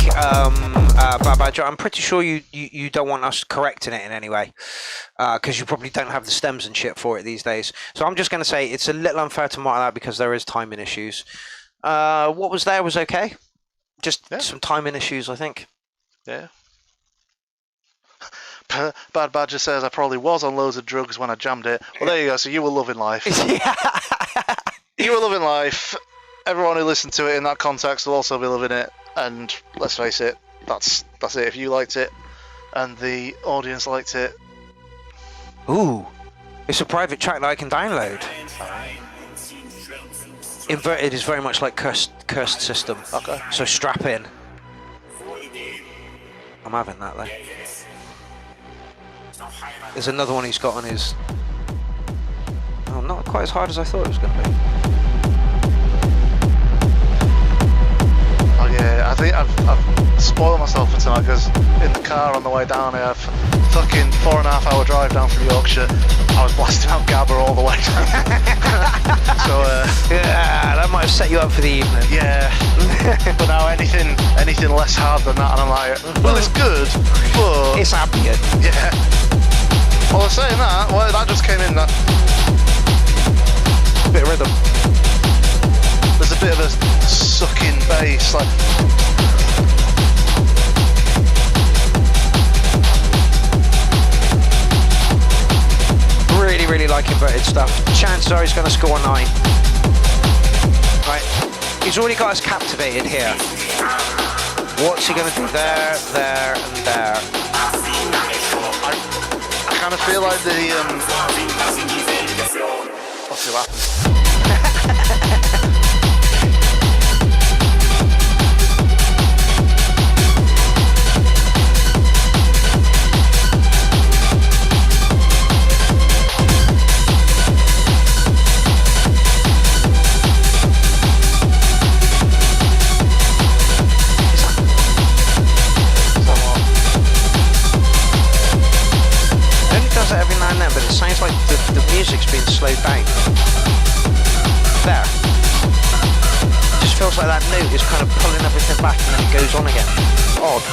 Badger, I'm pretty sure you don't want us correcting it in any way, because you probably don't have the stems and shit for it these days. So I'm just going to say it's a little unfair to mark that because there is timing issues. What was there was okay. Just some timing issues, I think. Yeah. Bad Badger says I probably was on loads of drugs when I jammed it. Well, there you go. So you were loving life. You were loving life. Everyone who listened to it in that context will also be loving it. And let's face it, that's it. If you liked it and the audience liked it. Ooh, it's a private track that I can download. Inverted is very much like cursed system. Okay. So strap in. I'm having that though. There's another one he's got on his. Oh, not quite as hard as I thought it was going to be. Oh Yeah, I think I've spoiled myself for tonight because in the car on the way down here, fucking 4.5 hour drive down from Yorkshire, I was blasting out Gabba all the way down. So yeah, that might have set you up for the evening. Yeah, but now anything less hard than that, and I'm like, well, it's good, but it's ambient. Yeah. Well, I'm saying that. Well, that just came in. That bit of rhythm. There's a bit of a sucking bass, like. Really like inverted stuff. Chances are he's going to score 9. Right, he's already got us captivated here. What's he going to do there, there, and there? I kind of feel like the Let's see what happens. Every now and then, but it sounds like the music's been slowed down. There. It just feels like that note is kind of pulling everything back and then it goes on again. Odd.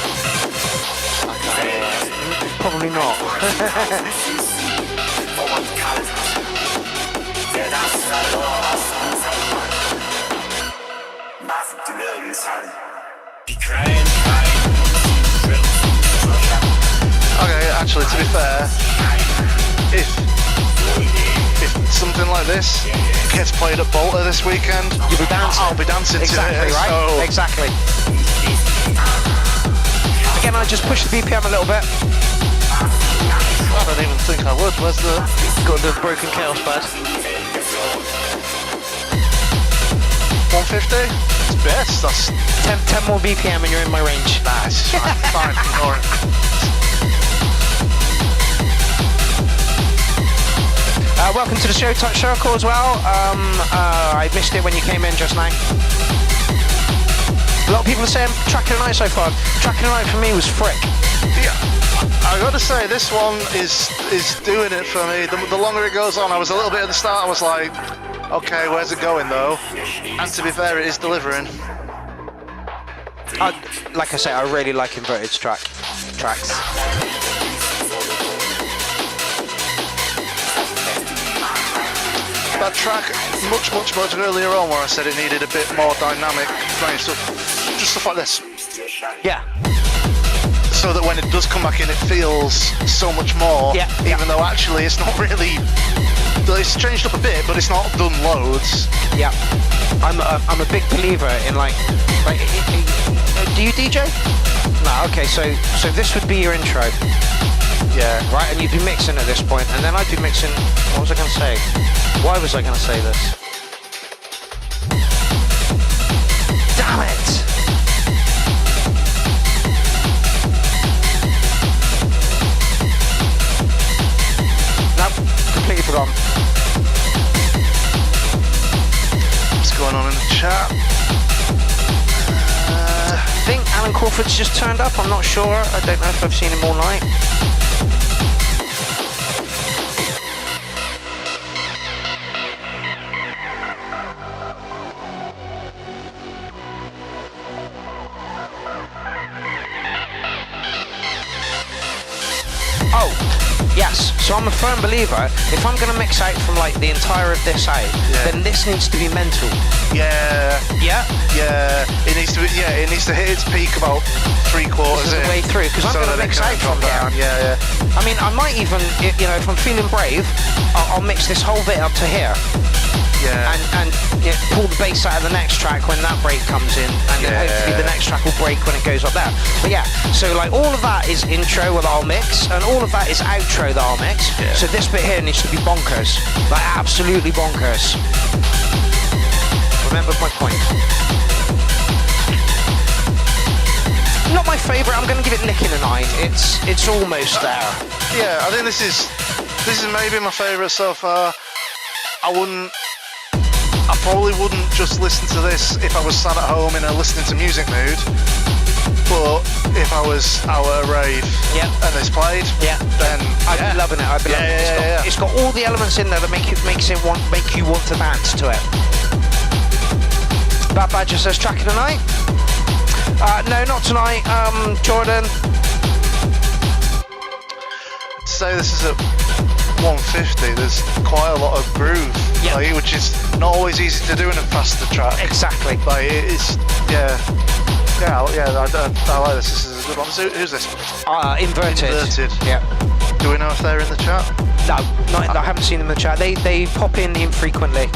Probably not. Okay, actually, to be fair, if something like this gets played at Bolter this weekend, you'll be dancing. I'll be dancing exactly, to it. Right? So. Exactly. Again, I just push the BPM a little bit. I don't even think I would. Where's the... Got the broken chaos pad. 150? It's best. That's 10 more BPM and you're in my range. Nice. Fine. Ignore it. Welcome to the show, Touch Circle as well. I missed it when you came in just now. A lot of people are saying track of the night so far. Track of the night for me was Frick. Yeah, I gotta say this one is doing it for me. The longer it goes on, I was a little bit at the start. I was like, okay, where's it going though? And to be fair, it is delivering. Like I say, I really like inverted tracks. That track much earlier on where I said it needed a bit more dynamic playing stuff, just stuff like this. Yeah. So that when it does come back in, it feels so much more. Yeah. Even though actually it's not really. It's changed up a bit, but it's not done loads. Yeah. I'm a big believer in like do you DJ? No. Okay. So this would be your intro. Yeah. Right, and you'd be mixing at this point, and then I'd be mixing. What was I going to say? Why was I going to say this? Damn it! Nope, completely forgotten. What's going on in the chat? I think Alan Crawford's just turned up. I'm not sure. I don't know if I've seen him all night. Oh, yes. So I'm a firm believer. If I'm going to mix out from like the entire of this out, then this needs to be mental. Yeah. Yeah. Yeah. It needs to be. Yeah. It needs to hit its peak about 3/4 the way through, because I'm going to mix out from down. here. Yeah. I mean, I might even, you know, if I'm feeling brave, I'll mix this whole bit up to here. Yeah. And pull the bass out of the next track when that break comes in, and then hopefully the next track will break when it goes up there. But yeah, so like all of that is intro that I'll mix, and all of that is outro that I'll mix. Yeah. So this bit here needs to be bonkers, like absolutely bonkers. Remember my point. Not my favourite. I'm going to give it nicking a 9. It's almost there. Yeah, I think this is maybe my favourite so far. I wouldn't I probably wouldn't just listen to this if I was sat at home in a listening to music mood. But if I was out at a rave and this played, then I'd be loving it. I'd be loving it. It's got all the elements in there that make you want to dance to it. Bad Badger says track of the night. No, not tonight. Jordan. To say this is at 150, there's quite a lot of groove, like, which is not always easy to do in a faster track. Exactly. Like it's I like this. This is a good one. So, who's this? Inverted. Yeah. Do we know if they're in the chat? No, I haven't seen them in the chat. They pop in infrequently.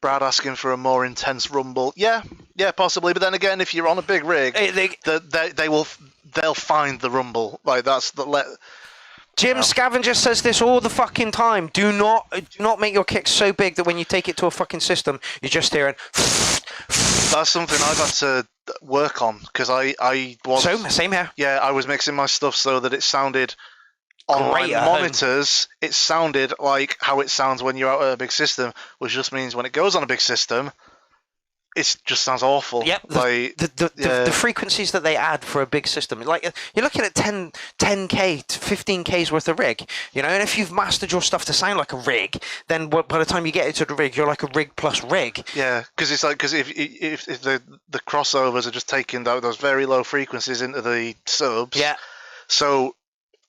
Brad asking for a more intense rumble. Yeah, possibly. But then again, if you're on a big rig, they'll find the rumble. Like that's the Jim Scavenger says this all the fucking time. Do not make your kicks so big that when you take it to a fucking system, you're just hearing. That's something I've had to work on because I was. Same here. Yeah, I was mixing my stuff so that it sounded on my monitors. It sounded like how it sounds when you're out at a big system, which just means when it goes on a big system, it just sounds awful. Yep. The frequencies that they add for a big system, like you're looking at 10k to 15k's worth of rig, and if you've mastered your stuff to sound like a rig, then by the time you get into the rig, you're like a rig plus rig. Yeah, because if the crossovers are just taking those very low frequencies into the subs, so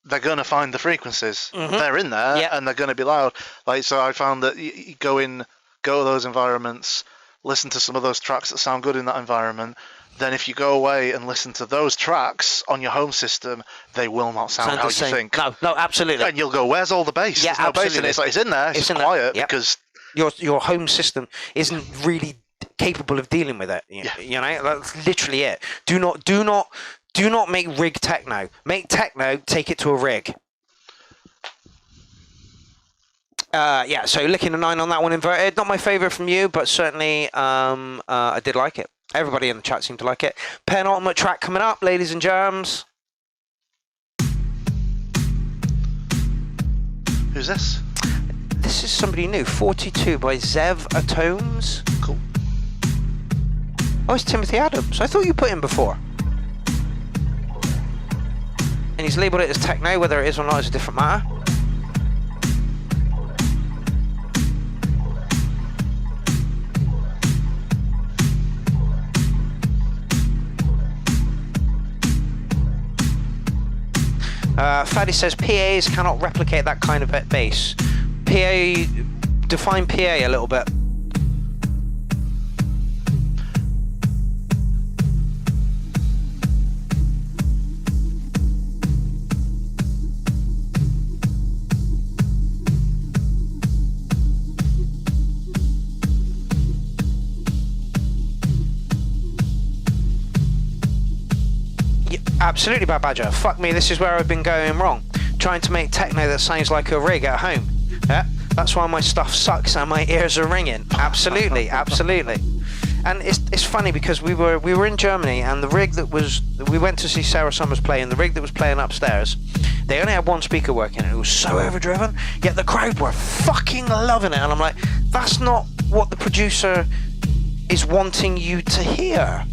they're going to find the frequencies. Mm-hmm. They're in there, and they're going to be loud. Like so, I found that you go to those environments. Listen to some of those tracks that sound good in that environment. Then if you go away and listen to those tracks on your home system, they will not sound how you think. No, absolutely. And you'll go, where's all the bass? Yeah, There's no absolutely. bass in it. It's like, it's in there, it's just quiet because... Your home system isn't really capable of dealing with it. That's literally it. Do not make rig techno. Make techno, take it to a rig. So licking a 9 on that one, Inverted. Not my favourite from you, but certainly I did like it. Everybody in the chat seemed to like it. Penultimate track coming up, ladies and germs. Who's this? This is somebody new. 42 by Zev Atomes. Cool. Oh, it's Timothy Adams. I thought you put him before. And he's labelled it as techno. Whether it is or not is a different matter. Faddy says PAs cannot replicate that kind of bass. Define PA a little bit. Absolutely, Bad Badger. Fuck me, this is where I've been going wrong. Trying to make techno that sounds like a rig at home. Yeah, that's why my stuff sucks and my ears are ringing. Absolutely, absolutely. And it's funny because we were in Germany and the rig we went to see Sarah Summers play, and the rig that was playing upstairs, they only had one speaker working and it was so overdriven, yet the crowd were fucking loving it. And I'm like, that's not what the producer is wanting you to hear,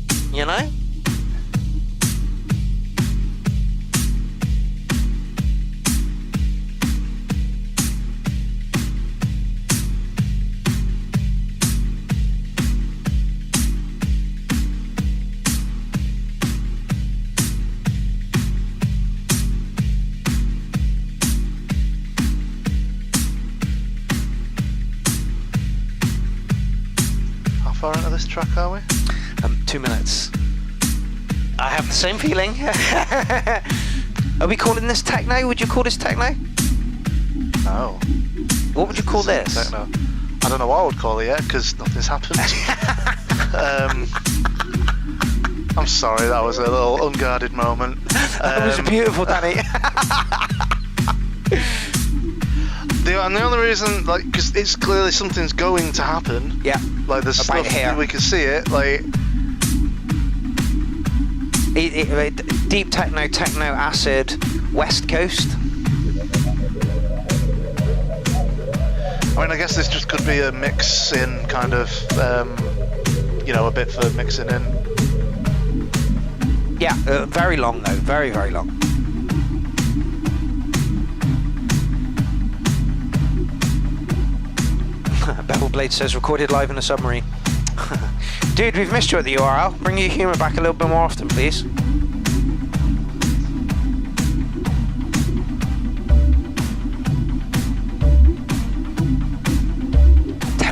How far into this track are we? 2 minutes. I have the same feeling. Are we calling this techno? Would you call this techno? No. What would you call this? Techno. I don't know what I would call it yet because nothing's happened. I'm sorry, that was a little unguarded moment. That was beautiful, Danny. The only reason, because it's clearly something's going to happen. Yeah. Like there's stuff that we can see it. Like deep techno, acid, West Coast. I mean, I guess this just could be a mix in kind of, a bit for mixing in. Yeah, very long though, very, very long. Bevel Blade says recorded live in a submarine. Dude, we've missed you at the URL. Bring your humour back a little bit more often, please.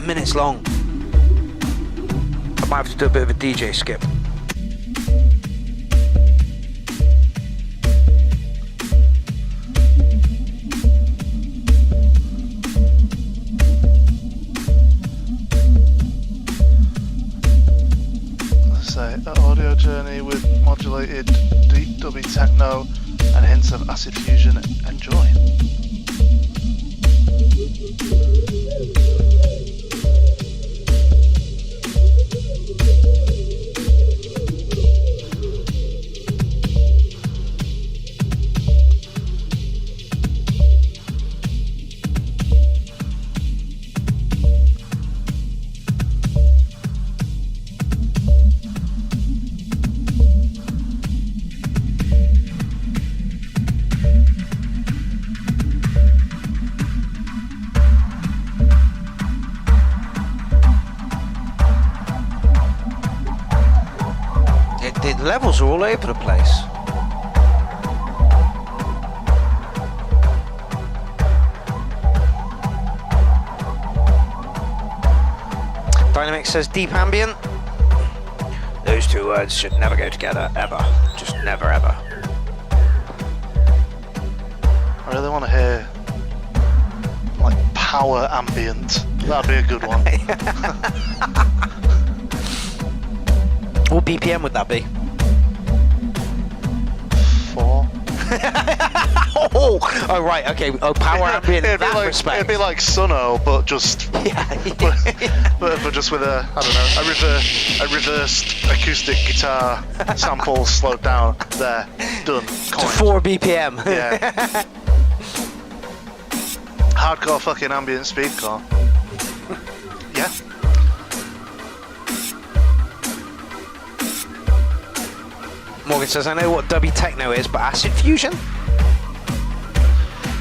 Minutes long. I might have to do a bit of a DJ skip. Let's say an audio journey with modulated deep dubby techno and hints of acid fusion. Enjoy. The levels are all over the place. Dynamic says deep ambient. Those two words should never go together, ever. Just never, ever. I really want to hear like power ambient. That'd be a good one. What BPM would that be? 4. Oh right, okay. Oh, power ambient in that respect. It'd be like Suno, but just but just with a reversed acoustic guitar sample slowed down. There, done. To 4 BPM. Yeah. Hardcore fucking ambient speedcore. Yeah. Morgan says, I know what dubby techno is, but acid fusion?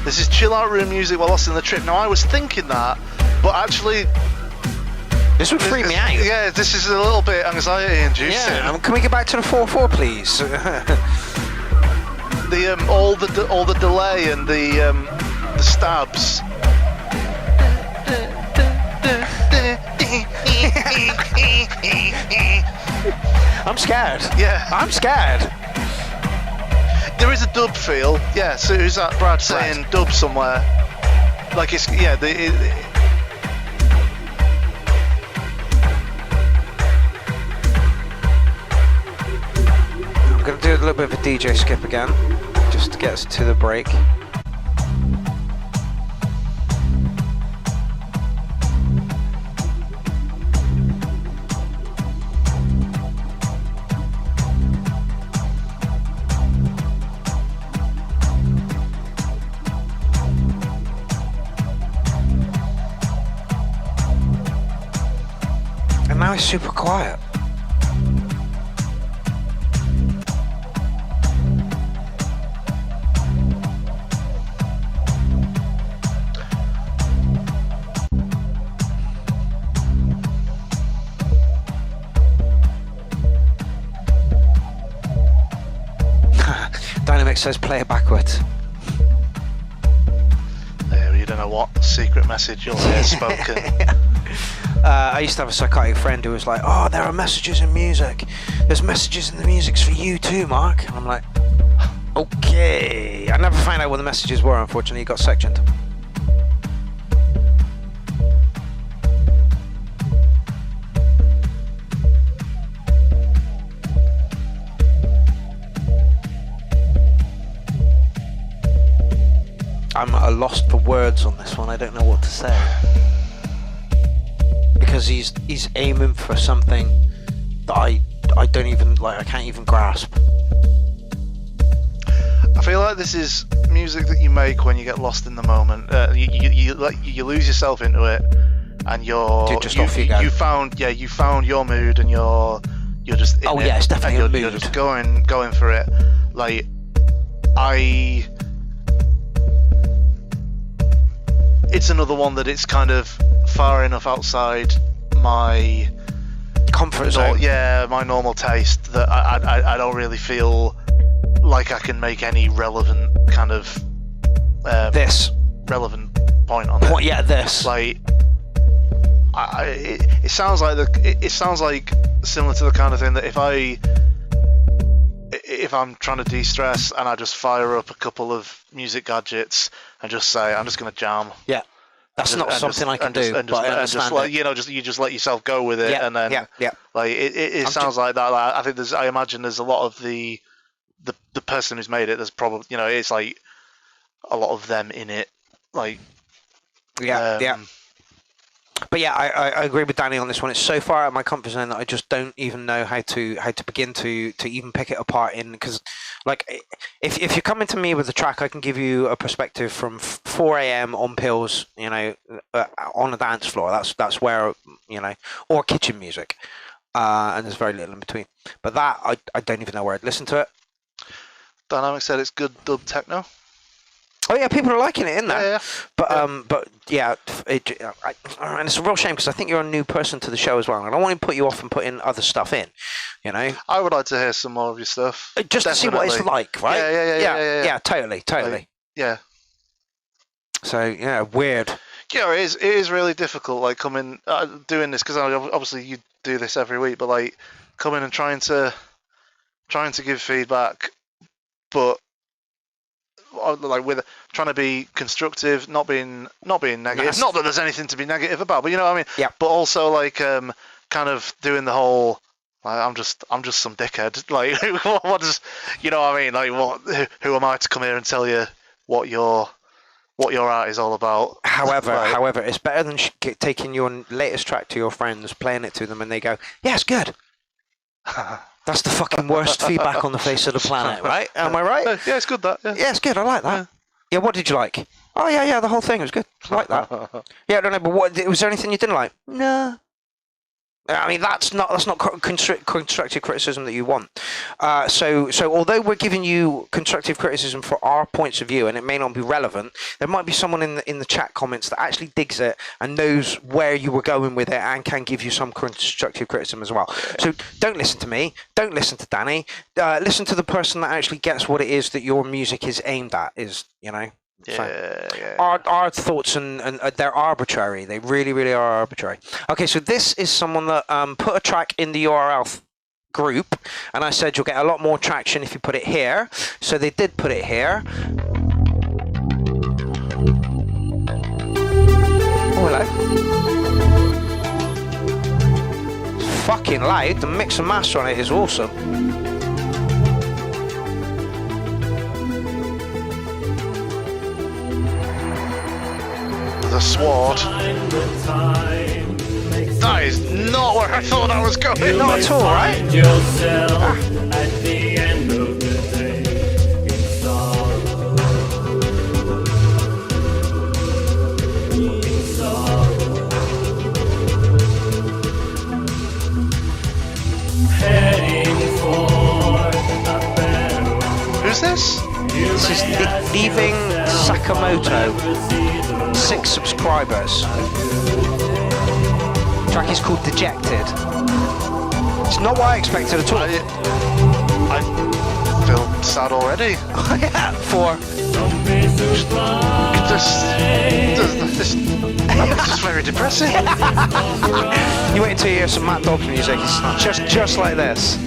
This is chill out room music while lost in the trip. Now I was thinking that, but actually this would freak me out. Yeah, this is a little bit anxiety inducing. Yeah, can we get back to the 4/4 please? All the delay and the stabs. I'm scared. Yeah. I'm scared. There is a dub feel. Yeah, so who's that Brad saying dub somewhere? Like it's, yeah, I'm going to do a little bit of a DJ skip again, just to get us to the break. And now it's super quiet. Dynamic says play it backwards. There, you don't know what secret message you'll hear spoken. I used to have a psychotic friend who was like, oh, there are messages in music. There's messages in the music's for you too, Mark. And I'm like, okay. I never found out what the messages were, unfortunately. He got sectioned. I'm at a loss for words on this one. I don't know what to say. Because he's aiming for something that I don't even, like, I can't even grasp. I feel like this is music that you make when you get lost in the moment. You lose yourself into it, and you found your mood, and you're just in it, it's definitely a mood. You're just going for it. Like it's another one that it's kind of far enough outside my comfort zone. Yeah, my normal taste that I don't really feel like I can make any relevant kind of relevant point on it. Yeah, this. Like, it sounds like it sounds like similar to the kind of thing that if I'm trying to de-stress and I just fire up a couple of music gadgets and just say I'm just going to jam. Yeah. That's not something I can do, but I understand like, you just let yourself go with it, and then like it sounds like that. Like, I think I imagine there's a lot of the person who's made it. There's probably it's like a lot of them in it. Like But yeah, I agree with Danny on this one. It's so far out of my comfort zone that I just don't even know how to begin to even pick it apart. Because like if you're coming to me with a track, I can give you a perspective from 4 a.m. on pills, on a dance floor. That's where or kitchen music, and there's very little in between. But that I don't even know where I'd listen to it. Dynamic said it's good dub techno. Oh yeah, people are liking it in there. Yeah. But yeah, and it's a real shame because I think you're a new person to the show as well, and I don't want to put you off and put in other stuff in. I would like to hear some more of your stuff. Just to see what it's like, right? Yeah. Totally. Like, yeah. So yeah, weird. Yeah, it is really difficult. Like coming doing this because obviously you do this every week, but like coming and trying to give feedback, but like with trying to be constructive, not being negative. Not that there's anything to be negative about, but you know what I mean. Yeah. But also like kind of doing the whole like, I'm just some dickhead. Like what does what I mean? Like who am I to come here and tell you what your art is all about? However, it's better than taking your latest track to your friends, playing it to them, and they go, "Yeah, it's good." That's the fucking worst feedback on the face of the planet, right? Am I right? Yeah, it's good that. Yeah, it's good. I like that. Yeah, what did you like? Oh yeah, the whole thing was good. I like that. Yeah, I don't know, but was there anything you didn't like? No. I mean, that's not constructive criticism that you want. So although we're giving you constructive criticism for our points of view, and it may not be relevant, there might be someone in the chat comments that actually digs it and knows where you were going with it and can give you some constructive criticism as well. So don't listen to me. Don't listen to Danny. Listen to the person that actually gets what it is that your music is aimed at. Our thoughts and they're arbitrary. They really, really are arbitrary. Okay, so this is someone that put a track in the URL group, and I said you'll get a lot more traction if you put it here. So they did put it here. Oh, hello. It's fucking loud. The mix and master on it is awesome. The sword. That is not where I thought I was going. Not at all, right? At the end of the day, in sorrow. Heading for a better. Who's this? This is Leaving Sakamoto. 6 subscribers. The track is called Dejected. It's not what I expected at all. I feel sad already. Yeah, for this is very depressing. You wait until you hear some Matt Dobbs music. It's not just like this.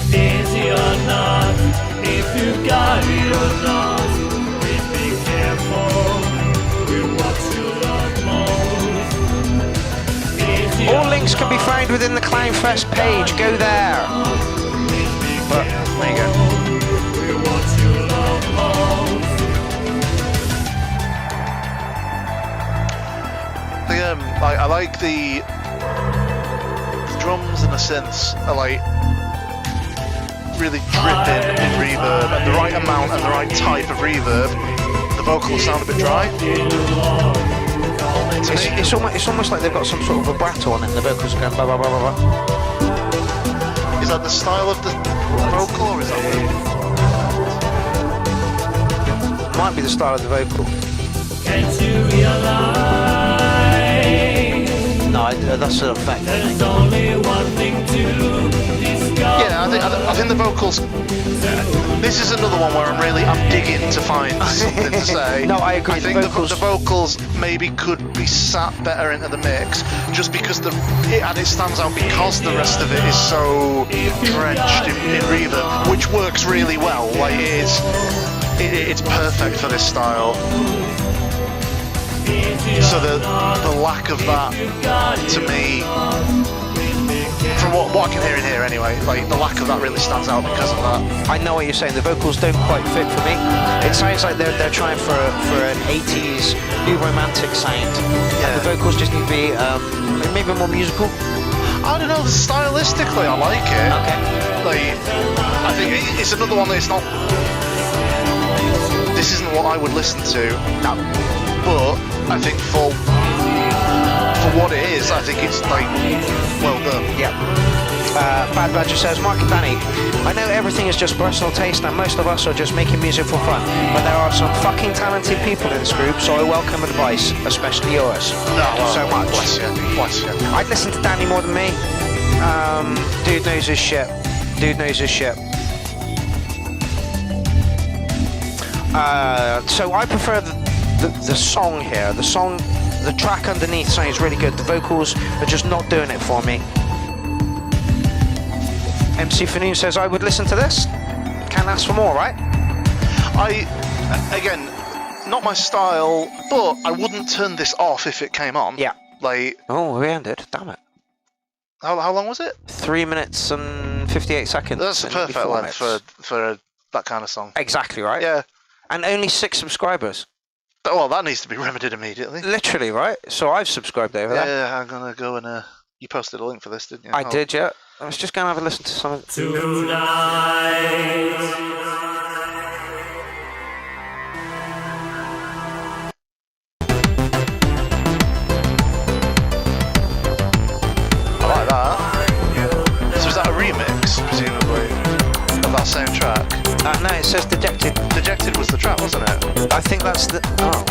Easy or not, if you got it or not, please be careful with what you love most. All links can be found within the Clownfest page. Go there. But there you go. With what you love most. I like the drums and the synths are like really dripping in reverb, and the right amount and the right type of reverb. The vocals sound a bit dry. It's almost like they've got some sort of vibrato on it, and the vocals are going blah blah blah blah blah. Is that the style of the vocal, or is that Might be the style of the vocal. Can't you realize No, that's an effect. there's only one thing to discover? Yeah, I think the vocals. This is another one where I'm digging to find something to say. No, I agree. I think the vocals maybe could be sat better into the mix, just because it stands out because the rest of it is so drenched in reverb, which works really well. Like it's perfect for this style. So the lack of that, to me, from what I can hear in here anyway, like the lack of that really stands out because of that. I know what you're saying. The vocals don't quite fit for me. It sounds like they're trying for an 80s new romantic sound. Yeah. And the vocals just need to be maybe more musical. I don't know. Stylistically, I like it. Okay. Like, I think it's another one that's not. This isn't what I would listen to. No. But I think for what it is, I think it's like well done. Yeah. Bad Badger says, Mark and Danny, I know everything is just personal taste and most of us are just making music for fun, but there are some fucking talented people in this group, so I welcome advice, especially yours. Thank you so much. Bless you. Bless you. I'd listen to Danny more than me. Dude knows his shit. Dude knows his shit. So I prefer the song here. The track underneath sounds really good. The vocals are just not doing it for me. MC Fanoon says I would listen to this. Can't ask for more, right? Again, not my style, but I wouldn't turn this off if it came on. Yeah. Like. Oh, we ended. Damn it. How long was it? 3 minutes and 58 seconds. That's a perfect length for that kind of song. Exactly right. Yeah. And only 6 subscribers. Well, that needs to be remedied immediately. Literally, right? So I've subscribed over there. Yeah, I'm gonna go and you posted a link for this, didn't you? I did, yeah. I was just gonna have a listen to some of it. Tonight. I like that. So is that a remix, presumably, of that same track? No, it says Dejected. Dejected was the track, wasn't it? I think that's the. Oh.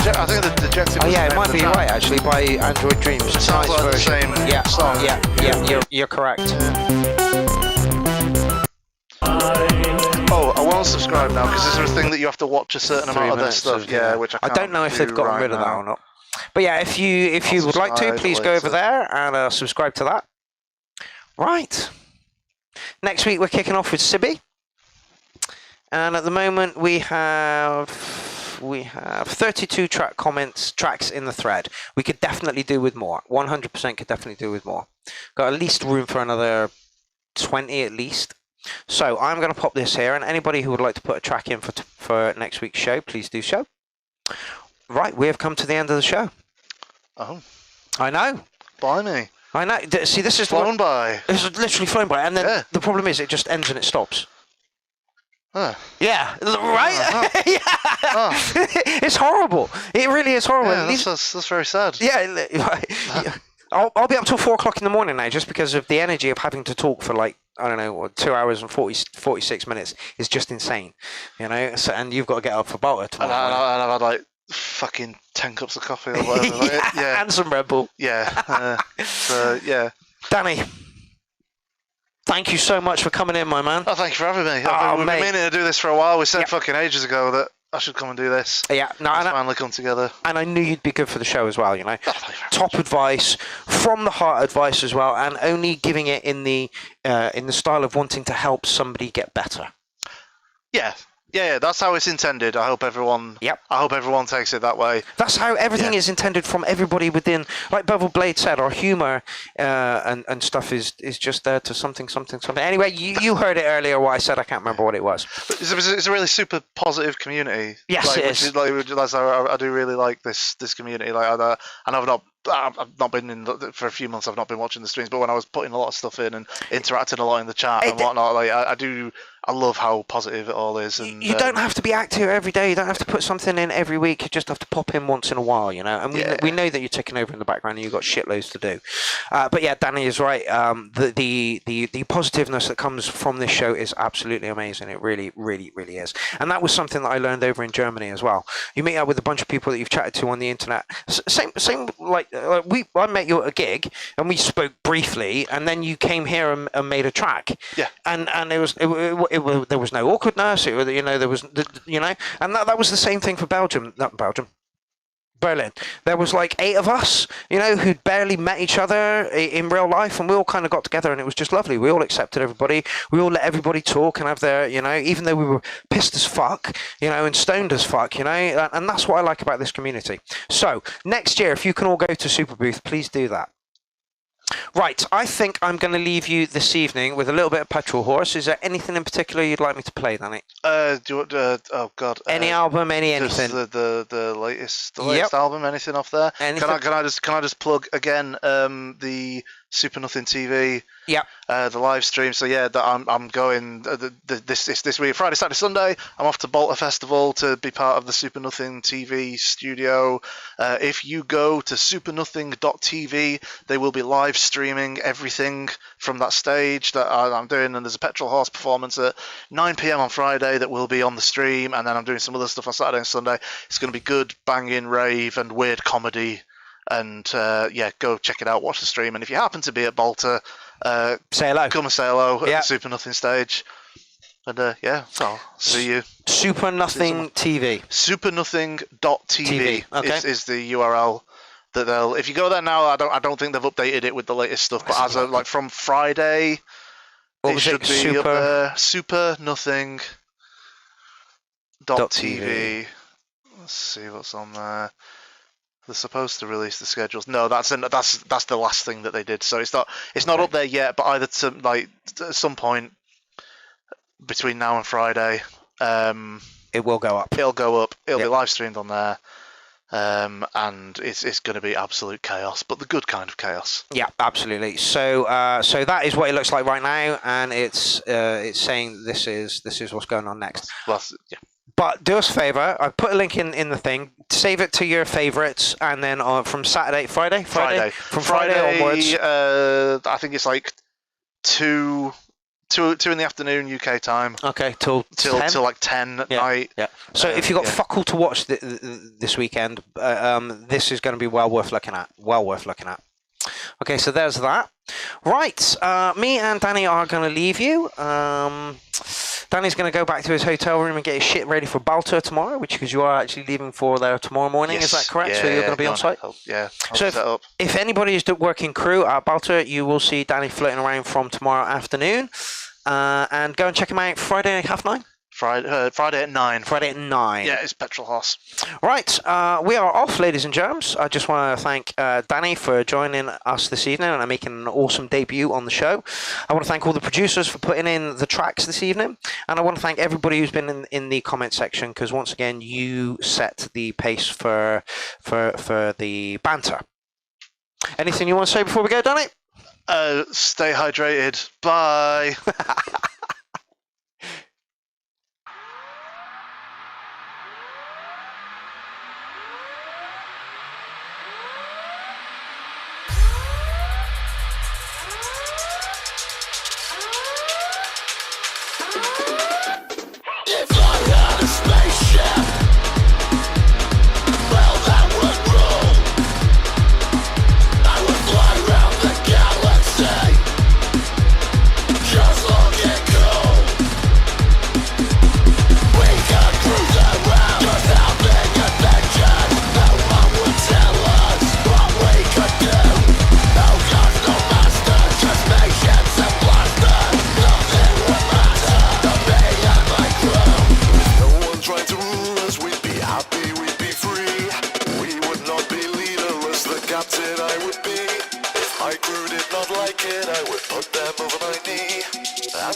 I think the Dejected was Oh, yeah, the it name might of the be track. right, actually, by Android Dreams. It sounds like the same song. Yeah, you're correct. Oh, I won't subscribe now because there's a thing that you have to watch a certain amount of their stuff. Which I can't don't know if they've gotten rid of that or not. But yeah, if you would like to, please go over there and subscribe to that. Right. Next week we're kicking off with Sibby, and at the moment we have 32 tracks in the thread. We could definitely do with more. 100% could definitely do with more. Got at least room for another 20 at least. So I'm going to pop this here, and anybody who would like to put a track in for next week's show, please do so. Right, we have come to the end of the show. Oh. I know. Blimey. I know. See, this is flown by. This is literally flown by, and then the problem is it just ends and it stops. Huh. Yeah, right? Yeah. It's horrible. It really is horrible. Yeah, that's very sad. Yeah. I'll be up till 4 o'clock in the morning now just because of the energy of having to talk for like, I don't know, 2 hours and 46 minutes is just insane. You know, so, and you've got to get up for Bolter tomorrow. And I've had like fucking 10 cups of coffee or whatever. Yeah. And some Red Bull. Yeah. So, yeah. Danny, thank you so much for coming in, my man. Oh, thank you for having me. We've been meaning to do this for a while. We said fucking ages ago that I should come and do this. Yeah, no, Let's finally come together. And I knew you'd be good for the show as well, you know. Top advice, from the heart advice as well, and only giving it in the style of wanting to help somebody get better. Yeah, that's how it's intended. I hope everyone takes it that way. That's how everything is intended from everybody within. Like Bevel Blade said, our humour and stuff is just there to something. Anyway, you heard it earlier. What I said, I can't remember what it was. It's a really super positive community. Yes, it is. I do really like this community. Like, and I've not I've not been for a few months. I've not been watching the streams, but when I was putting a lot of stuff in and interacting a lot in the chat and whatnot, like I love how positive it all is. And you don't have to be active every day. You don't have to put something in every week. You just have to pop in once in a while, you know. And we know that you're ticking over in the background and you've got shitloads to do. But yeah, Danny is right. The positiveness that comes from this show is absolutely amazing. It really, really, really is. And that was something that I learned over in Germany as well. You meet up with a bunch of people that you've chatted to on the internet. Same like I met you at a gig and we spoke briefly, and then you came here and made a track. Yeah. And there was no awkwardness. And that was the same thing for Berlin. There was like 8 of us, you know, who'd barely met each other in real life, and we all kind of got together, and it was just lovely. We all accepted everybody. We all let everybody talk and have their, you know, even though we were pissed as fuck, you know, and stoned as fuck, you know, and that's what I like about this community. So next year, if you can all go to Super Booth, please do that. Right, I think I'm going to leave you this evening with a little bit of Petrol Horse. Is there anything in particular you'd like me to play, Danny? Do you want? Oh God. Any album, anything? The latest album, anything off there? Anything? Can I just plug again the Super Nothing TV? Yeah. The live stream. So yeah, I'm going this week, Friday, Saturday, Sunday. I'm off to Bolter Festival to be part of the Super Nothing TV studio. If you go to supernothing.tv, they will be live streaming everything from that stage that I'm doing, and there's a Petrol Horse performance at 9 p.m. on Friday that will be on the stream, and then I'm doing some other stuff on Saturday and Sunday. It's going to be good, banging rave and weird comedy, and yeah, go check it out, watch the stream, and if you happen to be at Bolter, say hello. Come and say hello at the Super Nothing stage. And yeah, so I'll see you. Super Nothing TV. Supernothing.tv is the URL that they'll. If you go there now, I don't think they've updated it with the latest stuff. But as of like from Friday, it should be up there. Supernothing.tv. Let's see what's on there. They're supposed to release the schedules. No, that's the last thing that they did. So it's not up there yet. But either at some point between now and Friday, it will go up. It'll go up. It'll be live streamed on there, and it's going to be absolute chaos, but the good kind of chaos. Yeah, absolutely. So that is what it looks like right now, and it's saying this is what's going on next. Well, yeah. But do us a favour, I put a link in the thing, save it to your favourites, and then from Friday onwards. I think it's like 2 in the afternoon UK time. Okay, till like 10 at night. Yeah. So if you've got fuck all to watch this weekend, this is going to be well worth looking at. Okay, so there's that. Right, me and Danny are going to leave you. Danny's going to go back to his hotel room and get his shit ready for Balta tomorrow, because you are actually leaving for there tomorrow morning. Yes. Is that correct? So you're going to be on site? Yeah. So if anybody is the working crew at Balta, you will see Danny floating around from tomorrow afternoon. And go and check him out Friday at 9:30. Friday at 9. Friday at 9. Yeah, it's Petrol Horse. Right, we are off, ladies and germs. I just want to thank Danny for joining us this evening and making an awesome debut on the show. I want to thank all the producers for putting in the tracks this evening, and I want to thank everybody who's been in the comment section, because once again, you set the pace for the banter. Anything you want to say before we go, Danny? Stay hydrated. Bye.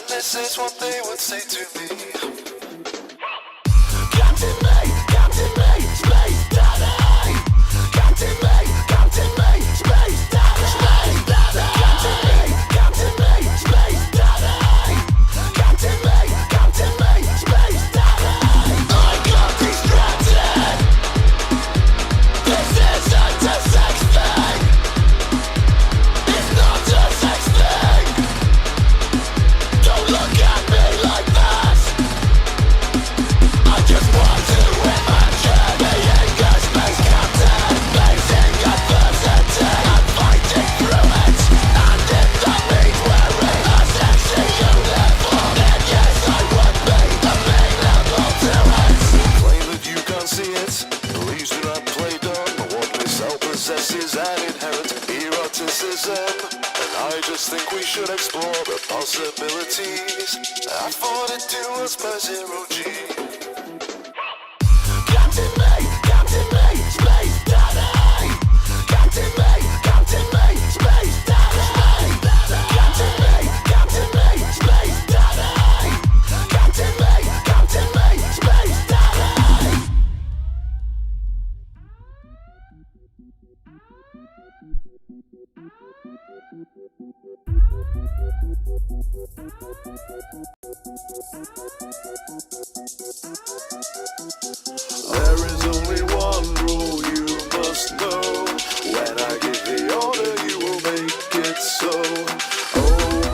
This is what they would say to me. Captain me, space daddy. Captain me, think we should explore the possibilities. I thought it to us by zero G. Captain May, Space Daddy. Captain May, Space Daddy. Captain May, Space Daddy. Captain May, Space Daddy. There is only one rule you must know. When I give the order, you will make it so. Oh,